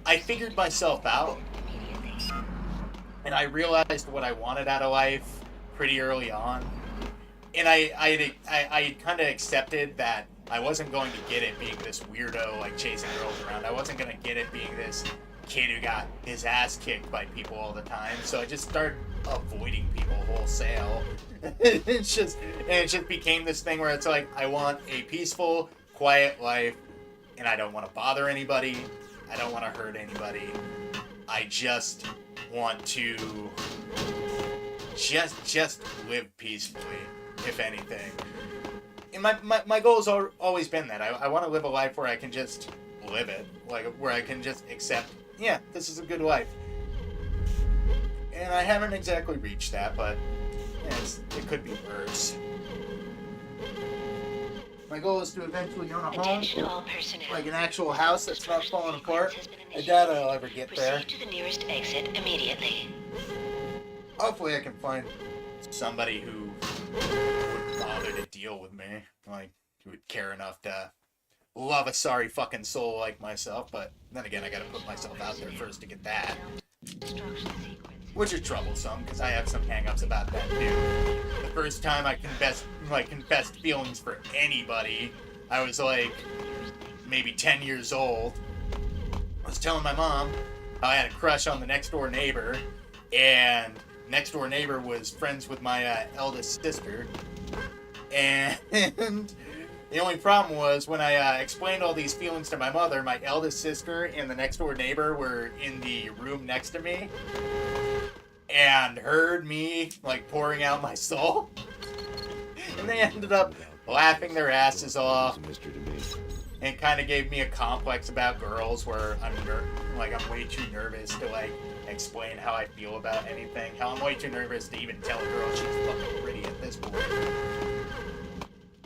I figured myself out. And I realized what I wanted out of life pretty early on. And I kind of accepted that I wasn't going to get it being this weirdo, like, chasing girls around. I wasn't going to get it being this kid who got his ass kicked by people all the time. So I just started avoiding people wholesale. it just became this thing where it's like, I want a peaceful, quiet life, and I don't want to bother anybody. I don't want to hurt anybody. I just want to just live peacefully, if anything. And my goal has always been that. I want to live a life where I can just live it. Like, where I can just accept, yeah, this is a good life. And I haven't exactly reached that, but yeah, it could be worse. My goal is to eventually own a home, like an actual house that's not falling apart. I doubt I'll ever get there. Proceed to the nearest exit immediately. Hopefully I can find somebody who would bother to deal with me, like, who would care enough to love a sorry fucking soul like myself, but then again, I gotta put myself out there first to get that. Which is troublesome, because I have some hang-ups about that, too. The first time I confessed feelings for anybody, I was, like, maybe 10 years old. I was telling my mom how I had a crush on the next-door neighbor, and next-door neighbor was friends with my eldest sister, and the only problem was when I explained all these feelings to my mother, my eldest sister and the next-door neighbor were in the room next to me, and heard me, like, pouring out my soul. And they ended up laughing their asses off and kind of gave me a complex about girls where I'm way too nervous to, like, explain how I feel about anything. Hell, I'm way too nervous to even tell a girl she's fucking pretty at this point.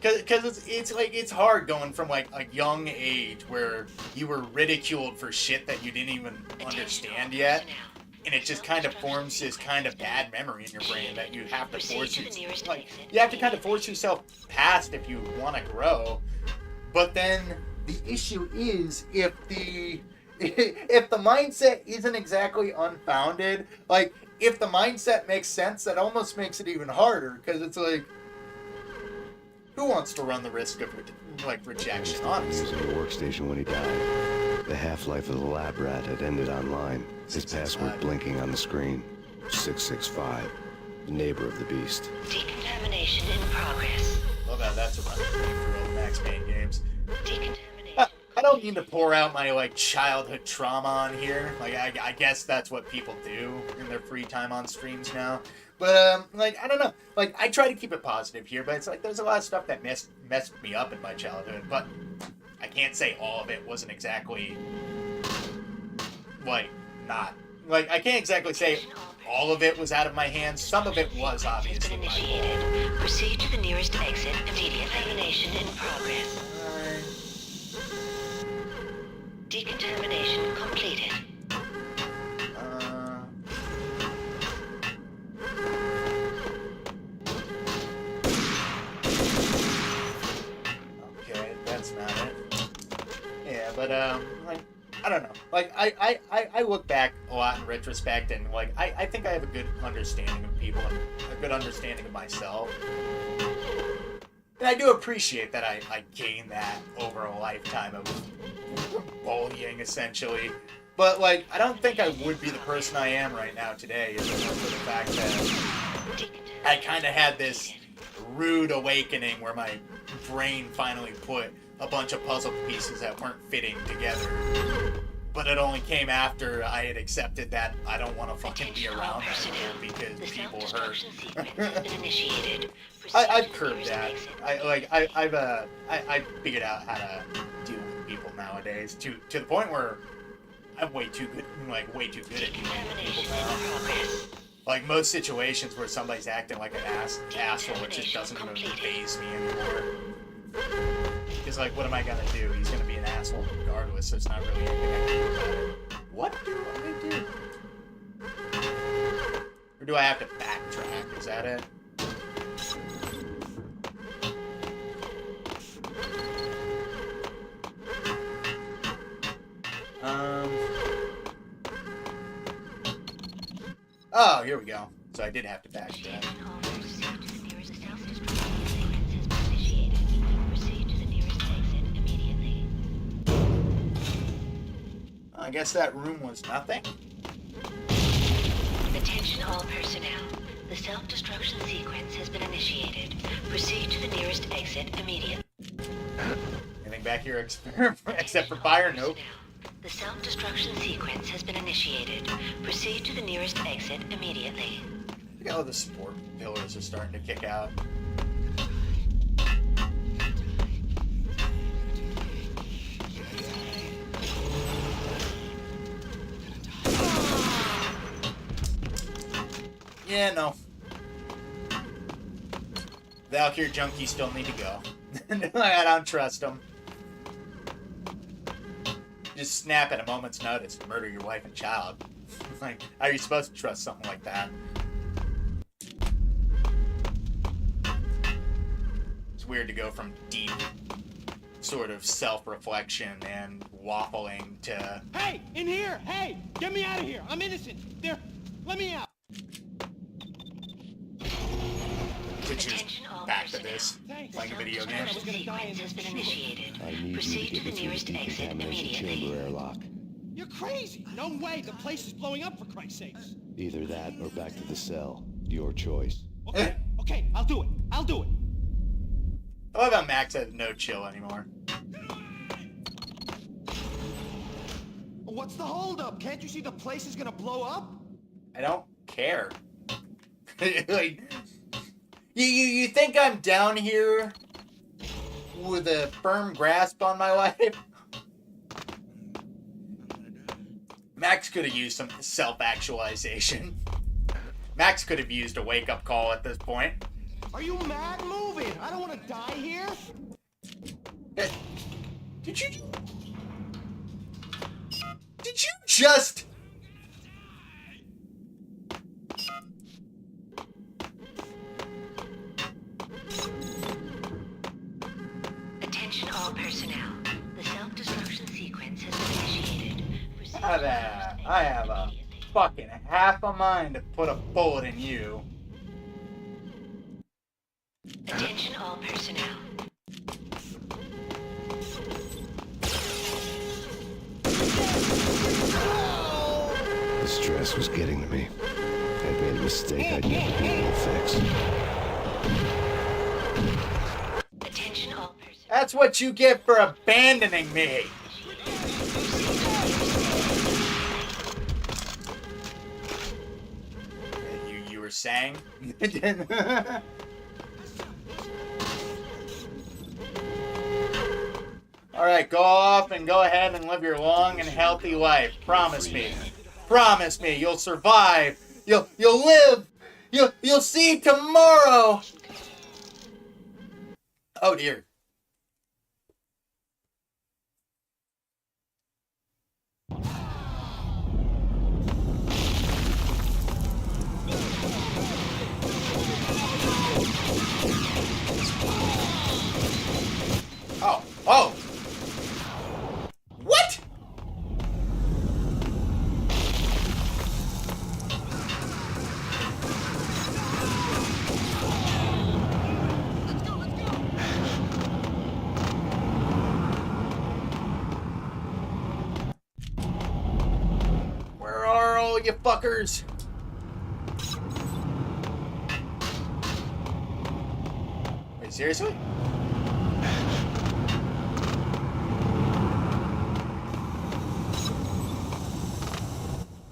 Because it's hard going from, like, a young age where you were ridiculed for shit that you didn't even understand yet. And it just kind of forms this kind of bad memory in your brain that you have to force yourself, like, you have to kind of force yourself past if you want to grow. But then the issue is if the mindset isn't exactly unfounded, like, if the mindset makes sense, that almost makes it even harder, because it's like, who wants to run the risk of, like, rejection, honestly? Using the workstation when he died. The half-life of the lab rat had ended online. His password blinking on the screen. 665. The neighbor of the beast. Decontamination in progress. Love how that's a run for old Max Payne games. I don't mean to pour out my, like, childhood trauma on here. Like, I guess that's what people do in their free time on streams now. But, like, I don't know. Like, I try to keep it positive here, but it's like there's a lot of stuff that messed me up in my childhood. But I can't say all of it wasn't exactly, like, not. Like, I can't exactly say all of it was out of my hands. Some of it was, obviously, my fault. Proceed to the nearest exit immediately. Decontamination in progress. Decontamination completed. Okay, that's not it. Yeah, but, like, I don't know. Like, I look back a lot in retrospect, and, like, I think I have a good understanding of people and a good understanding of myself. And I do appreciate that I gained that over a lifetime of bullying, essentially. But, like, I don't think I would be the person I am right now today if it weren't for the fact that I kind of had this rude awakening where my brain finally put a bunch of puzzle pieces that weren't fitting together. But it only came after I had accepted that I don't want to fucking be around anymore because people hurt. I've curbed that. I figured out how to deal with people nowadays to the point where I'm way too good at dealing with people now. Like, most situations where somebody's acting like an asshole, it just doesn't even faze me anymore. Because, like, what am I gonna do? He's gonna be an asshole regardless, so it's not really anything I can do about it. What do I do? Or do I have to backtrack? Is that it? Oh, here we go. So I did have to backtrack. I guess that room was nothing. Attention all personnel. The self-destruction sequence has been initiated. Proceed to the nearest exit immediately. Anything back here except for fire? Nope. The self-destruction sequence has been initiated. Proceed to the nearest exit immediately. Look at how the support pillars are starting to kick out. Yeah, no. Valkyrie junkies still need to go. I don't trust them. Just snap at a moment's notice and murder your wife and child. Like, how are you supposed to trust something like that? It's weird to go from deep sort of self-reflection and waffling to... Hey, in here! Hey, get me out of here! I'm innocent! There, let me out! Which is back to this, playing a video game. Sequence has been initiated. I need Proceed you to to the get me nearest through the exit decontamination immediately. chamber airlock. You're crazy! No way! The place is blowing up, for Christ's sakes! Either that or back to the cell. Your choice. Okay, I'll do it. I'll do it. I love how Max has no chill anymore. What's the holdup? Can't you see the place is gonna blow up? I don't care. Like, you think I'm down here with a firm grasp on my life? Max could have used some self-actualization. Max could have used a wake-up call at this point. Are you mad? Move it! I don't want to die here! Did you just... Attention all personnel. The self-destruction sequence has been initiated. I have a fucking half a mind to put a bullet in you. Attention all personnel. The stress was getting to me. I'd made a mistake I'd never be able to fix. Attention all personnel. That's what you get for abandoning me. You were saying? Alright, go off and go ahead and live your long and healthy life. Promise me. Promise me you'll survive. You'll live. You'll see tomorrow. Oh dear. Oh. What? Where are all you fuckers? Wait, seriously?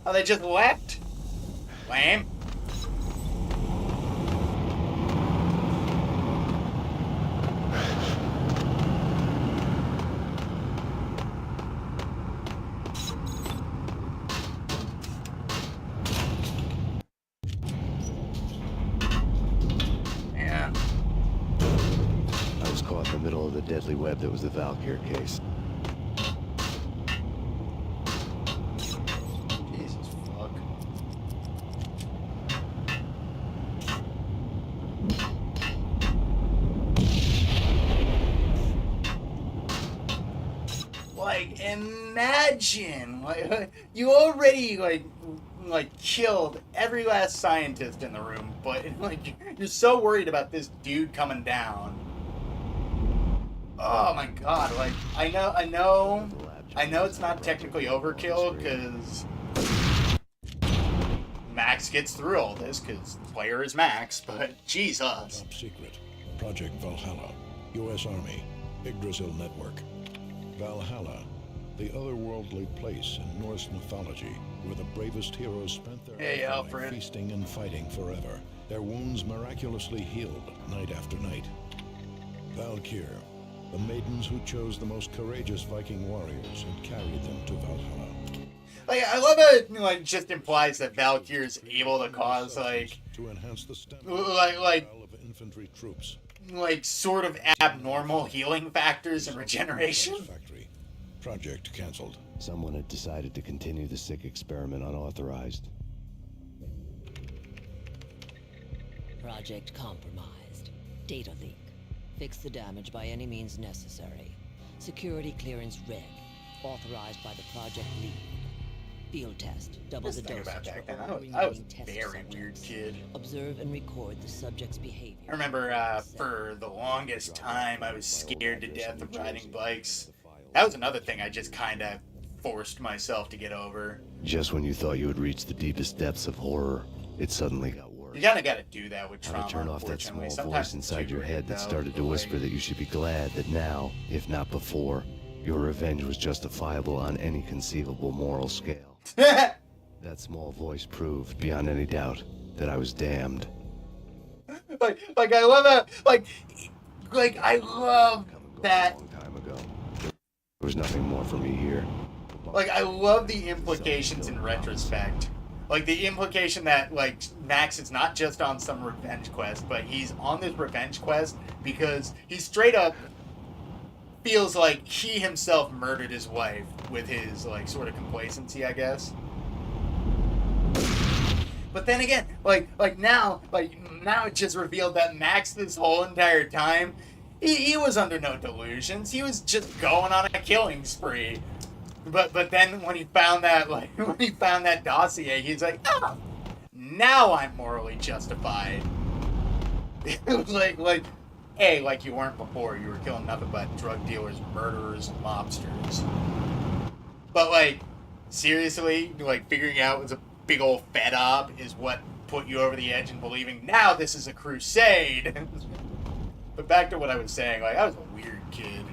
Oh, they just left? Lame. Yeah. I was caught in the middle of the deadly web that was the Valkyrie case. Like, imagine, like, you already, like, killed every last scientist in the room, but, like, you're so worried about this dude coming down. Oh my god, like, I know it's not technically overkill, because Max gets through all this, because the player is Max, but Jesus. Top secret. Project Valhalla. U.S. Army. Yggdrasil Network. Valhalla, the otherworldly place in Norse mythology where the bravest heroes spent their life feasting and fighting forever, their wounds miraculously healed night after night. Valkyr, the maidens who chose the most courageous Viking warriors and carried them to Valhalla. Like, I love how it, like, just implies that Valkyr's able to cause, like, to enhance the stamina like of infantry troops. like, sort of abnormal healing factors and regeneration. Project cancelled. Someone had decided to continue the sick experiment unauthorized. Project compromised. Data leak. Fix the damage by any means necessary. Security clearance red. Authorized by the project lead. Field test. Double the dosage for all remaining test very subjects. weird kid. Observe and record the subject's behavior. I remember for the longest time I was scared to death of riding bikes. That was another thing I just kind of forced myself to get over. Just when you thought you had reached the deepest depths of horror, it suddenly got worse. You kind of got to do that with trauma. How to turn off that small Sometimes voice inside your too head late, that though. started to whisper that you should be glad that now, if not before, your revenge was justifiable on any conceivable moral scale. That small voice proved, beyond any doubt, that I was damned. Like I love that. Like I love that. There was nothing more for me here. Like I love the implications in retrospect. Like the implication that like Max is not just on some revenge quest, but he's on this revenge quest because he straight up feels like he himself murdered his wife with his like sort of complacency, I guess. But then again, like now it's just revealed that Max this whole entire time, he was under no delusions. He was just going on a killing spree. But then when he found that dossier, he's like, oh, now I'm morally justified. It was like, hey, like you weren't before. You were killing nothing but drug dealers, murderers, and mobsters. But like, seriously, like figuring out what's a big old fed up is what put you over the edge and believing now this is a crusade. But back to what I was saying, like I was a weird kid.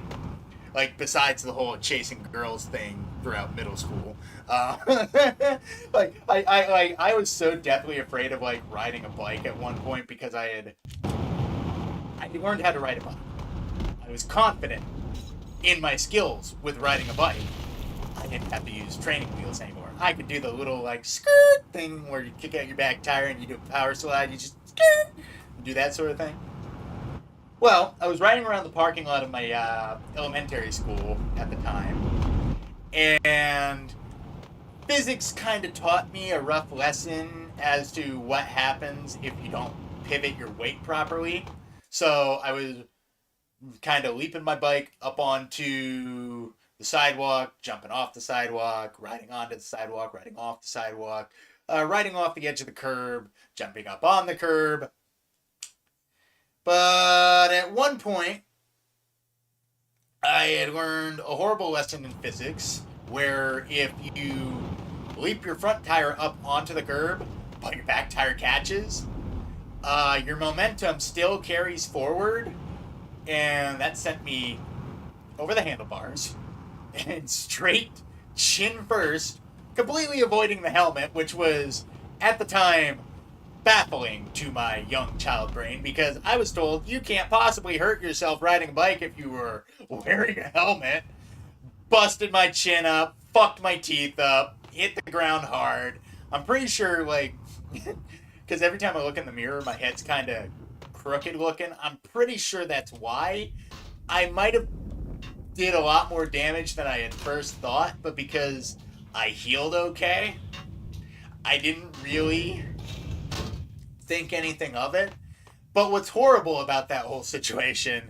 Like besides the whole chasing girls thing throughout middle school, like I was so deathly afraid of like riding a bike at one point because I learned how to ride a bike. I was confident in my skills with riding a bike. I didn't have to use training wheels anymore. I could do the little like skirt thing where you kick out your back tire and you do a power slide. You just skirt, do that sort of thing. Well, I was riding around the parking lot of my elementary school at the time, and physics kind of taught me a rough lesson as to what happens if you don't pivot your weight properly. So I was kind of leaping my bike up onto the sidewalk, jumping off the sidewalk, riding onto the sidewalk, riding off the sidewalk, riding off the edge of the curb, jumping up on the curb. But at one point, I had learned a horrible lesson in physics where if you leap your front tire up onto the curb, but your back tire catches, your momentum still carries forward, and that sent me over the handlebars and straight chin first, completely avoiding the helmet, which was, at the time, baffling to my young child brain because I was told you can't possibly hurt yourself riding a bike if you were wearing a helmet. Busted my chin up, fucked my teeth up, hit the ground hard. I'm pretty sure, like, because every time I look in the mirror, my head's kind of crooked looking. I'm pretty sure that's why. I might have did a lot more damage than I had first thought, but because I healed okay, I didn't really think anything of it. But what's horrible about that whole situation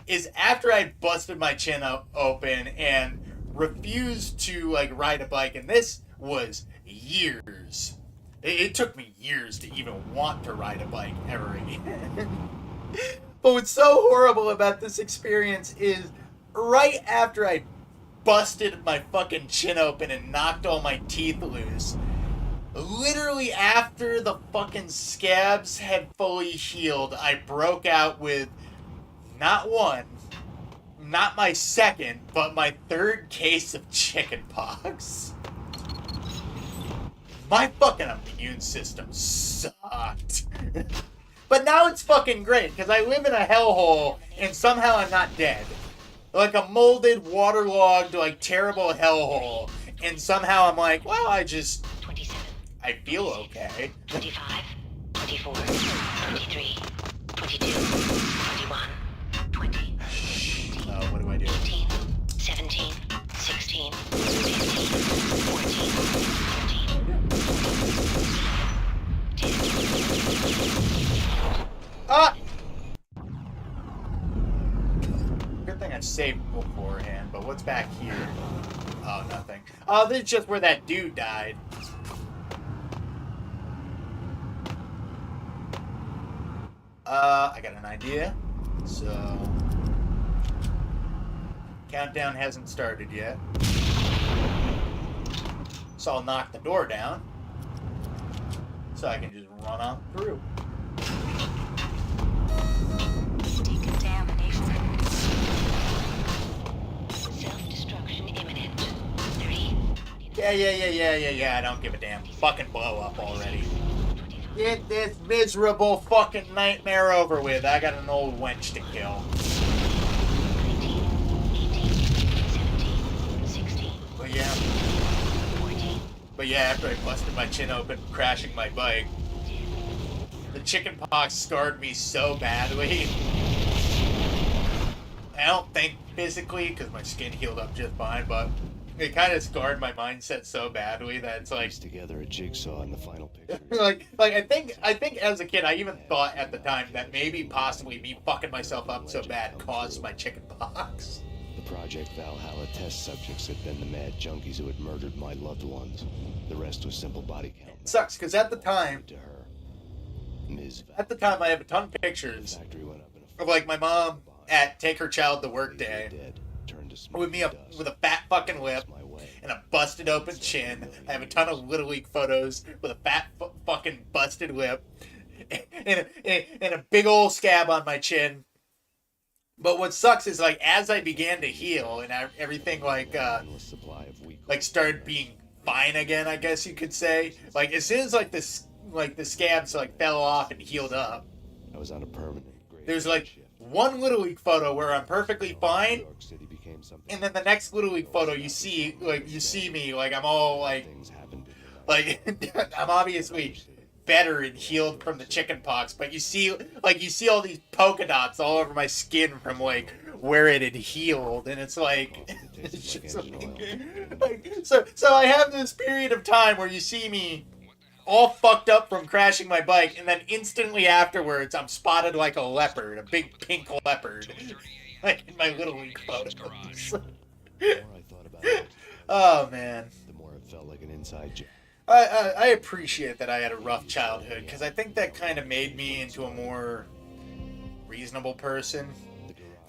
is after I busted my chin up open and refused to like ride a bike, and this was years. It took me years to even want to ride a bike ever again. But what's so horrible about this experience is right after I busted my fucking chin open and knocked all my teeth loose, literally after the fucking scabs had fully healed, I broke out with not one, not my second, but my third case of chickenpox. My fucking immune system sucked. But now it's fucking great, because I live in a hellhole, and somehow I'm not dead. Like a molded, waterlogged, like terrible hellhole. And somehow I'm like, well, I feel okay. 25, 24, 23, 22, 21, to save beforehand, but what's back here? Oh, nothing. Oh, this is just where that dude died. I got an idea. So, countdown hasn't started yet. So I'll knock the door down. So I can just run on through. Decontamination. Self-destruction imminent. 30. Yeah. I don't give a damn. Fucking blow up already. Get this miserable fucking nightmare over with. I got an old wench to kill. 19, 18, 17, 16. But yeah. 14. But yeah, after I busted my chin open crashing my bike, the chicken pox scarred me so badly. I don't think physically, because my skin healed up just fine, but it kind of scarred my mindset so badly that it's like Piece together a jigsaw in the final picture. like I think as a kid I even thought at the time that maybe possibly me fucking myself up so bad caused my chicken pox. The Project Valhalla test subjects had been the mad junkies who had murdered my loved ones. The rest was simple body count. It sucks because at the time To her, Ms. I have a ton of pictures Factory went up in a of like my mom at take her child to work day dead, turned to smoke with me up with a fat fucking lip my way. and a busted open chin. I have a ton of Little League photos with a fat fucking busted lip and a big old scab on my chin. But what sucks is like as I began to heal and everything like started being fine again, I guess you could say. Like as soon as like the scabs like fell off and healed up, I was on a permanent grade there's like shift. one Little League photo where I'm perfectly fine, New York City became something. and then the next Little League photo you see me like I'm all like Things happened in the night. I'm obviously better and healed from the chicken pox, but you see all these polka dots all over my skin from like where it had healed, and it's like, it's just so I have this period of time where you see me all fucked up from crashing my bike, and then instantly afterwards I'm spotted like a leopard, a big pink leopard, like in my Little League photos. The more I thought about it, Oh man. the more it felt like an inside job. I appreciate that I had a rough childhood, because I think that kind of made me into a more reasonable person.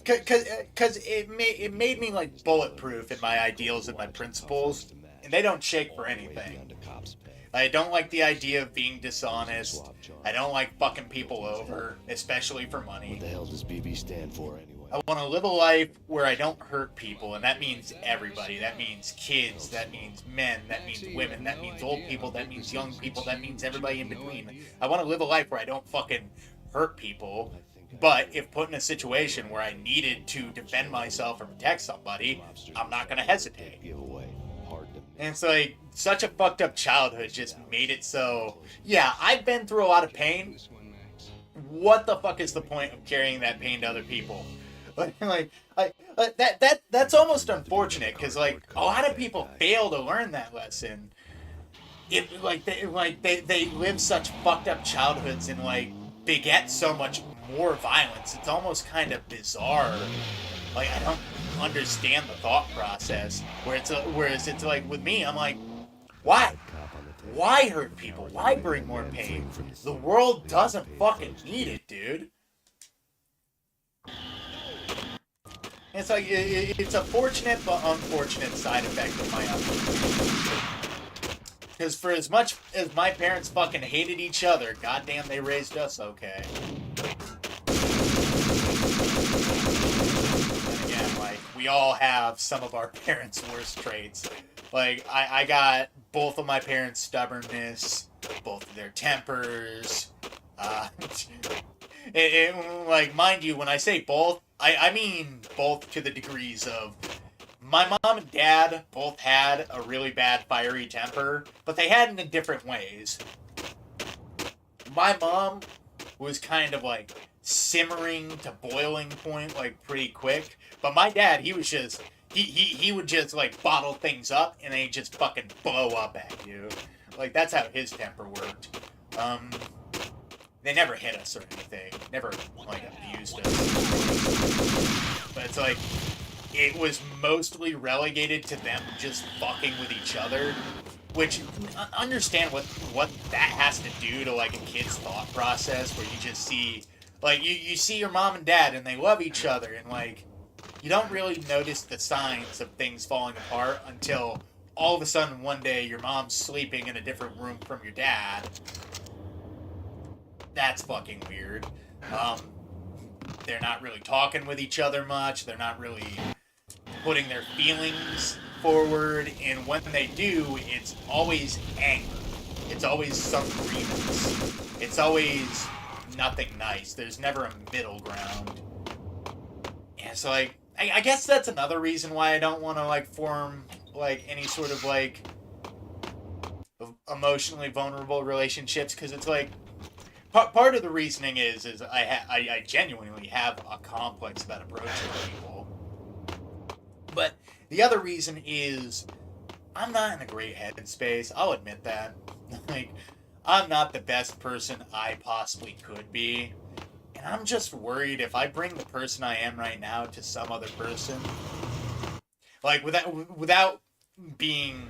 Because it made me like bulletproof in my ideals and my principles, and they don't shake for anything. I don't like the idea of being dishonest. I don't like fucking people over, especially for money. What the hell does BB stand for anyway? I want to live a life where I don't hurt people, and that means everybody. That means kids, that means men, that means women, that means old people, that means young people, that means everybody in between. I want to live a life where I don't fucking hurt people, but if put in a situation where I needed to defend myself or protect somebody, I'm not going to hesitate. Giveaway. Hard to And it's like, such a fucked up childhood just made it so... Yeah, I've been through a lot of pain. What the fuck is the point of carrying that pain to other people? That's almost unfortunate, because like a lot of people fail to learn that lesson. They live such fucked up childhoods and like beget so much more violence. It's almost kind of bizarre. Like I don't understand the thought process. Whereas it's like with me, I'm like, why? Why hurt people? Why bring more pain? The world doesn't fucking need it, dude. It's like, it's a fortunate but unfortunate side effect of my upbringing. Because for as much as my parents fucking hated each other, goddamn they raised us okay. And again, like, we all have some of our parents' worst traits. Like, I got both of my parents' stubbornness, both of their tempers, like, mind you, when I say both, I mean both to the degrees of my mom and dad both had a really bad fiery temper, but they had it in different ways. My mom was kind of like simmering to boiling point like pretty quick, but my dad, he was just he would just like bottle things up and then he'd just fucking blow up at you. Like that's how his temper worked. They never hit us or anything. Never, like, abused us. But it's like, it was mostly relegated to them just fucking with each other. Which, understand what that has to do to, like, a kid's thought process, where you just see, like, you see your mom and dad, and they love each other, and, like, you don't really notice the signs of things falling apart until all of a sudden one day your mom's sleeping in a different room from your dad. That's fucking weird. They're not really talking with each other much, they're not really putting their feelings forward, and when they do, it's always anger. It's always some grievance. It's always nothing nice. There's never a middle ground. And so, like, I guess that's another reason why I don't want to, like, form, like, any sort of, like, emotionally vulnerable relationships, because it's like, part of the reasoning is I genuinely have a complex about approaching people. But the other reason is I'm not in a great headspace. I'll admit that. Like, I'm not the best person I possibly could be. And I'm just worried if I bring the person I am right now to some other person, like, without being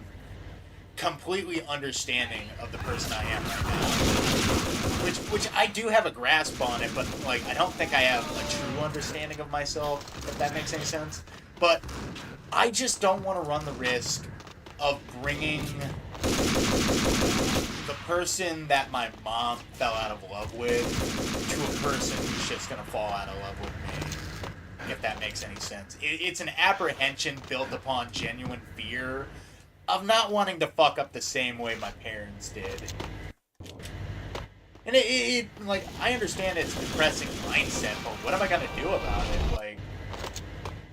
completely understanding of the person I am right now. Which I do have a grasp on it, but, like, I don't think I have a true understanding of myself, if that makes any sense. But I just don't want to run the risk of bringing the person that my mom fell out of love with to a person who's just going to fall out of love with me, if that makes any sense. It's an apprehension built upon genuine fear of not wanting to fuck up the same way my parents did. And like, I understand it's a depressing mindset, but what am I gonna do about it? Like,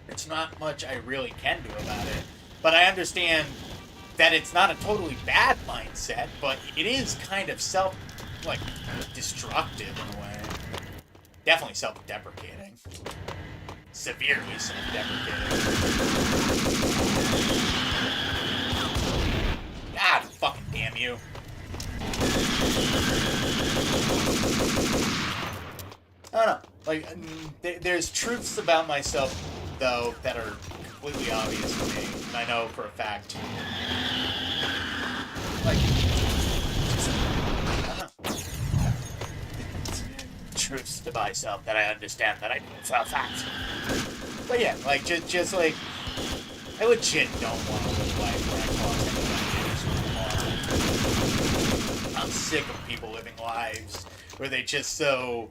it's not much I really can do about it. But I understand that it's not a totally bad mindset, but it is kind of destructive in a way. Definitely self-deprecating. Severely self-deprecating. God fucking damn you. I don't know. Like, there's truths about myself, though, that are completely obvious to me, and I know for a fact. Like, truths to myself that I understand that I know for a fact. But yeah, like, just like, I legit don't want to live life where I cause anybody harm. I'm sick of people living lives where they just so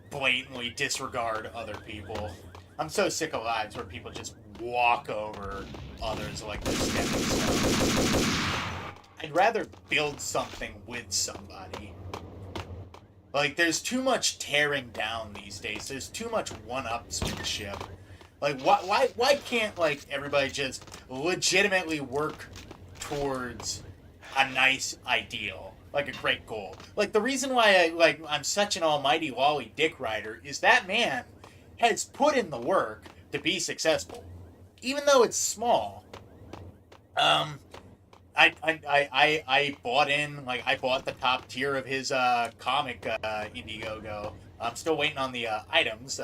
blatantly disregard other people. I'm so sick of lives where people just walk over others like they're stepping stones. I'd rather build something with somebody. Like, there's too much tearing down these days. There's too much one-upsmanship. Like, why can't, like, everybody just legitimately work towards a nice ideal? Like, a great goal. Like, the reason why I'm such an almighty lolly dick rider is that man has put in the work to be successful. Even though it's small. I bought in, like, I bought the top tier of his comic Indiegogo. I'm still waiting on the items.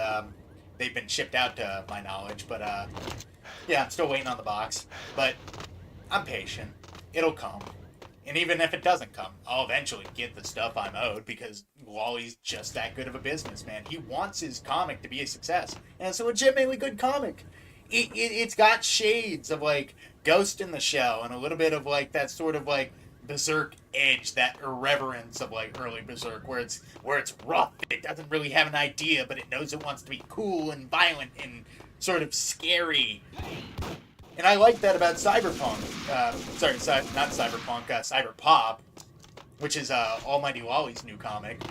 They've been shipped out to my knowledge, but yeah, I'm still waiting on the box. But I'm patient. It'll come. And even if it doesn't come, I'll eventually get the stuff I'm owed, because Wally's just that good of a businessman. He wants his comic to be a success. And it's a legitimately good comic. It's got shades of, like, Ghost in the Shell and a little bit of, like, that sort of, like, Berserk edge, that irreverence of, like, early Berserk, where it's rough. It doesn't really have an idea, but it knows it wants to be cool and violent and sort of scary. And I like that about Cyberpunk. Not Cyberpunk, Cyberpop, which is Almighty Wally's new comic.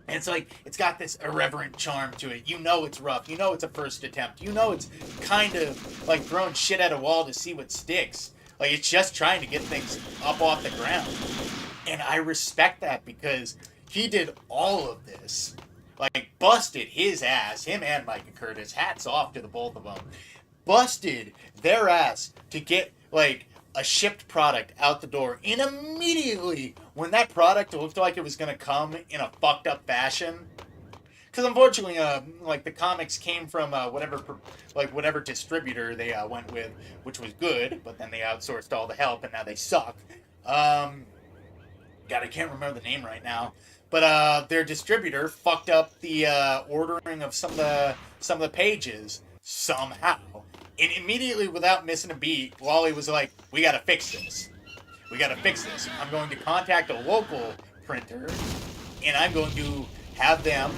And it's like, it's got this irreverent charm to it. You know it's rough. You know it's a first attempt. You know it's kind of like throwing shit at a wall to see what sticks. Like, it's just trying to get things up off the ground. And I respect that, because he did all of this. Like, busted his ass, him and Micah Curtis, hats off to the both of them. Busted their ass to get, like, a shipped product out the door. And immediately, when that product looked like it was going to come in a fucked up fashion, Because unfortunately, like the comics came from whatever distributor they went with, which was good, but then they outsourced all the help, and now they suck. God, I can't remember the name right now, but their distributor fucked up the ordering of some of the pages somehow, and immediately, without missing a beat, Wally was like, "We gotta fix this. We gotta fix this. I'm going to contact a local printer, and I'm going to have them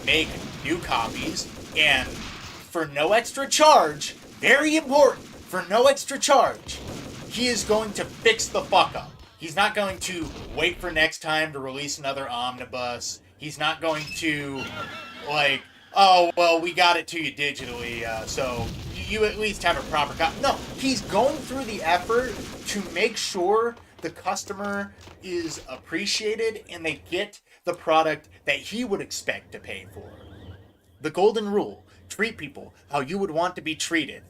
make new copies, and for no extra charge, very important, for no extra charge, he is going to fix the fuck up. He's not going to wait for next time to release another omnibus. He's not going to, like, oh, well, we got it to you digitally, so you at least have a proper copy. No, he's going through the effort to make sure the customer is appreciated and they get the product that he would expect to pay for. The golden rule: treat people how you would want to be treated.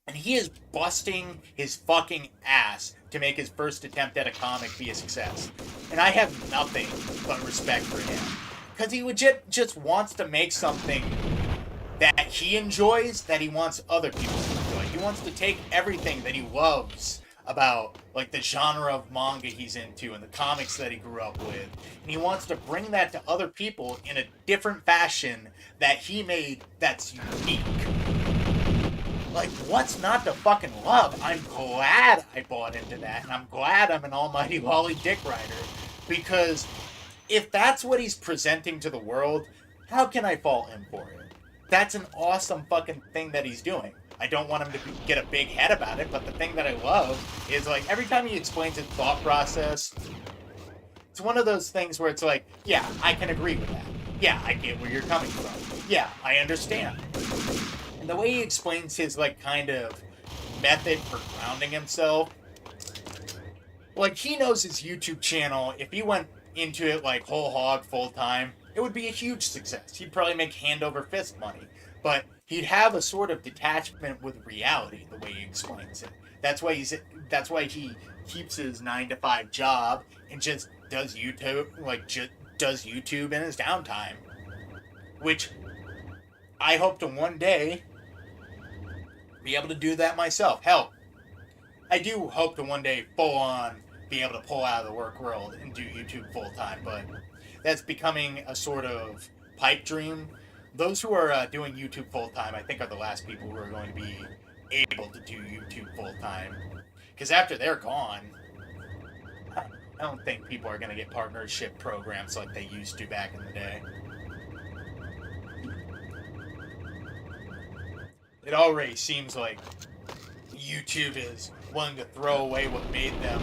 And he is busting his fucking ass to make his first attempt at a comic be a success. And I have nothing but respect for him. Because he legit just wants to make something that he enjoys, that he wants other people to enjoy. He wants to take everything that he loves about, like, the genre of manga he's into and the comics that he grew up with, and he wants to bring that to other people in a different fashion that he made that's unique. Like, what's not to fucking love? I'm glad I bought into that, and I'm glad I'm an almighty Wally Dick Rider, because if that's what he's presenting to the world, how can I fault him for it? That's an awesome fucking thing that he's doing. I don't want him to get a big head about it, but the thing that I love is, like, every time he explains his thought process, it's one of those things where it's like, yeah, I can agree with that. Yeah, I get where you're coming from. Yeah, I understand. And the way he explains his, like, kind of method for grounding himself, like, he knows his YouTube channel, if he went into it, like, whole hog, full time, it would be a huge success. He'd probably make hand over fist money. But he'd have a sort of detachment with reality, the way he explains it. That's why he keeps his 9-to-5 job and just does YouTube, does YouTube in his downtime. Which I hope to one day be able to do that myself. Hell, I do hope to one day full on be able to pull out of the work world and do YouTube full time, but that's becoming a sort of pipe dream. Those who are doing YouTube full-time, I think, are the last people who are going to be able to do YouTube full-time. Because after they're gone, I don't think people are going to get partnership programs like they used to back in the day. It already seems like YouTube is willing to throw away what made them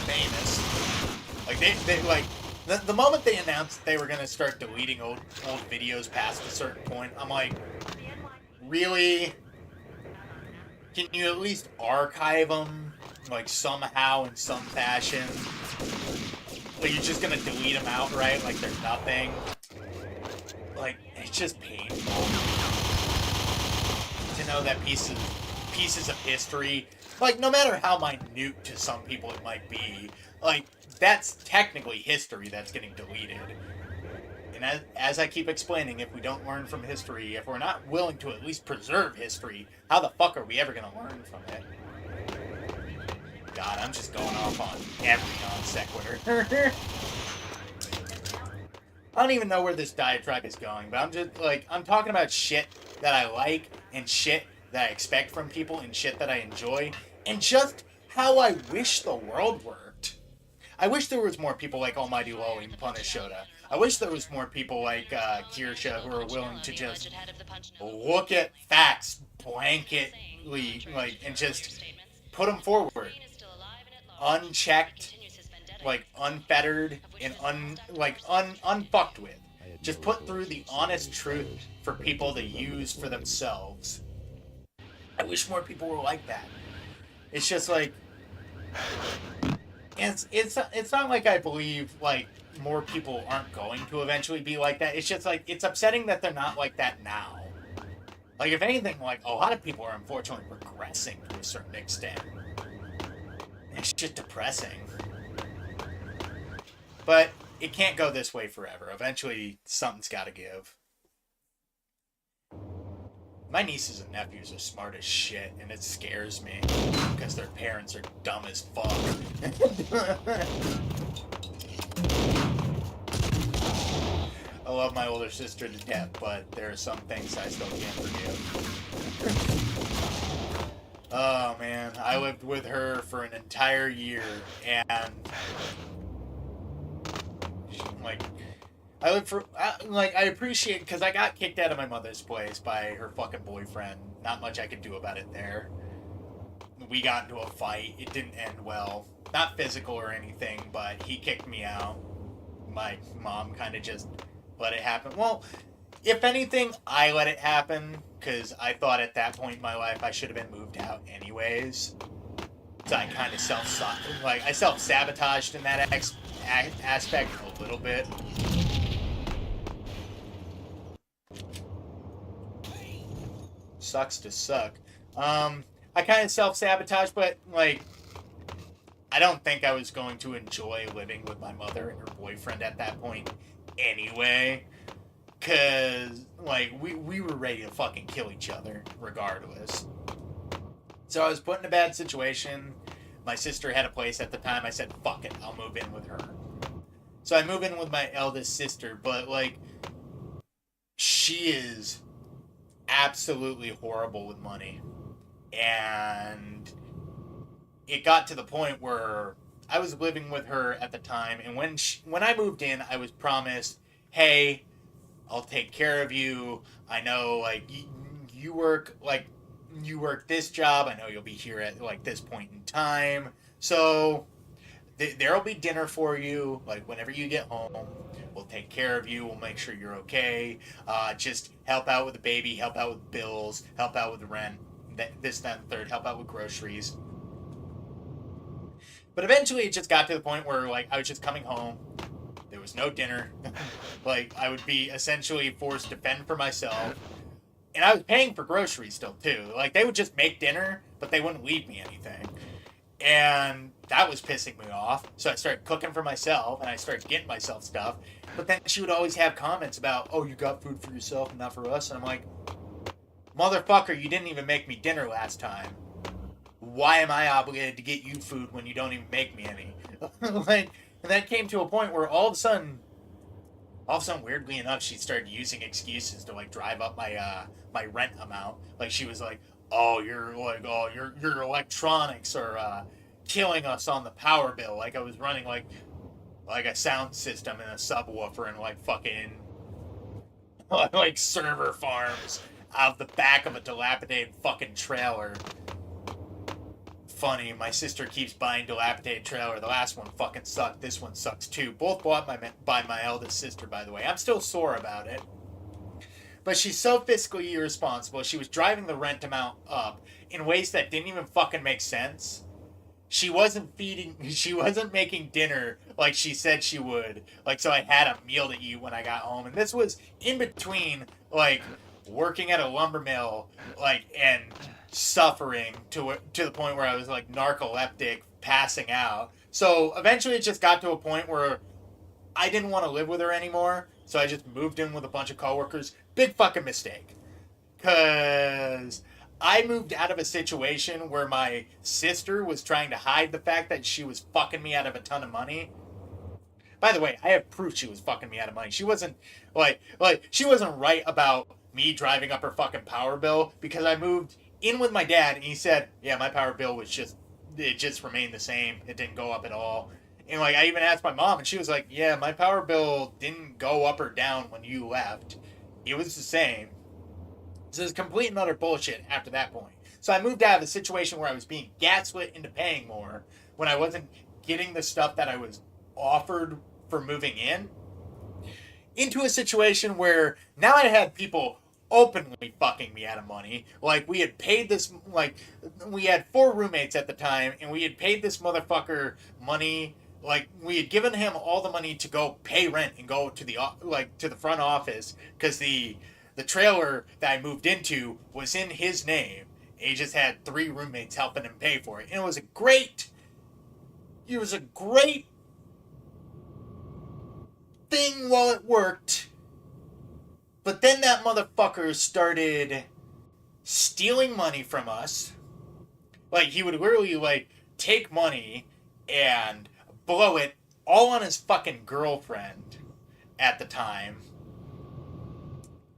famous. Like, they like... The moment they announced they were going to start deleting old videos past a certain point, I'm like, really? Can you at least archive them, like, somehow, in some fashion? Like, you're just going to delete them outright like they're nothing? Like, it's just painful to know that pieces of history, like, no matter how minute to some people it might be, like, that's technically history that's getting deleted. And as I keep explaining, if we don't learn from history, if we're not willing to at least preserve history, how the fuck are we ever going to learn from it? God, I'm just going off on every non sequitur. I don't even know where this diatribe is going, but I'm just, like, I'm talking about shit that I like, and shit that I expect from people, and shit that I enjoy, and just how I wish the world worked. I wish there was more people like Almighty Lolly and Punish Shoda. I wish there was more people like Kirsha who are willing to just look at facts blanketly, like, and just put them forward. Unchecked, like, unfettered, and unfucked with. Just put through the honest truth for people to use for themselves. I wish more people were like that. It's just like... It's not like I believe, like, more people aren't going to eventually be like that. It's just, like, it's upsetting that they're not like that now. Like, if anything, like, a lot of people are unfortunately regressing to a certain extent. It's just depressing. But it can't go this way forever. Eventually, something's got to give. My nieces and nephews are smart as shit, and it scares me because their parents are dumb as fuck. I love my older sister to death, but there are some things I still can't forgive. Oh man, I lived with her for an entire year, and like, I lived for I appreciate, because I got kicked out of my mother's place by her fucking boyfriend. Not much I could do about it there. We got into a fight. It didn't end well. Not physical or anything, but he kicked me out. My mom kind of just let it happen. Well, if anything, I let it happen, because I thought at that point in my life I should have been moved out anyways. So I kind of self-sabotaged in that aspect a little bit. Sucks to suck. I kind of self-sabotaged, but, like, I don't think I was going to enjoy living with my mother and her boyfriend at that point anyway. Because, like, we were ready to fucking kill each other regardless. So I was put in a bad situation. My sister had a place at the time. I said, fuck it, I'll move in with her. So I move in with my eldest sister, but, like, she is absolutely horrible with money. And it got to the point where I was living with her at the time, and when I moved in, I was promised, hey, I'll take care of you. I know, like, you work this job. I know you'll be here at, like, this point in time. So there'll be dinner for you, like, whenever you get home. We'll take care of you. We'll make sure you're okay. Just help out with the baby, help out with bills, help out with the rent, this, that, and third, help out with groceries. But eventually it just got to the point where, like, I was just coming home. There was no dinner. Like, I would be essentially forced to fend for myself. And I was paying for groceries still, too. Like, they would just make dinner, but they wouldn't leave me anything. And that was pissing me off. So I started cooking for myself, and I started getting myself stuff. But then she would always have comments about, oh, you got food for yourself and not for us? And I'm like, motherfucker, you didn't even make me dinner last time. Why am I obligated to get you food when you don't even make me any? Like, and that came to a point where all of a sudden, weirdly enough, she started using excuses to, like, drive up my rent amount. Like, she was like, your electronics are killing us on the power bill. Like, I was running like a sound system and a subwoofer and, like, fucking like server farms out of the back of a dilapidated fucking trailer. Funny, my sister keeps buying dilapidated trailer. The last one fucking sucked. This one sucks too. Both bought by my eldest sister, by the way. I'm still sore about it. But she's so fiscally irresponsible. She was driving the rent amount up in ways that didn't even fucking make sense. She wasn't making dinner like she said she would. Like, so I had a meal to eat when I got home. And this was in between, like, working at a lumber mill, like, and suffering to the point where I was, like, narcoleptic, passing out. So eventually it just got to a point where I didn't want to live with her anymore. So I just moved in with a bunch of coworkers. Big fucking mistake. Because I moved out of a situation where my sister was trying to hide the fact that she was fucking me out of a ton of money. By the way, I have proof she was fucking me out of money. She wasn't, she wasn't right about me driving up her fucking power bill, because I moved in with my dad and he said, yeah, my power bill was it just remained the same. It didn't go up at all. And, like, I even asked my mom, and she was like, yeah, my power bill didn't go up or down when you left. It was the same. So it's complete and utter bullshit after that point. So I moved out of a situation where I was being gaslit into paying more when I wasn't getting the stuff that I was offered for moving in, into a situation where now I had people openly fucking me out of money. Like, we had paid this, like, we had 4 roommates at the time, and we had paid this motherfucker money. Like, we had given him all the money to go pay rent and go to the front office, because the trailer that I moved into was in his name. He just had 3 roommates helping him pay for it. And it was a great thing while it worked. But then that motherfucker started stealing money from us. Like, he would literally, like, take money and blow it all on his fucking girlfriend at the time.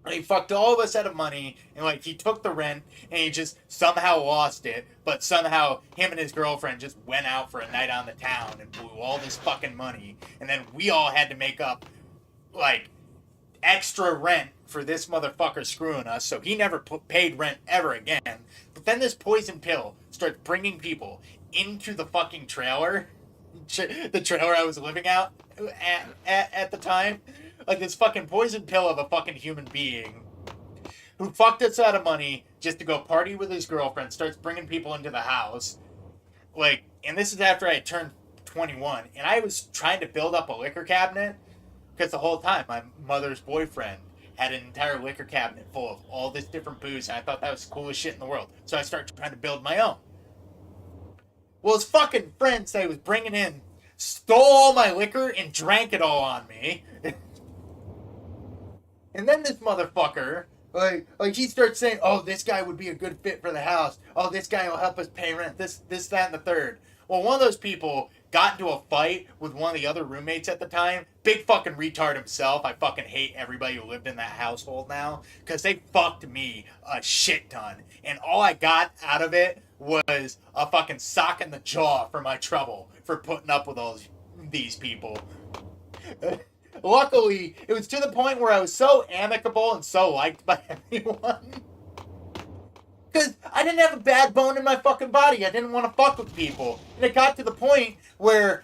And he fucked all of us out of money, and, like, he took the rent, and he just somehow lost it, but somehow him and his girlfriend just went out for a night on the town and blew all this fucking money, and then we all had to make up, like, extra rent for this motherfucker screwing us, so he never paid rent ever again. But then this poison pill starts bringing people into the fucking trailer, the trailer I was living out at the time. Like, this fucking poison pill of a fucking human being who fucked us out of money just to go party with his girlfriend, starts bringing people into the house. Like, and this is after I had turned 21, and I was trying to build up a liquor cabinet, because the whole time my mother's boyfriend had an entire liquor cabinet full of all this different booze, and I thought that was the coolest shit in the world. So I started trying to build my own. Well, his fucking friends that he was bringing in stole all my liquor and drank it all on me. And then this motherfucker, like he starts saying, oh, this guy would be a good fit for the house. Oh, this guy will help us pay rent. This, that, and the third. Well, one of those people got into a fight with one of the other roommates at the time. Big fucking retard himself. I fucking hate everybody who lived in that household now, because they fucked me a shit ton. And all I got out of it was a fucking sock in the jaw for my trouble for putting up with all these people. Luckily, it was to the point where I was so amicable and so liked by everyone. Because I didn't have a bad bone in my fucking body. I didn't want to fuck with people. And it got to the point where,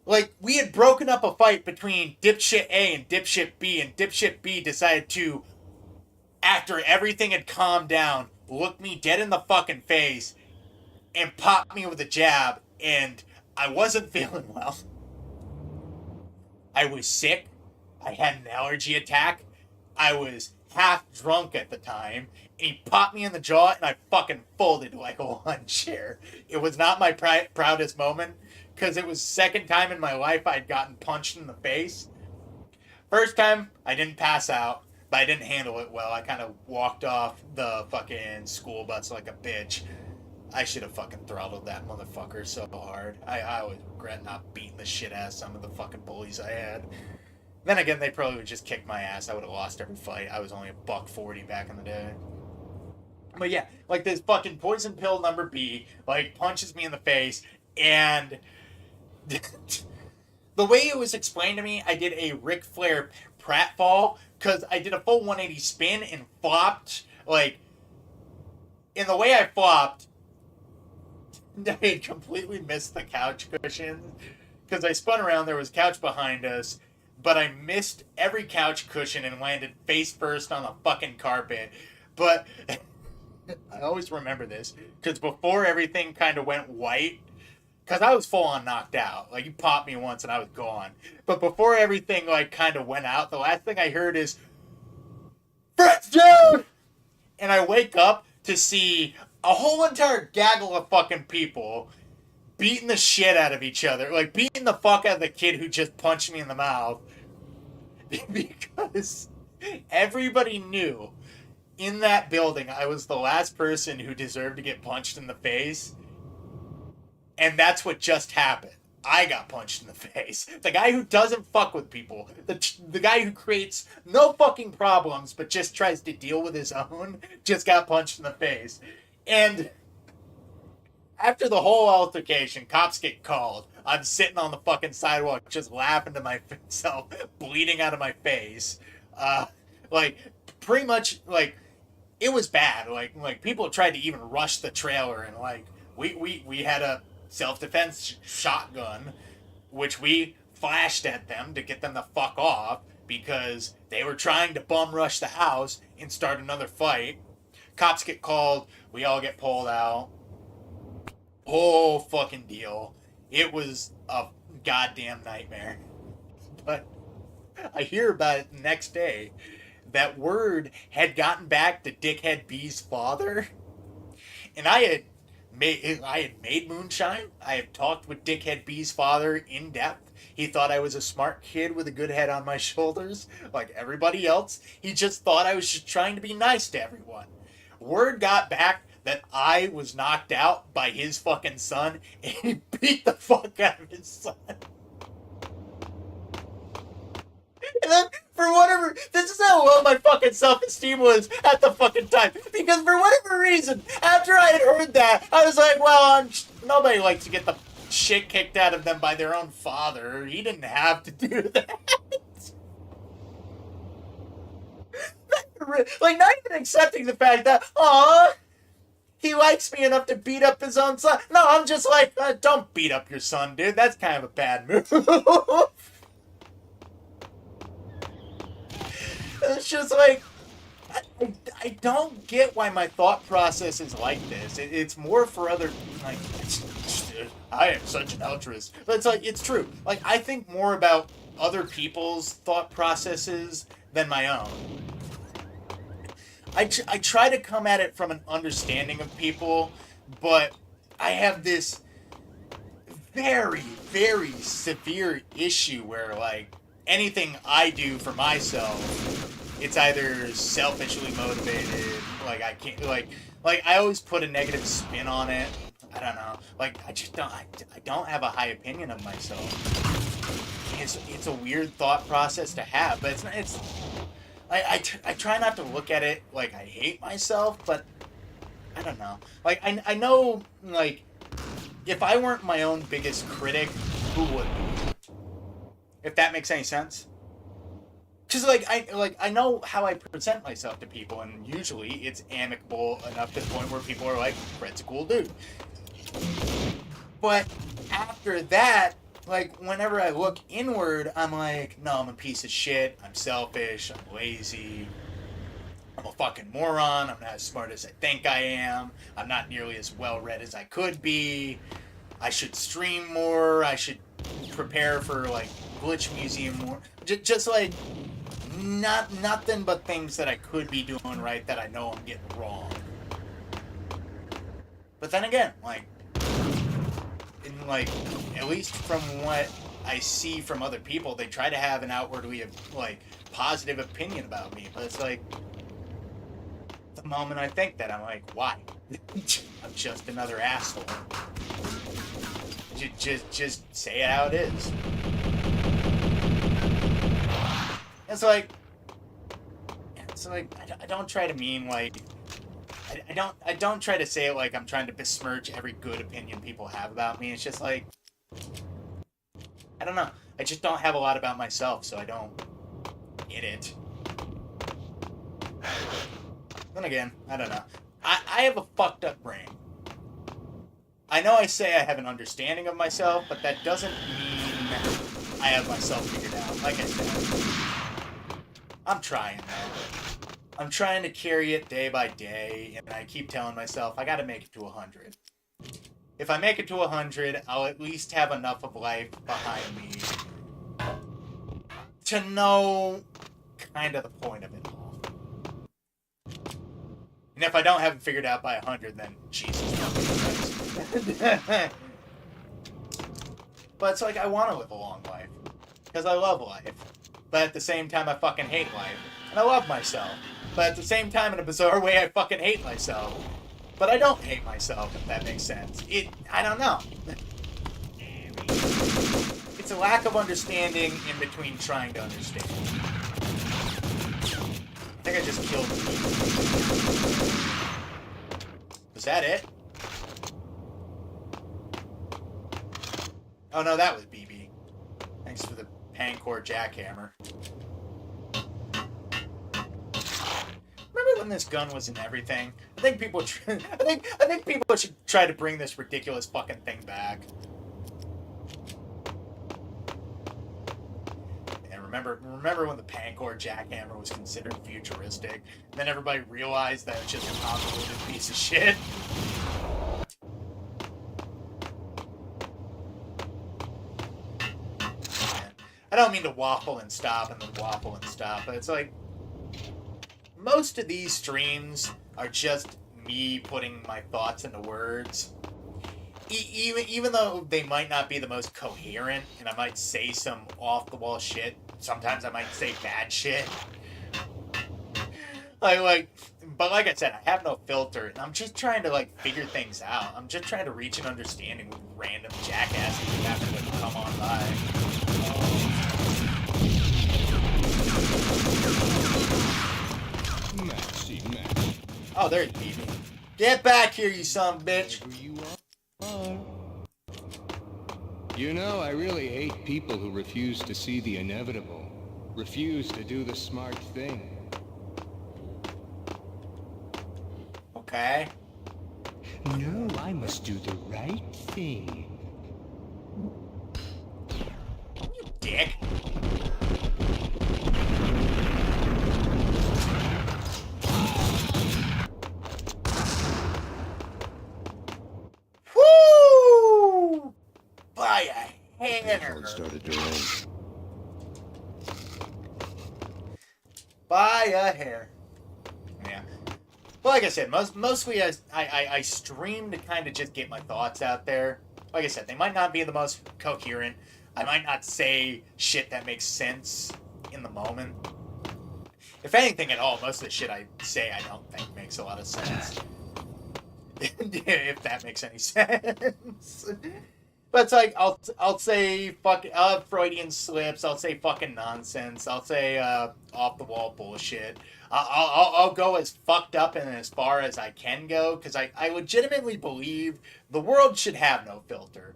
like, we had broken up a fight between dipshit A and dipshit B, and dipshit B decided to, after everything had calmed down, look me dead in the fucking face and pop me with a jab, and I wasn't feeling well. I was sick. I had an allergy attack. I was half drunk at the time. And he popped me in the jaw, and I fucking folded like a lawn chair. It was not my proudest moment, because it was the second time in my life I'd gotten punched in the face. First time, I didn't pass out, but I didn't handle it well. I kind of walked off the fucking school bus like a bitch. I should have fucking throttled that motherfucker so hard. I always regret not beating the shit out of some of the fucking bullies I had. Then again, they probably would just kick my ass. I would have lost every fight. I was only $140 back in the day. But yeah, like, this fucking poison pill number B, like, punches me in the face, and the way it was explained to me, I did a Ric Flair pratfall, because I did a full 180 spin and flopped, like, in the way I flopped, I had completely missed the couch cushion, because I spun around, there was a couch behind us, but I missed every couch cushion and landed face first on the fucking carpet. But I always remember this, because before everything kind of went white, because I was full on knocked out. Like, you popped me once and I was gone. But before everything, like, kind of went out, the last thing I heard is, "Fritz, dude!" And I wake up to see a whole entire gaggle of fucking people beating the shit out of each other. Like, beating the fuck out of the kid who just punched me in the mouth. Because everybody knew in that building I was the last person who deserved to get punched in the face. And that's what just happened. I got punched in the face. The guy who doesn't fuck with people. The guy who creates no fucking problems but just tries to deal with his own just got punched in the face. And after the whole altercation, cops get called. I'm sitting on the fucking sidewalk just laughing to myself, bleeding out of my face. Like, pretty much, like, it was bad. Like people tried to even rush the trailer, and, like, we had a self-defense shotgun, which we flashed at them to get them the fuck off, because they were trying to bum rush the house and start another fight. Cops get called. We all get pulled out. Whole fucking deal. It was a goddamn nightmare. But I hear about it the next day. That word had gotten back to Dickhead B's father. And I had made moonshine. I had talked with Dickhead B's father in depth. He thought I was a smart kid with a good head on my shoulders, like everybody else. He just thought I was just trying to be nice to everyone. Word got back that I was knocked out by his fucking son, and he beat the fuck out of his son. And then, for whatever, this is how low my fucking self-esteem was at the fucking time. Because for whatever reason, after I had heard that, I was like, well, nobody likes to get the shit kicked out of them by their own father. He didn't have to do that. Like, not even accepting the fact that, aw, he likes me enough to beat up his own son. No, I'm just like, don't beat up your son, dude. That's kind of a bad move. It's just like, I don't get why my thought process is like this. It's more for other, like, I am such an altruist. But it's like, it's true. Like, I think more about other people's thought processes than my own. I try to come at it from an understanding of people, but I have this very, very severe issue where, like, anything I do for myself, it's either selfishly motivated, like I can't, like I always put a negative spin on it. I don't know, like I don't have a high opinion of myself. It's a weird thought process to have, but I try not to look at it like I hate myself, but I don't know. Like I know, like, if I weren't my own biggest critic, who would be? If that makes any sense. Because, I know how I present myself to people, and usually it's amicable enough to the point where people are like, Fred's a cool dude. But after that, like, whenever I look inward, I'm like, no, I'm a piece of shit, I'm selfish, I'm lazy, I'm a fucking moron, I'm not as smart as I think I am, I'm not nearly as well-read as I could be, I should stream more, I should prepare for, like, Glitch Museum more. Just like, nothing but things that I could be doing right that I know I'm getting wrong. But then again, at least from what I see from other people, they try to have an outwardly, like, positive opinion about me. But it's like, the moment I think that, I'm like, why? I'm just another asshole. Just say it how it is. It's like I don't try to mean, like, I don't try to say it like I'm trying to besmirch every good opinion people have about me. It's just like, I don't know. I just don't have a lot about myself, so I don't get it. Then again, I don't know. I have a fucked up brain. I know I say I have an understanding of myself, but that doesn't mean I have myself figured out. Like I said, I'm trying, though. I'm trying to carry it day by day, and I keep telling myself, I gotta make it to 100. If I make it to 100, I'll at least have enough of life behind me to know kind of the point of it all. And if I don't have it figured out by 100, then Jesus fucking Christ. But it's like, I want to live a long life. Because I love life. But at the same time, I fucking hate life. And I love myself. But at the same time, in a bizarre way, I fucking hate myself. But I don't hate myself, if that makes sense. I don't know. It's a lack of understanding in between trying to understand. I think I just killed you. Was that it? Oh no, that was BB. Thanks for the Payne jackhammer. Remember when this gun was in everything? I think people should try to bring this ridiculous fucking thing back. And remember when the Payne jackhammer was considered futuristic? And then everybody realized that it's just a convoluted piece of shit. I don't mean to waffle and stop and then waffle and stop, but it's like, most of these streams are just me putting my thoughts into words. even though they might not be the most coherent, and I might say some off-the-wall shit, sometimes I might say bad shit. But like I said, I have no filter, and I'm just trying to, like, figure things out. I'm just trying to reach an understanding with random jackasses who happen to come on by. Oh, there's Phoebe. Get back here, you son of a bitch! You know, I really hate people who refuse to see the inevitable. Refuse to do the smart thing. Okay. No, I must do the right thing. You dick. Woo! By a hair. Started to rain. By a hair. Yeah. But like I said, mostly I stream to kind of just get my thoughts out there. Like I said, they might not be the most coherent. I might not say shit that makes sense in the moment. If anything at all, most of the shit I say I don't think makes a lot of sense. If that makes any sense. But it's like, I'll say fucking Freudian slips, I'll say fucking nonsense, I'll say off-the-wall bullshit. I'll go as fucked up and as far as I can go, because I legitimately believe the world should have no filter.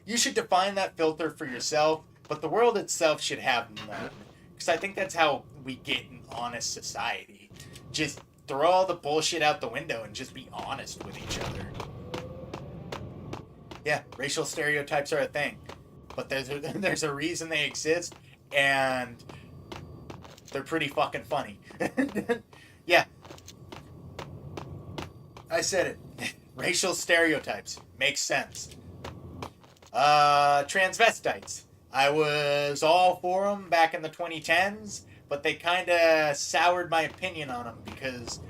You should define that filter for yourself, but the world itself should have none. Because I think that's how we get an honest society. Just throw all the bullshit out the window and just be honest with each other. Yeah, racial stereotypes are a thing. But there's a reason they exist, and they're pretty fucking funny. Yeah. I said it. Racial stereotypes. Makes sense. Transvestites. I was all for them back in the 2010s, but they kind of soured my opinion on them because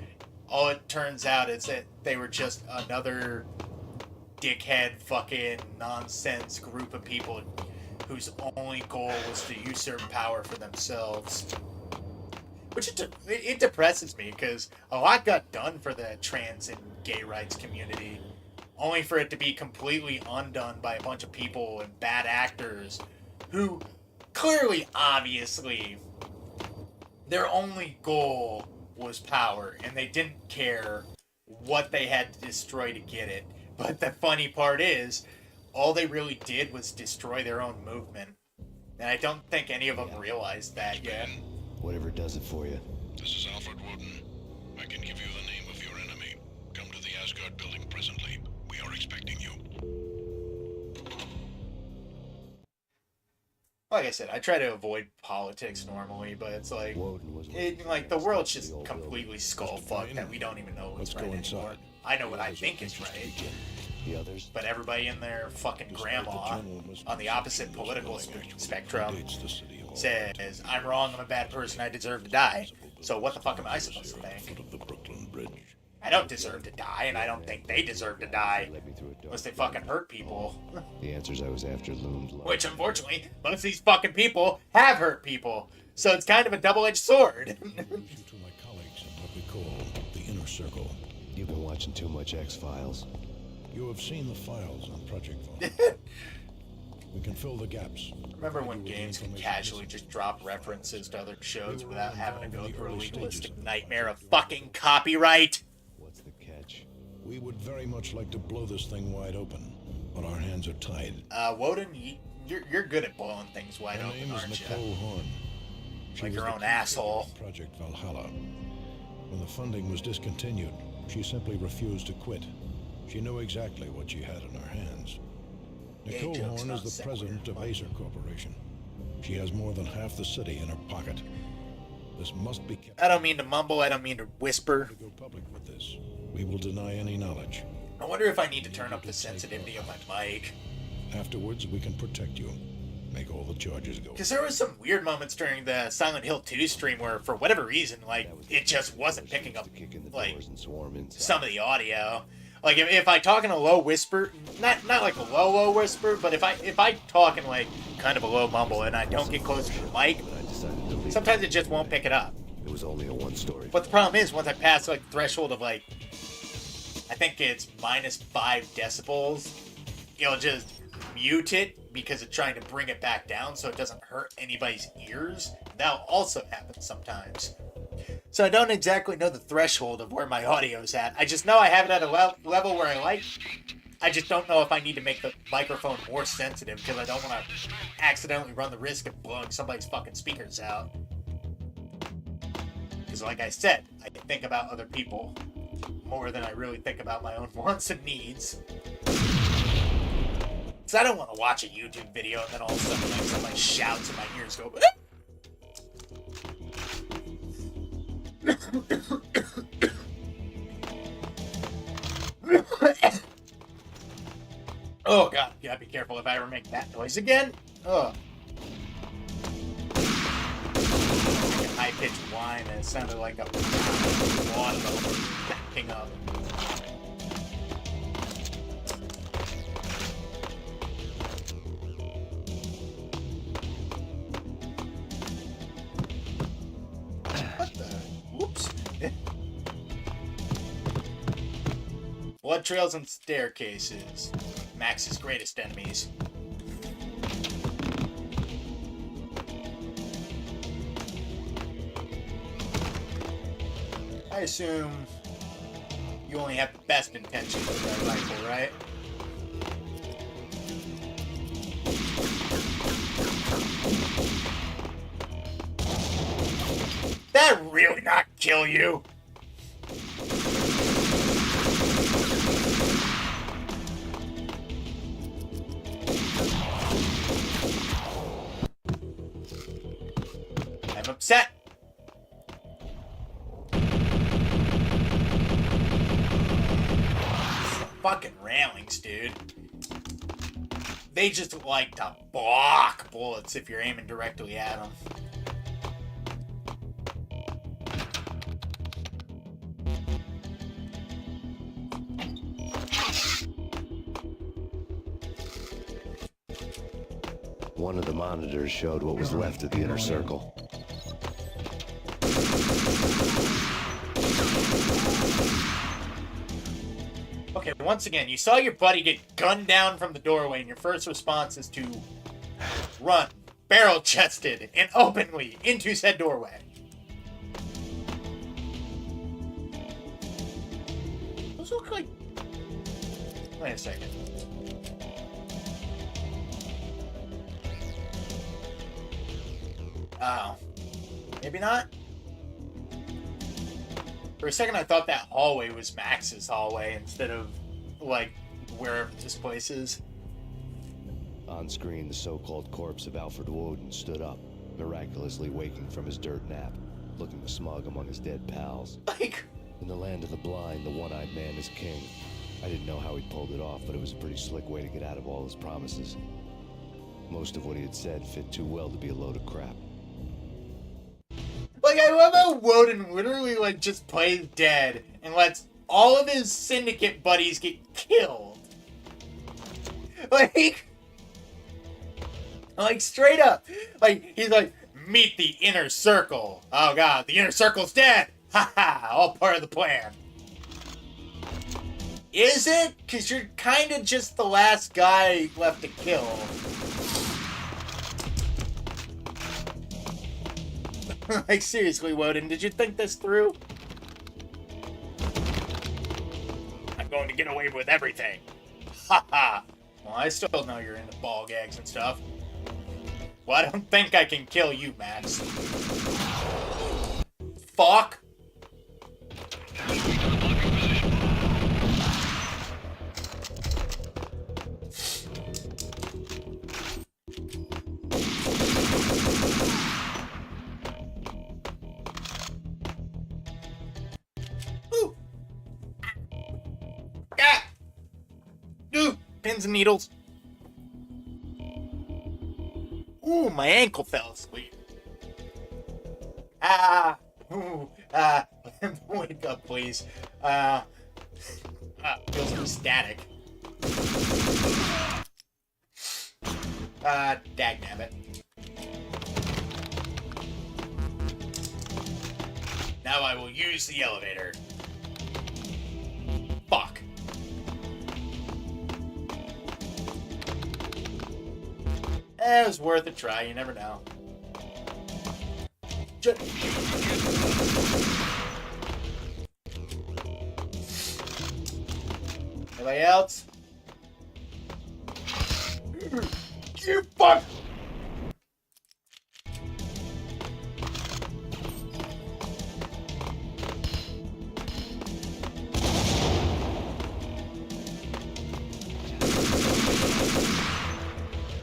all it turns out is that they were just another dickhead fucking nonsense group of people whose only goal was to usurp power for themselves. Which it depresses me because a lot got done for the trans and gay rights community, only for it to be completely undone by a bunch of people and bad actors who clearly, obviously, their only goal was power, and they didn't care what they had to destroy to get it. But the funny part is, all they really did was destroy their own movement. And I don't think any of them realized that yet. Whatever does it for you. This is Alfred Woden. I can give you the name of your enemy. Come to the Asgard building presently. We are expecting you. Like I said, I try to avoid politics normally, but it's like, the world's just completely skull-fucked that we don't even know what's right anymore. I know what I think is right. The others. But everybody in their fucking grandma on the opposite political spectrum says, I'm wrong, I'm a bad person, I deserve to die. So what the fuck am I supposed to think? I don't deserve to die, and I don't think they deserve to die. Unless they fucking hurt people. The answers I was after loomed large. Which, unfortunately, most of these fucking people have hurt people. So it's kind of a double-edged sword. To my colleagues in what we call the Inner Circle. You've been watching too much X-Files. You have seen the files on Project Vault. We can fill the gaps. Remember when games can casually just drop references to other shows without having to go through a legalistic nightmare of fucking copyright? What's the catch? We would very much like to blow this thing wide open, but our hands are tied. Woden, you're good at blowing things wide open, Her name is aren't you? Nicole Horn. Like your own asshole. Project Valhalla. When the funding was discontinued, she simply refused to quit. She knew exactly what she had in her hands. Nicole Horn is the president of Acer Corporation. She has more than half the city in her pocket. This must be kept. I don't mean to mumble, I don't mean to whisper. To go public with this, we will deny any knowledge. I wonder if I need to turn up the sensitivity of my mic. Afterwards, we can protect you. Make all the charges go. Because there was some weird moments during the Silent Hill 2 stream where, for whatever reason, like, it just wasn't picking up, like, some of the audio. Like if I talk in a low whisper, not like a low whisper, but if I talk in like kind of a low mumble and I don't get close to the mic, sometimes it just won't pick it up. It was only a one-story. But the problem is, once I pass like the threshold of like, I think it's -5 decibels, it'll just mute it because it's trying to bring it back down so it doesn't hurt anybody's ears. That'll also happen sometimes. So I don't exactly know the threshold of where my audio's at. I just know I have it at a level where I like. I just don't know if I need to make the microphone more sensitive because I don't want to accidentally run the risk of blowing somebody's fucking speakers out. Because like I said, I think about other people more than I really think about my own wants and needs. Because I don't want to watch a YouTube video and then all of a sudden like somebody shouts and my ears go... Oh god, you gotta be careful if I ever make that noise again. Ugh. Like a high-pitched whine and it sounded like a lawnmower backing up. What the? Whoops. Blood trails and staircases. Max's greatest enemies. I assume you only have the best intentions with that rifle, right? That really not kill you? I'm upset. Fucking railings, dude. They just like to block bullets if you're aiming directly at them. One of the monitors showed what was left of the inner circle. Okay, once again, you saw your buddy get gunned down from the doorway, and your first response is to run, barrel-chested, and openly into said doorway. Those look like... Wait a second. Oh. Maybe not? For a second, I thought that hallway was Max's hallway instead of, like, wherever this place is. On screen, the so-called corpse of Alfred Woden stood up, miraculously waking from his dirt nap, looking smug among his dead pals. Like... In the land of the blind, the one-eyed man is king. I didn't know how he pulled it off, but it was a pretty slick way to get out of all his promises. Most of what he had said fit too well to be a load of crap. Like, I love how Woden literally, like, just plays dead and lets all of his syndicate buddies get killed. Like, straight up. Like, he's like, meet the inner circle. Oh, God, the inner circle's dead. Ha ha, all part of the plan. Is it? Because you're kind of just the last guy left to kill. Like, seriously, Woden, did you think this through? I'm going to get away with everything. Ha ha. Well, I still know you're into ball gags and stuff. Well, I don't think I can kill you, Max. Fuck. Pins and needles. Ooh, my ankle fell asleep. Wake up, please. Feels some static. Dagnabbit. Now I will use the elevator. Fuck. It was worth a try, you never know. Anybody else? You fuck!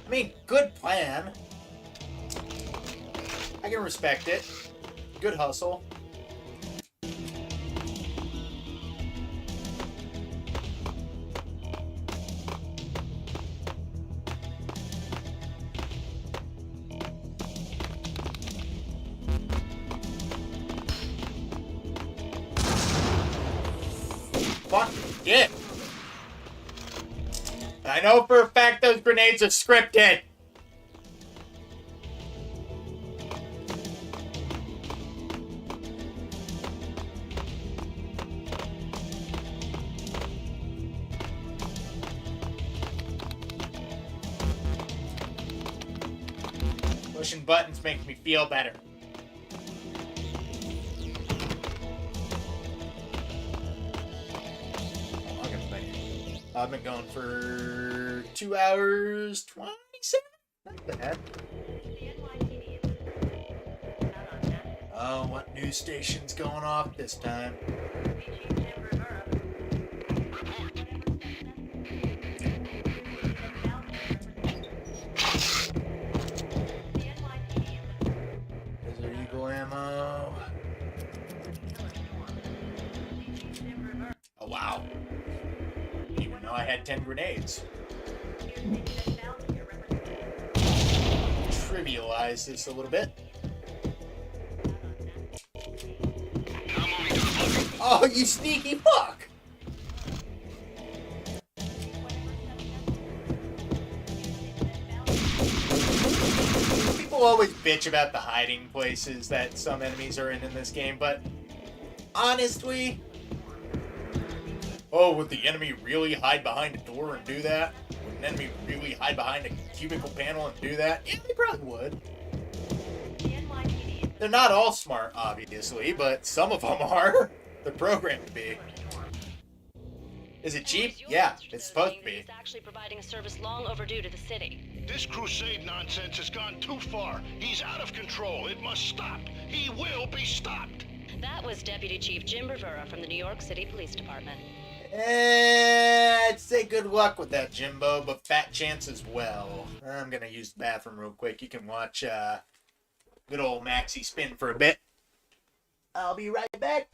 I mean, good plan. I can respect it. Good hustle. Fuck it. I know for a fact those grenades are scripted. Pushing buttons makes me feel better. I've been going for 2 hours 27. Not bad. Oh, what news station's going off this time? Desert Eagle ammo. Oh, wow. Even though I had 10 grenades. Trivialize this a little bit. Oh, you sneaky fuck! People always bitch about the hiding places that some enemies are in this game, but honestly, oh, would the enemy really hide behind a door and do that? Would an enemy really hide behind a cubicle panel and do that? Yeah, they probably would. They're not all smart, obviously, but some of them are. They're programmed to be. Is it cheap? Yeah, it's supposed to be. It's actually providing a service long overdue to the city. This crusade nonsense has gone too far. He's out of control. It must stop. He will be stopped. That was Deputy Chief Jim Rivera from the New York City Police Department. I'd say good luck with that, Jimbo, but fat chance as well. I'm gonna use the bathroom real quick. You can watch good old Maxie spin for a bit. I'll be right back.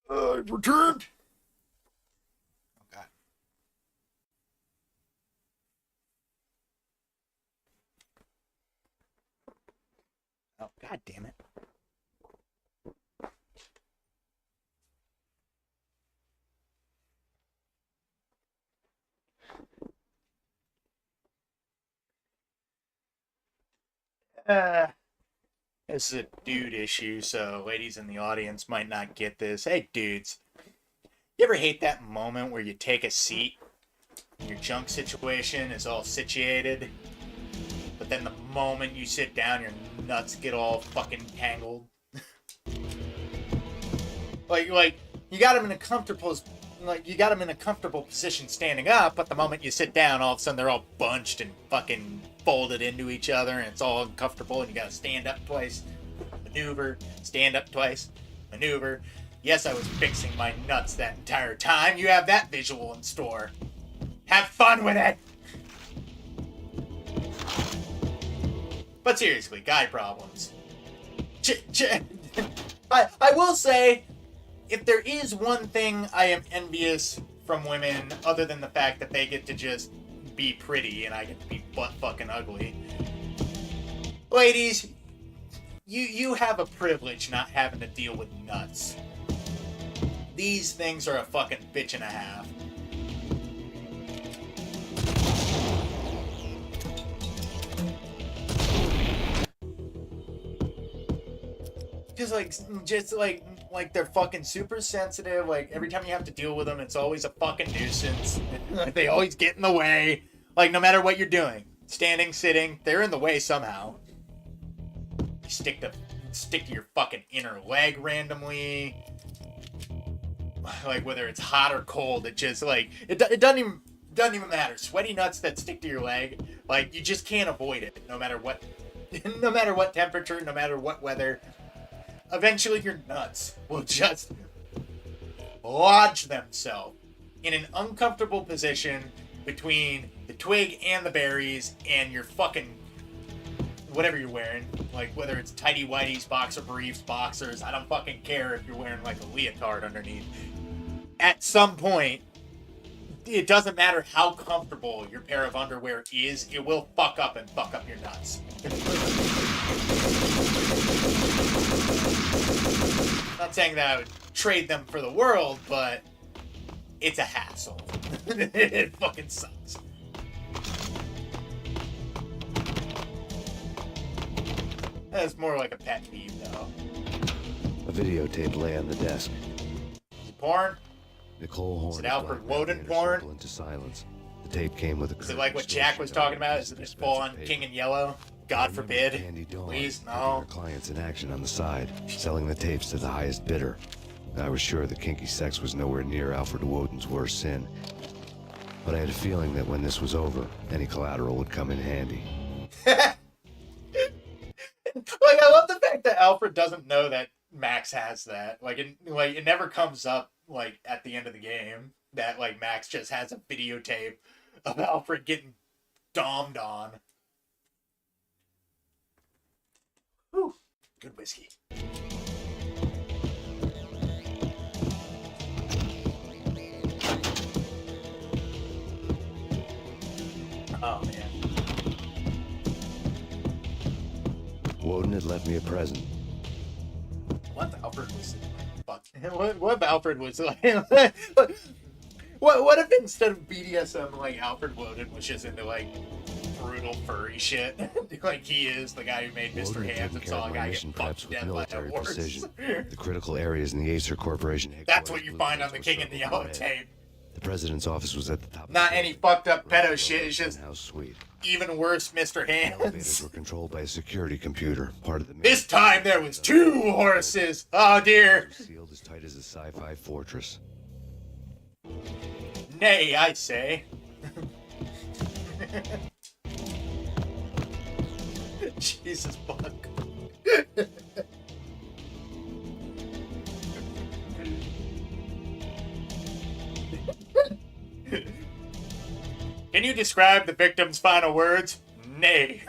I've returned. God damn it. This is a dude issue, so ladies in the audience might not get this. Hey, dudes. You ever hate that moment where you take a seat and your junk situation is all situated, but then the moment you sit down, your nuts get all fucking tangled? like you got them in a comfortable position standing up, but the moment you sit down, all of a sudden they're all bunched and fucking folded into each other, and it's all uncomfortable, and you gotta stand up twice, maneuver, stand up twice, maneuver. Yes, I was fixing my nuts that entire time. You have that visual in store. Have fun with it! But seriously, guy problems. I will say, if there is one thing I am envious from women, other than the fact that they get to just be pretty and I get to be butt fucking ugly. Ladies, you have a privilege not having to deal with nuts. These things are a fucking bitch and a half. Just like they're fucking super sensitive. Like every time you have to deal with them, it's always a fucking nuisance. They always get in the way. Like no matter what you're doing, standing, sitting, they're in the way somehow. You stick to your fucking inner leg randomly. Like whether it's hot or cold, it just like it doesn't even matter. Sweaty nuts that stick to your leg, like you just can't avoid it. No matter what, no matter what temperature, no matter what weather. Eventually your nuts will just lodge themselves in an uncomfortable position between the twig and the berries and your fucking whatever you're wearing. Like whether it's tighty whities, boxer briefs, boxers, I don't fucking care if you're wearing like a leotard underneath. At some point, it doesn't matter how comfortable your pair of underwear is, it will fuck up your nuts. Not saying that I would trade them for the world, but it's a hassle. It fucking sucks. That's more like a pet peeve, though. A videotape lay on the desk. Porn? Nicole Horn. Is it Alfred Woden porn? Into silence. The tape came with a. Is it like what Jack was talking about? Is it just full on King in Yellow? God forbid. Please, no. Her clients in action on the side, selling the tapes to the highest bidder. I was sure that kinky sex was nowhere near Alfred Woden's worst sin. But I had a feeling that when this was over, any collateral would come in handy. Like, I love the fact that Alfred doesn't know that Max has that. It never comes up, like, at the end of the game, that, like, Max just has a videotape of Alfred getting dommed on. Whew. Good whiskey. Oh, man. Woden had left me a present. What if Alfred was... Fuck. What if Alfred was like... What if instead of BDSM, like, Alfred Woden was just into, like, brutal furry shit? Like, he is the guy who made Mr. Hands and saw a guy get fucked to death by a horse. The critical areas in the Acer Corporation headquarters. That's what you find on the King in the Yellow tape. The president's office was at the top. Not any fucked up pedo shit, it's just how sweet. Even worse, Mr. Hands. Elevators were controlled by a security computer, part of the... This time there was 2 horses! Oh dear! Sealed as tight as a sci-fi fortress. Nay, I say. Jesus fuck. Can you describe the victim's final words? Nay.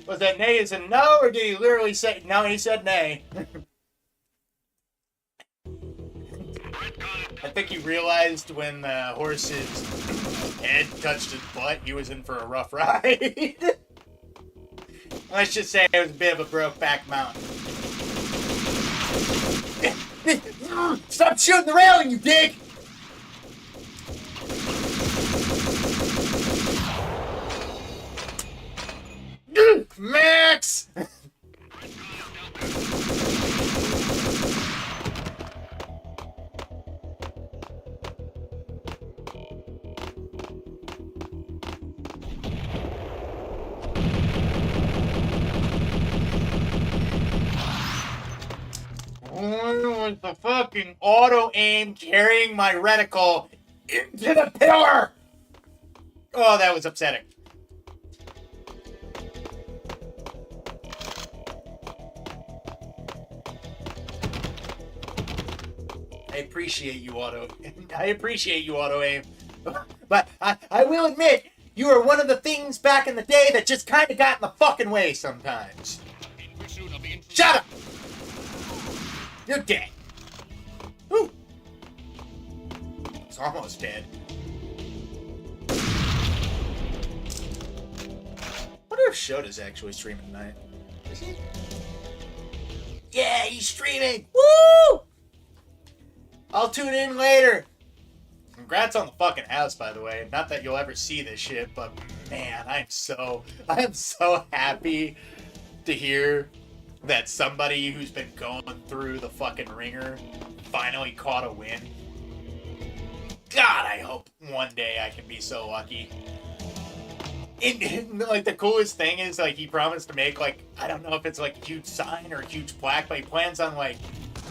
Was that nay as in no, or did he literally say no? He said nay. Red I think he realized when the horse's head touched his butt, he was in for a rough ride. Let's just say it was a bit of a broke-back mountain. Stop shooting the railing, you dick! Max! With the fucking auto aim carrying my reticle into the pillar! Oh, that was upsetting. I appreciate you, auto aim. But I will admit, you are one of the things back in the day that just kind of got in the fucking way sometimes. Shut up! You're dead. Woo! It's almost dead. I wonder if Shota's actually streaming tonight. Is he? Yeah, he's streaming! Woo! I'll tune in later. Congrats on the fucking house, by the way. Not that you'll ever see this shit, but man, I am so happy to hear that somebody who's been going through the fucking ringer finally caught a win. God, I hope one day I can be so lucky. And like, the coolest thing is, like, he promised to make, like, I don't know if it's like a huge sign or a huge plaque, but he plans on, like,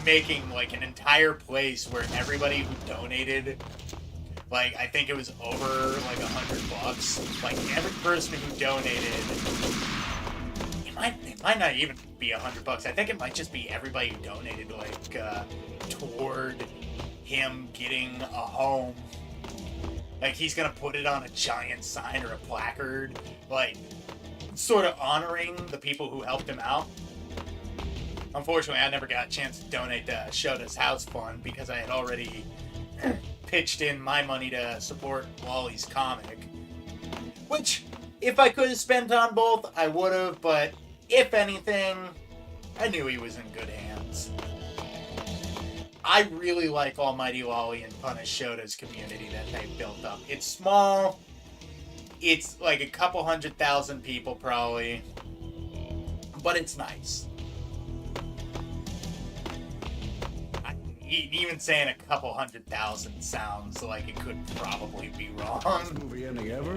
making, like, an entire place where everybody who donated, like, I think it was over, like, $100, like, every person who donated, it might not even be $100. I think it might just be everybody who donated, like, toward him getting a home. Like, he's gonna put it on a giant sign or a placard, like, sort of honoring the people who helped him out. Unfortunately, I never got a chance to donate to Shota's House Fund because I had already pitched in my money to support Wally's comic. Which, if I could have spent on both, I would have, but if anything, I knew he was in good hands. I really like Almighty Lolly and Punish Shota's community that they've built up. It's small. It's like a couple 100,000 people probably. But it's nice. Even saying a couple 100,000 sounds like it could probably be wrong. Best movie ending ever?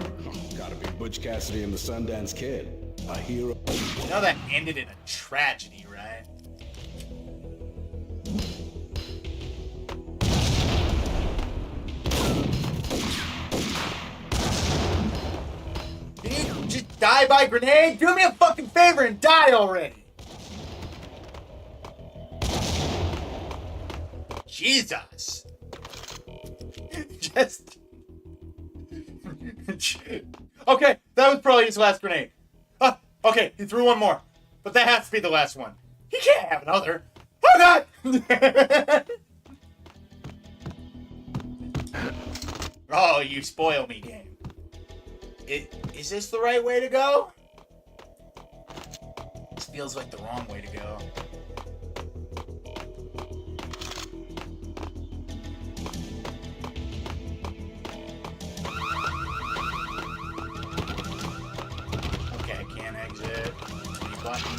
Gotta be Butch Cassidy and the Sundance Kid. A hero. You know that ended in a tragedy, right? Can you just die by grenade? Do me a fucking favor and die already! Jesus! Just... Okay, that was probably his last grenade. Okay, he threw one more. But that has to be the last one. He can't have another. Oh, God! Oh, you spoil me, game. Is this the right way to go? This feels like the wrong way to go. Okay, I can't exit. Button.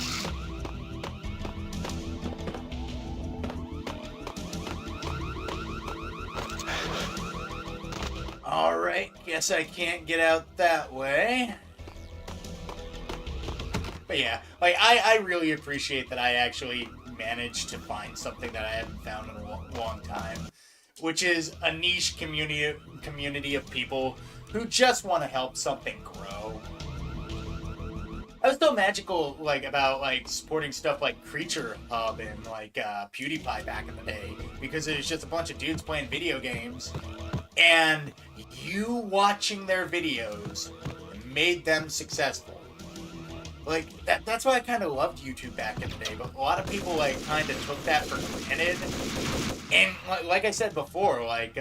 Alright, guess I can't get out that way. But yeah, like, I really appreciate that I actually managed to find something that I haven't found in a long time, which is a niche community of people who just want to help something grow. I was so magical, like, about, like, supporting stuff like Creature Hub and, like, PewDiePie back in the day, because it was just a bunch of dudes playing video games, and you watching their videos made them successful. Like, that's why I kind of loved YouTube back in the day, but a lot of people, like, kind of took that for granted. And, like I said before, like,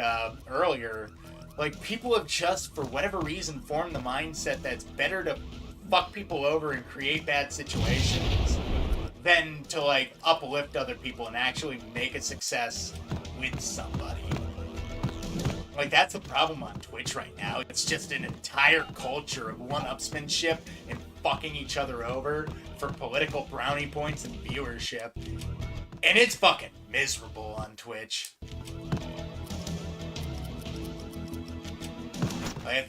earlier, like, people have just, for whatever reason, formed the mindset that it's better to fuck people over and create bad situations than to, like, uplift other people and actually make a success with somebody. Like, that's the problem on Twitch right now. It's just an entire culture of one-upsmanship and fucking each other over for political brownie points and viewership. And it's fucking miserable on Twitch. I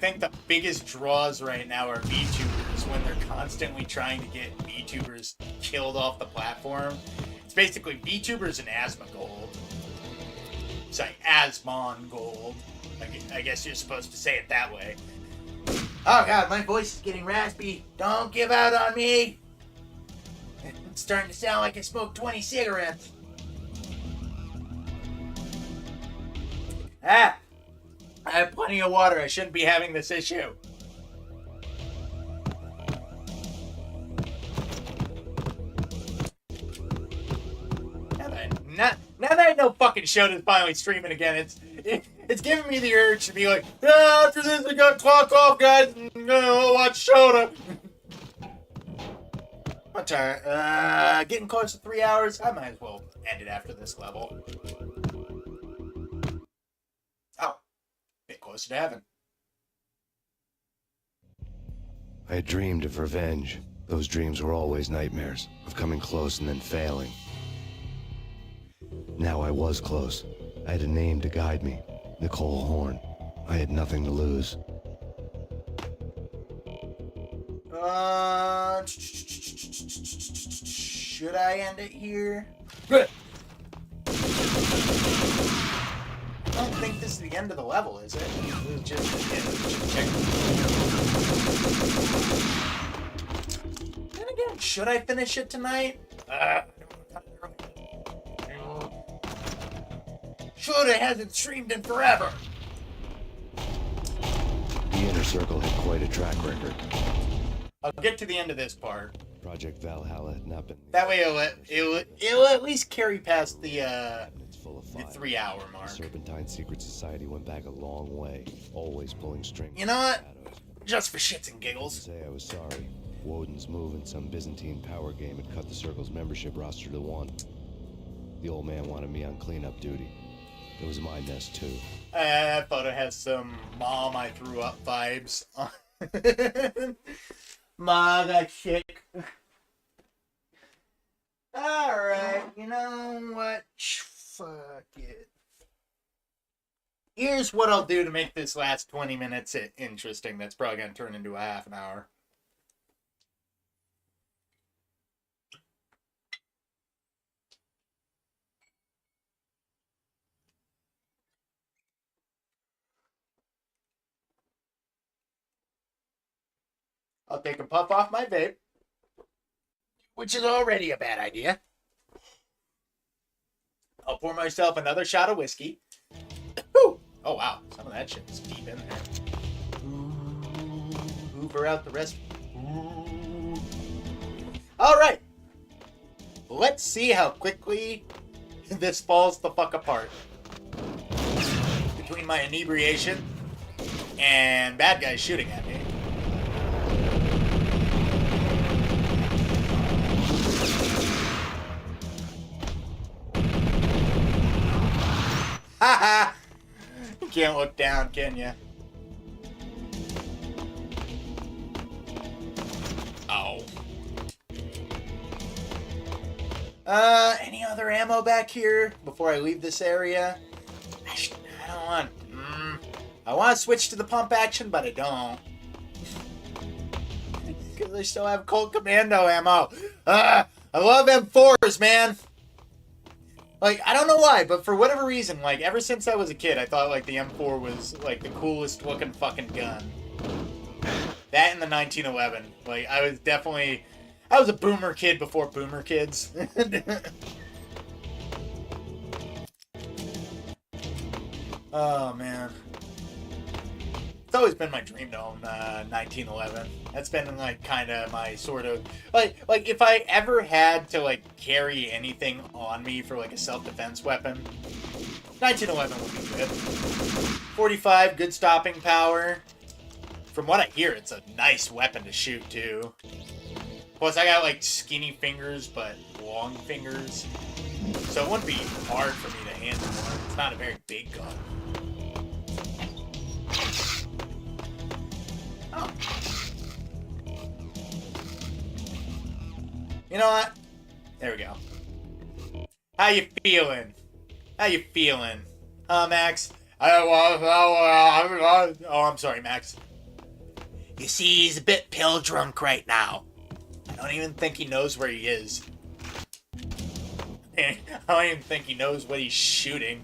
think the biggest draws right now are VTubers when they're constantly trying to get VTubers killed off the platform. It's basically VTubers and Asmongold. It's like Asmongold. I guess you're supposed to say it that way. Oh god, my voice is getting raspy. Don't give out on me. It's starting to sound like I smoked 20 cigarettes. I have plenty of water. I shouldn't be having this issue. Now that I know fucking Shota's finally streaming again, it's giving me the urge to be like, yeah, after this I got clock off, guys, and I'll watch Shota. I'm tired. Getting close to 3 hours. I might as well end it after this level. Oh, bit closer to heaven. I had dreamed of revenge. Those dreams were always nightmares, of coming close and then failing. Now I was close. I had a name to guide me. Nicole Horn. I had nothing to lose. Should I end it here? Good. I don't think this is the end of the level, is it? It's just then again, should I finish it tonight? Shoulda hasn't streamed in forever. The Inner Circle had quite a track record. I'll get to the end of this part. Project Valhalla had not been... That way it'll at least carry past the 3 hour mark. The Serpentine Secret Society went back a long way, always pulling strings. You know what? Just for shits and giggles. Say I was sorry. Woden's move in some Byzantine power game had cut the Circle's membership roster to 1. The old man wanted me on cleanup duty. It was my nest, too. That photo has some mom I threw up vibes. Ma, that chick. Alright, you know what? Fuck it. Here's what I'll do to make this last 20 minutes interesting. That's probably going to turn into a half an hour. I'll take a puff off my vape, which is already a bad idea. I'll pour myself another shot of whiskey. Whew. Oh, wow. Some of that shit is deep in there. Hoover out the rest. All right. Let's see how quickly this falls the fuck apart. Between my inebriation and bad guys shooting at me. Haha! You can't look down, can you? Oh. Any other ammo back here before I leave this area? I don't want... I want to switch to the pump action, but I don't. Because I still have Colt Commando ammo. I love M4s, man. Like, I don't know why, but for whatever reason, like, ever since I was a kid, I thought, like, the M4 was, like, the coolest looking fucking gun. That and the 1911. Like, I was a boomer kid before boomer kids. Oh, man. It's always been my dream to own 1911. That's been like kind of my sort of like if I ever had to like carry anything on me for like a self-defense weapon, 1911 would be good. 45, good stopping power. From what I hear, it's a nice weapon to shoot too. Plus, I got like skinny fingers but long fingers, so it wouldn't be hard for me to handle one. It's not a very big gun. Oh. You know what? There we go. How you feeling? How you feeling? Huh, Max? Oh, I'm sorry, Max. You see, he's a bit pill drunk right now. I don't even think he knows where he is. I don't even think he knows what he's shooting.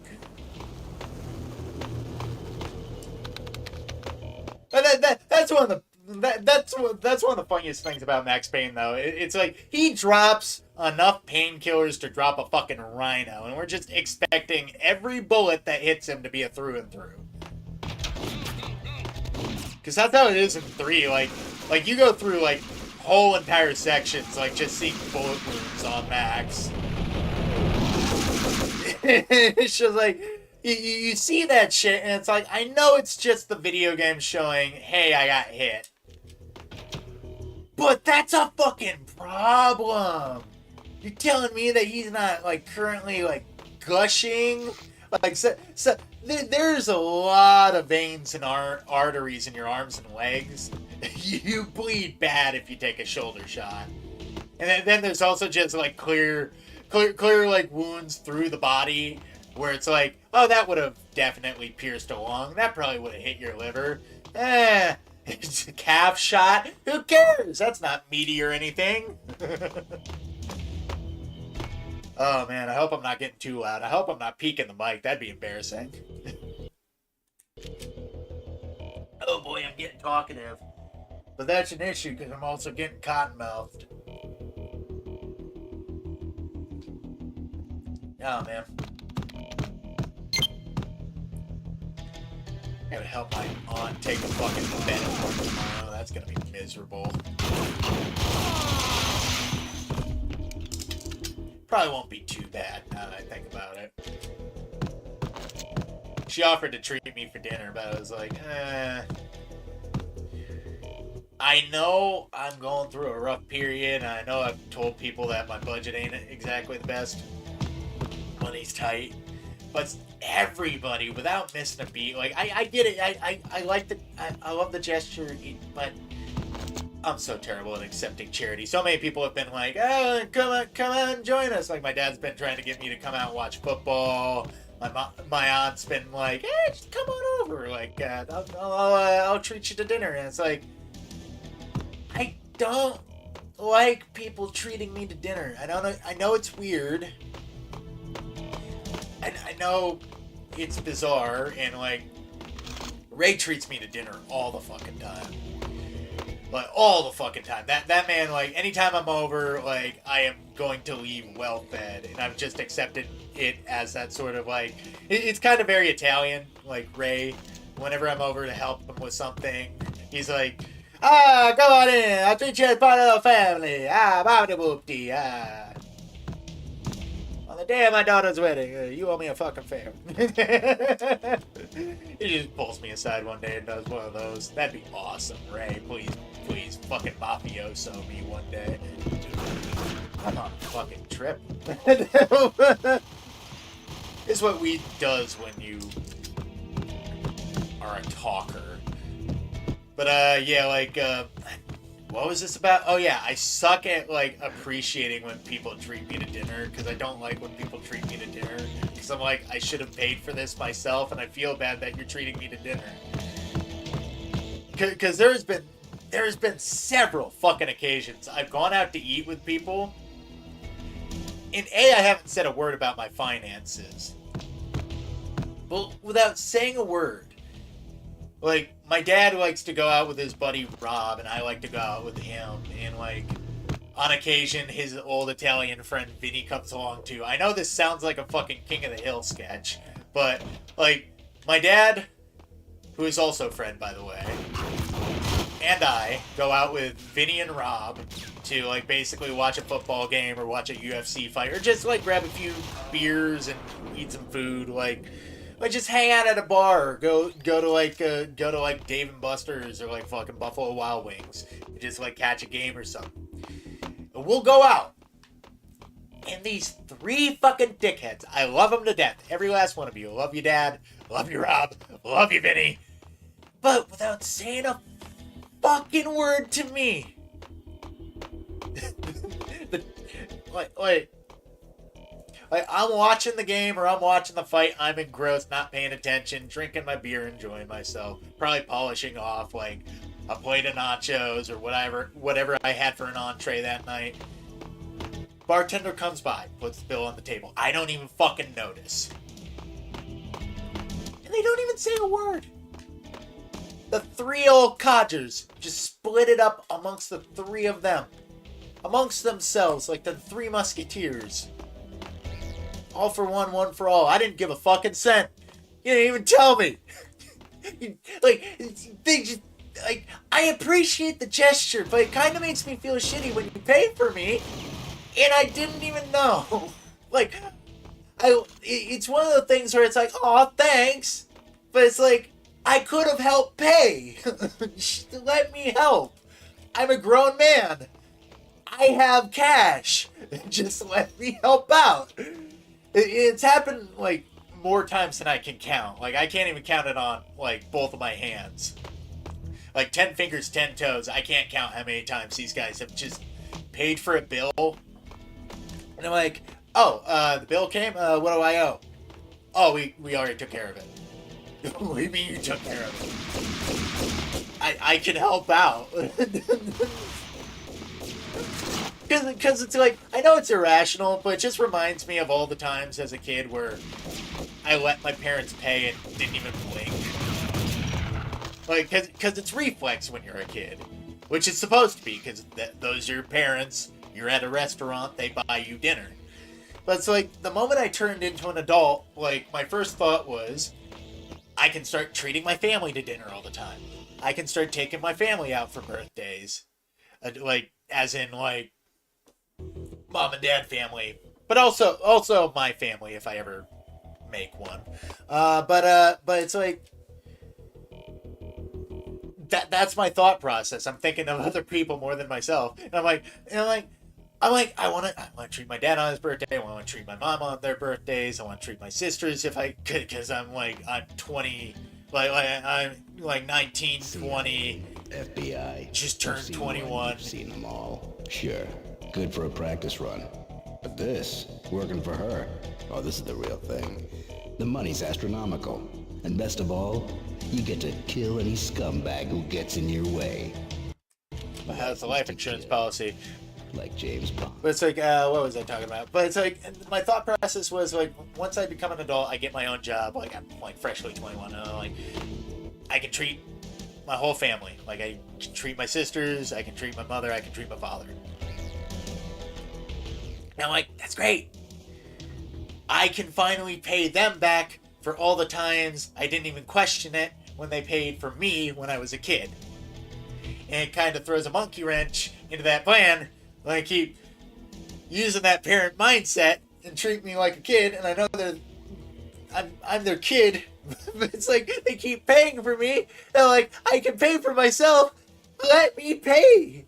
But that's one of the that's one of the funniest things about Max Payne, though. It's like he drops enough painkillers to drop a fucking rhino, and we're just expecting every bullet that hits him to be a through and through. Because that's how it is in 3. Like you go through like whole entire sections, like just seeing bullet wounds on Max. It's just like you see that shit, and it's like, I know it's just the video game showing, hey, I got hit. But that's a fucking problem. You're telling me that he's not like currently like gushing? Like there's a lot of veins and arteries in your arms and legs. You bleed bad if you take a shoulder shot. And then there's also just like clear like wounds through the body where it's like, oh, that would have definitely pierced a lung. That probably would have hit your liver. It's a calf shot. Who cares? That's not meaty or anything. Oh, man, I hope I'm not getting too loud. I hope I'm not peeking the mic. That'd be embarrassing. Oh, boy, I'm getting talkative. But that's an issue because I'm also getting cotton-mouthed. Oh, man. I gotta help my aunt take a fucking Benadryl tomorrow. That's gonna be miserable. Probably won't be too bad now that I think about it. She offered to treat me for dinner, but I was like, I know I'm going through a rough period, and I know I've told people that my budget ain't exactly the best. Money's tight. But everybody, without missing a beat, like, I get it. I like I love the gesture, but I'm so terrible at accepting charity. So many people have been like, oh, come on, join us. Like, my dad's been trying to get me to come out and watch football. My aunt's been like, hey, just come on over. Like, I'll treat you to dinner. And it's like, I don't like people treating me to dinner. I know it's weird. I know it's bizarre, and like, Ray treats me to dinner all the fucking time. Like, all the fucking time. That man, like, anytime I'm over, like, I am going to leave well fed, and I've just accepted it as that sort of, like, it's kind of very Italian, like, Ray. Whenever I'm over to help him with something, he's like, come on in, I'll treat you as part of the family, boop-de-boop-de, On the day of my daughter's wedding, you owe me a fucking favor. He just pulls me aside one day and does one of those. That'd be awesome, Ray. Please, fucking mafioso me one day. I'm on a fucking trip. It's what weed does when you are a talker. But, yeah, like, what was this about? Oh, yeah, I suck at, like, appreciating when people treat me to dinner, because I don't like when people treat me to dinner, because I'm like, I should have paid for this myself, and I feel bad that you're treating me to dinner. Because there's been several fucking occasions I've gone out to eat with people, and I haven't said a word about my finances. But without saying a word, like, my dad likes to go out with his buddy Rob, and I like to go out with him, and, like, on occasion, his old Italian friend Vinny comes along, too. I know this sounds like a fucking King of the Hill sketch, but, like, my dad who is also Fred, by the way, and I go out with Vinny and Rob to, like, basically watch a football game or watch a UFC fight or just, like, grab a few beers and eat some food, like just hang out at a bar or go to Dave and Buster's or, like, fucking Buffalo Wild Wings and just, like, catch a game or something. And we'll go out. And these three fucking dickheads, I love them to death. Every last one of you. I love you, Dad. I love you, Rob. I love you, Vinny. But without saying a fucking word to me. like, I'm watching the game or I'm watching the fight. I'm engrossed, not paying attention, drinking my beer, enjoying myself. Probably polishing off, like, a plate of nachos or whatever I had for an entree that night. Bartender comes by, puts the bill on the table. I don't even fucking notice. And they don't even say a word. The three old codgers just split it up amongst the three of them. Amongst themselves, like the Three Musketeers. All for one, one for all. I didn't give a fucking cent. You didn't even tell me. They just... Like, I appreciate the gesture, but it kind of makes me feel shitty when you pay for me. And I didn't even know. Like, it's one of the things where it's like, aw, thanks. But it's like, I could have helped pay. Let me help. I'm a grown man. I have cash. Just let me help out. It's happened, like, more times than I can count. Like, I can't even count it on, like, both of my hands. Like, 10 fingers, 10 toes. I can't count how many times these guys have just paid for a bill. And I'm like, oh, the bill came? What do I owe? Oh, we already took care of it. What do you mean you took care of it? I can help out. Because it's like, I know it's irrational, but it just reminds me of all the times as a kid where I let my parents pay and didn't even blink. Like, because it's reflex when you're a kid. Which it's supposed to be, because those are your parents. You're at a restaurant, they buy you dinner. But it's like, the moment I turned into an adult, like, my first thought was, I can start treating my family to dinner all the time. I can start taking my family out for birthdays. Like, as in, like, mom and dad family. But also my family, if I ever make one. But it's like, that's my thought process. I'm thinking of other people more than myself. And I'm like, I want to treat my dad on his birthday. I want to treat my mom on their birthdays. I want to treat my sisters if I could, because I'm 20, I'm like 19, 20. FBI. Just turned 21. You've seen them all. Sure, good for a practice run. But this, working for her, oh, this is the real thing. The money's astronomical. And best of all, you get to kill any scumbag who gets in your way. That's a life insurance policy. Like James Bond. But it's like, what was I talking about? But it's like, my thought process was like, once I become an adult, I get my own job, like I'm like freshly 21, like I can treat my whole family. Like I can treat my sisters, I can treat my mother, I can treat my father. And I'm like, that's great. I can finally pay them back for all the times I didn't even question it when they paid for me when I was a kid. And it kind of throws a monkey wrench into that plan. I keep using that parent mindset and treat me like a kid, and I know that I'm their kid, but it's like they keep paying for me. They're like, I can pay for myself. Let me pay.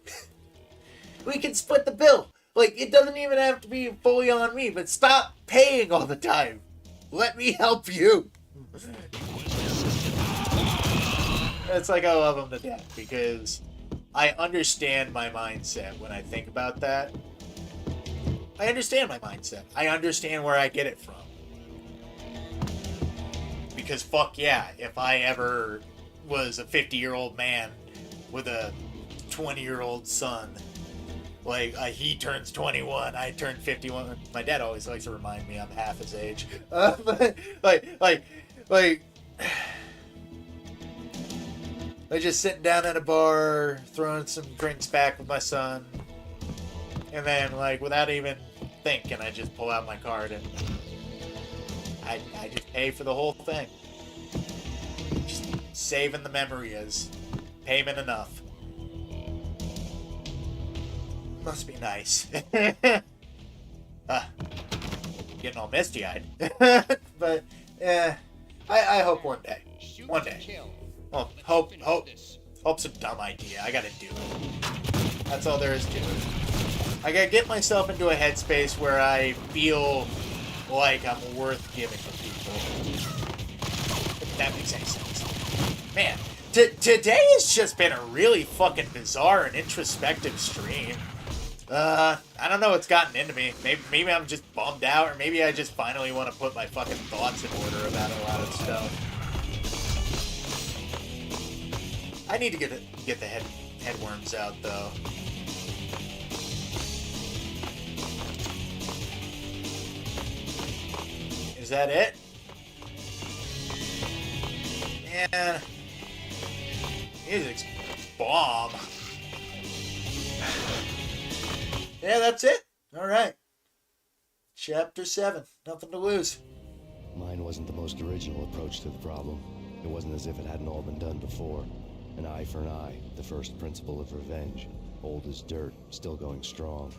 We can split the bill. Like, it doesn't even have to be fully on me, but stop paying all the time. Let me help you. It's like I love them to death because I understand my mindset when I think about that. I understand my mindset. I understand where I get it from. Because fuck yeah, if I ever was a 50-year-old man with a 20-year-old son, like he turns 21, I turn 51. My dad always likes to remind me I'm half his age. But like I just sitting down at a bar, throwing some drinks back with my son, and then, like, without even thinking, I just pull out my card and I just pay for the whole thing. Just Saving the memory is payment enough. Must be nice. Getting all misty-eyed. But, I hope one day. One day. Well, hope's a dumb idea. I gotta do it. That's all there is to it. I gotta get myself into a headspace where I feel like I'm worth giving to people. If that makes any sense. Man, today has just been a really fucking bizarre and introspective stream. I don't know what's gotten into me. Maybe I'm just bummed out, or maybe I just finally want to put my fucking thoughts in order about a lot of stuff. I need to get the headworms out, though. Is that it? Man, music's bomb. Yeah, that's it. All right. Chapter 7. Nothing to lose. Mine wasn't the most original approach to the problem. It wasn't as if it hadn't all been done before. An eye for an eye, the first principle of revenge. Old as dirt, still going strong.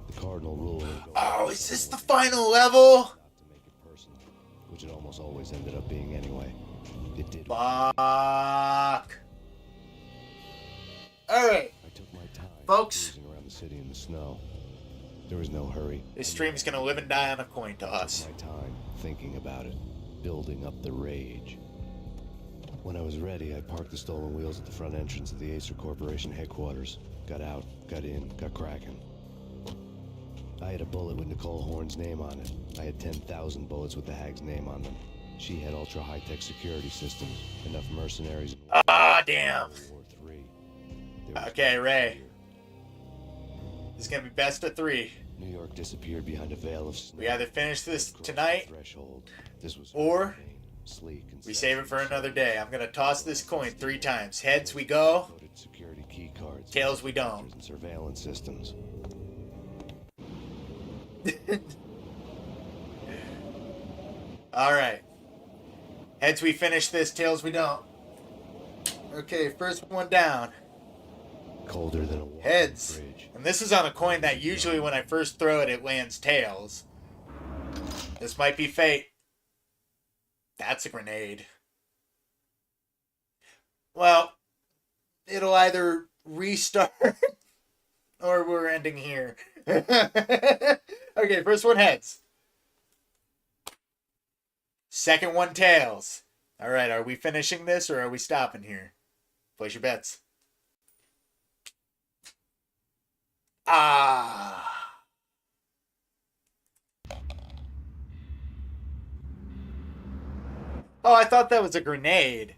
The cardinal rule... Oh, is this the final level? To make it personal, which it almost always ended up being anyway. It did. Fuck. Alright. I took my time. Folks. Cruising around the city in the snow. There was no hurry. This stream's gonna live and die on a coin toss. I took my time thinking about it, building up the rage. When I was ready, I parked the stolen wheels at the front entrance of the Acer Corporation headquarters. Got out, got in, got cracking. I had a bullet with Nicole Horn's name on it. I had 10,000 bullets with the hag's name on them. She had ultra high-tech security systems, enough mercenaries. Ah, damn. War III. Okay, Ray. This is gonna be best of 3. New York disappeared behind a veil of snow. We either finish this tonight, Threshold. This was or sleek and we save it for another day. I'm gonna toss this coin 3 times. Heads we go. security key cards. Tails we don't. And surveillance systems. All right. Heads we finish this. Tails we don't. Okay, first one down. Colder than a Heads. fridge. And this is on a coin that usually when I first throw it, it lands tails. This might be fate. That's a grenade. Well, it'll either restart or we're ending here. Okay, first one heads. Second one tails. All right, are we finishing this or are we stopping here? Place your bets. Ah. Oh, I thought that was a grenade.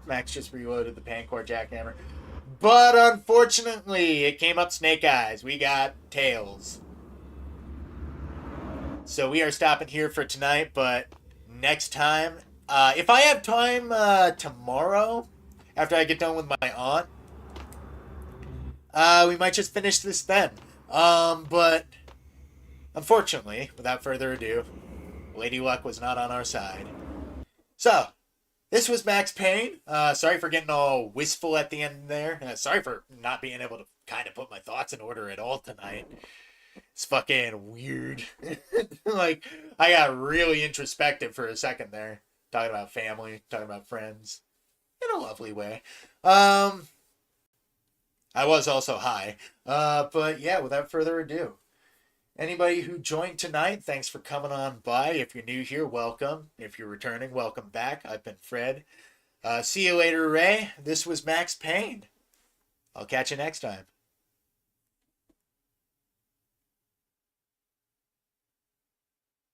Max just reloaded the Pancore jackhammer. But unfortunately, it came up snake eyes. We got tails. So we are stopping here for tonight, but next time, if I have time tomorrow, after I get done with my aunt, we might just finish this then. But unfortunately, without further ado, Lady Luck was not on our side. So, this was Max Payne. Sorry for getting all wistful at the end there. Sorry for not being able to kind of put my thoughts in order at all tonight. It's fucking weird. Like, I got really introspective for a second there. Talking about family, talking about friends. In a lovely way. I was also high. But yeah, without further ado. Anybody who joined tonight, thanks for coming on by. If you're new here, welcome. If you're returning, welcome back. I've been Fred. See you later, Ray. This was Max Payne. I'll catch you next time.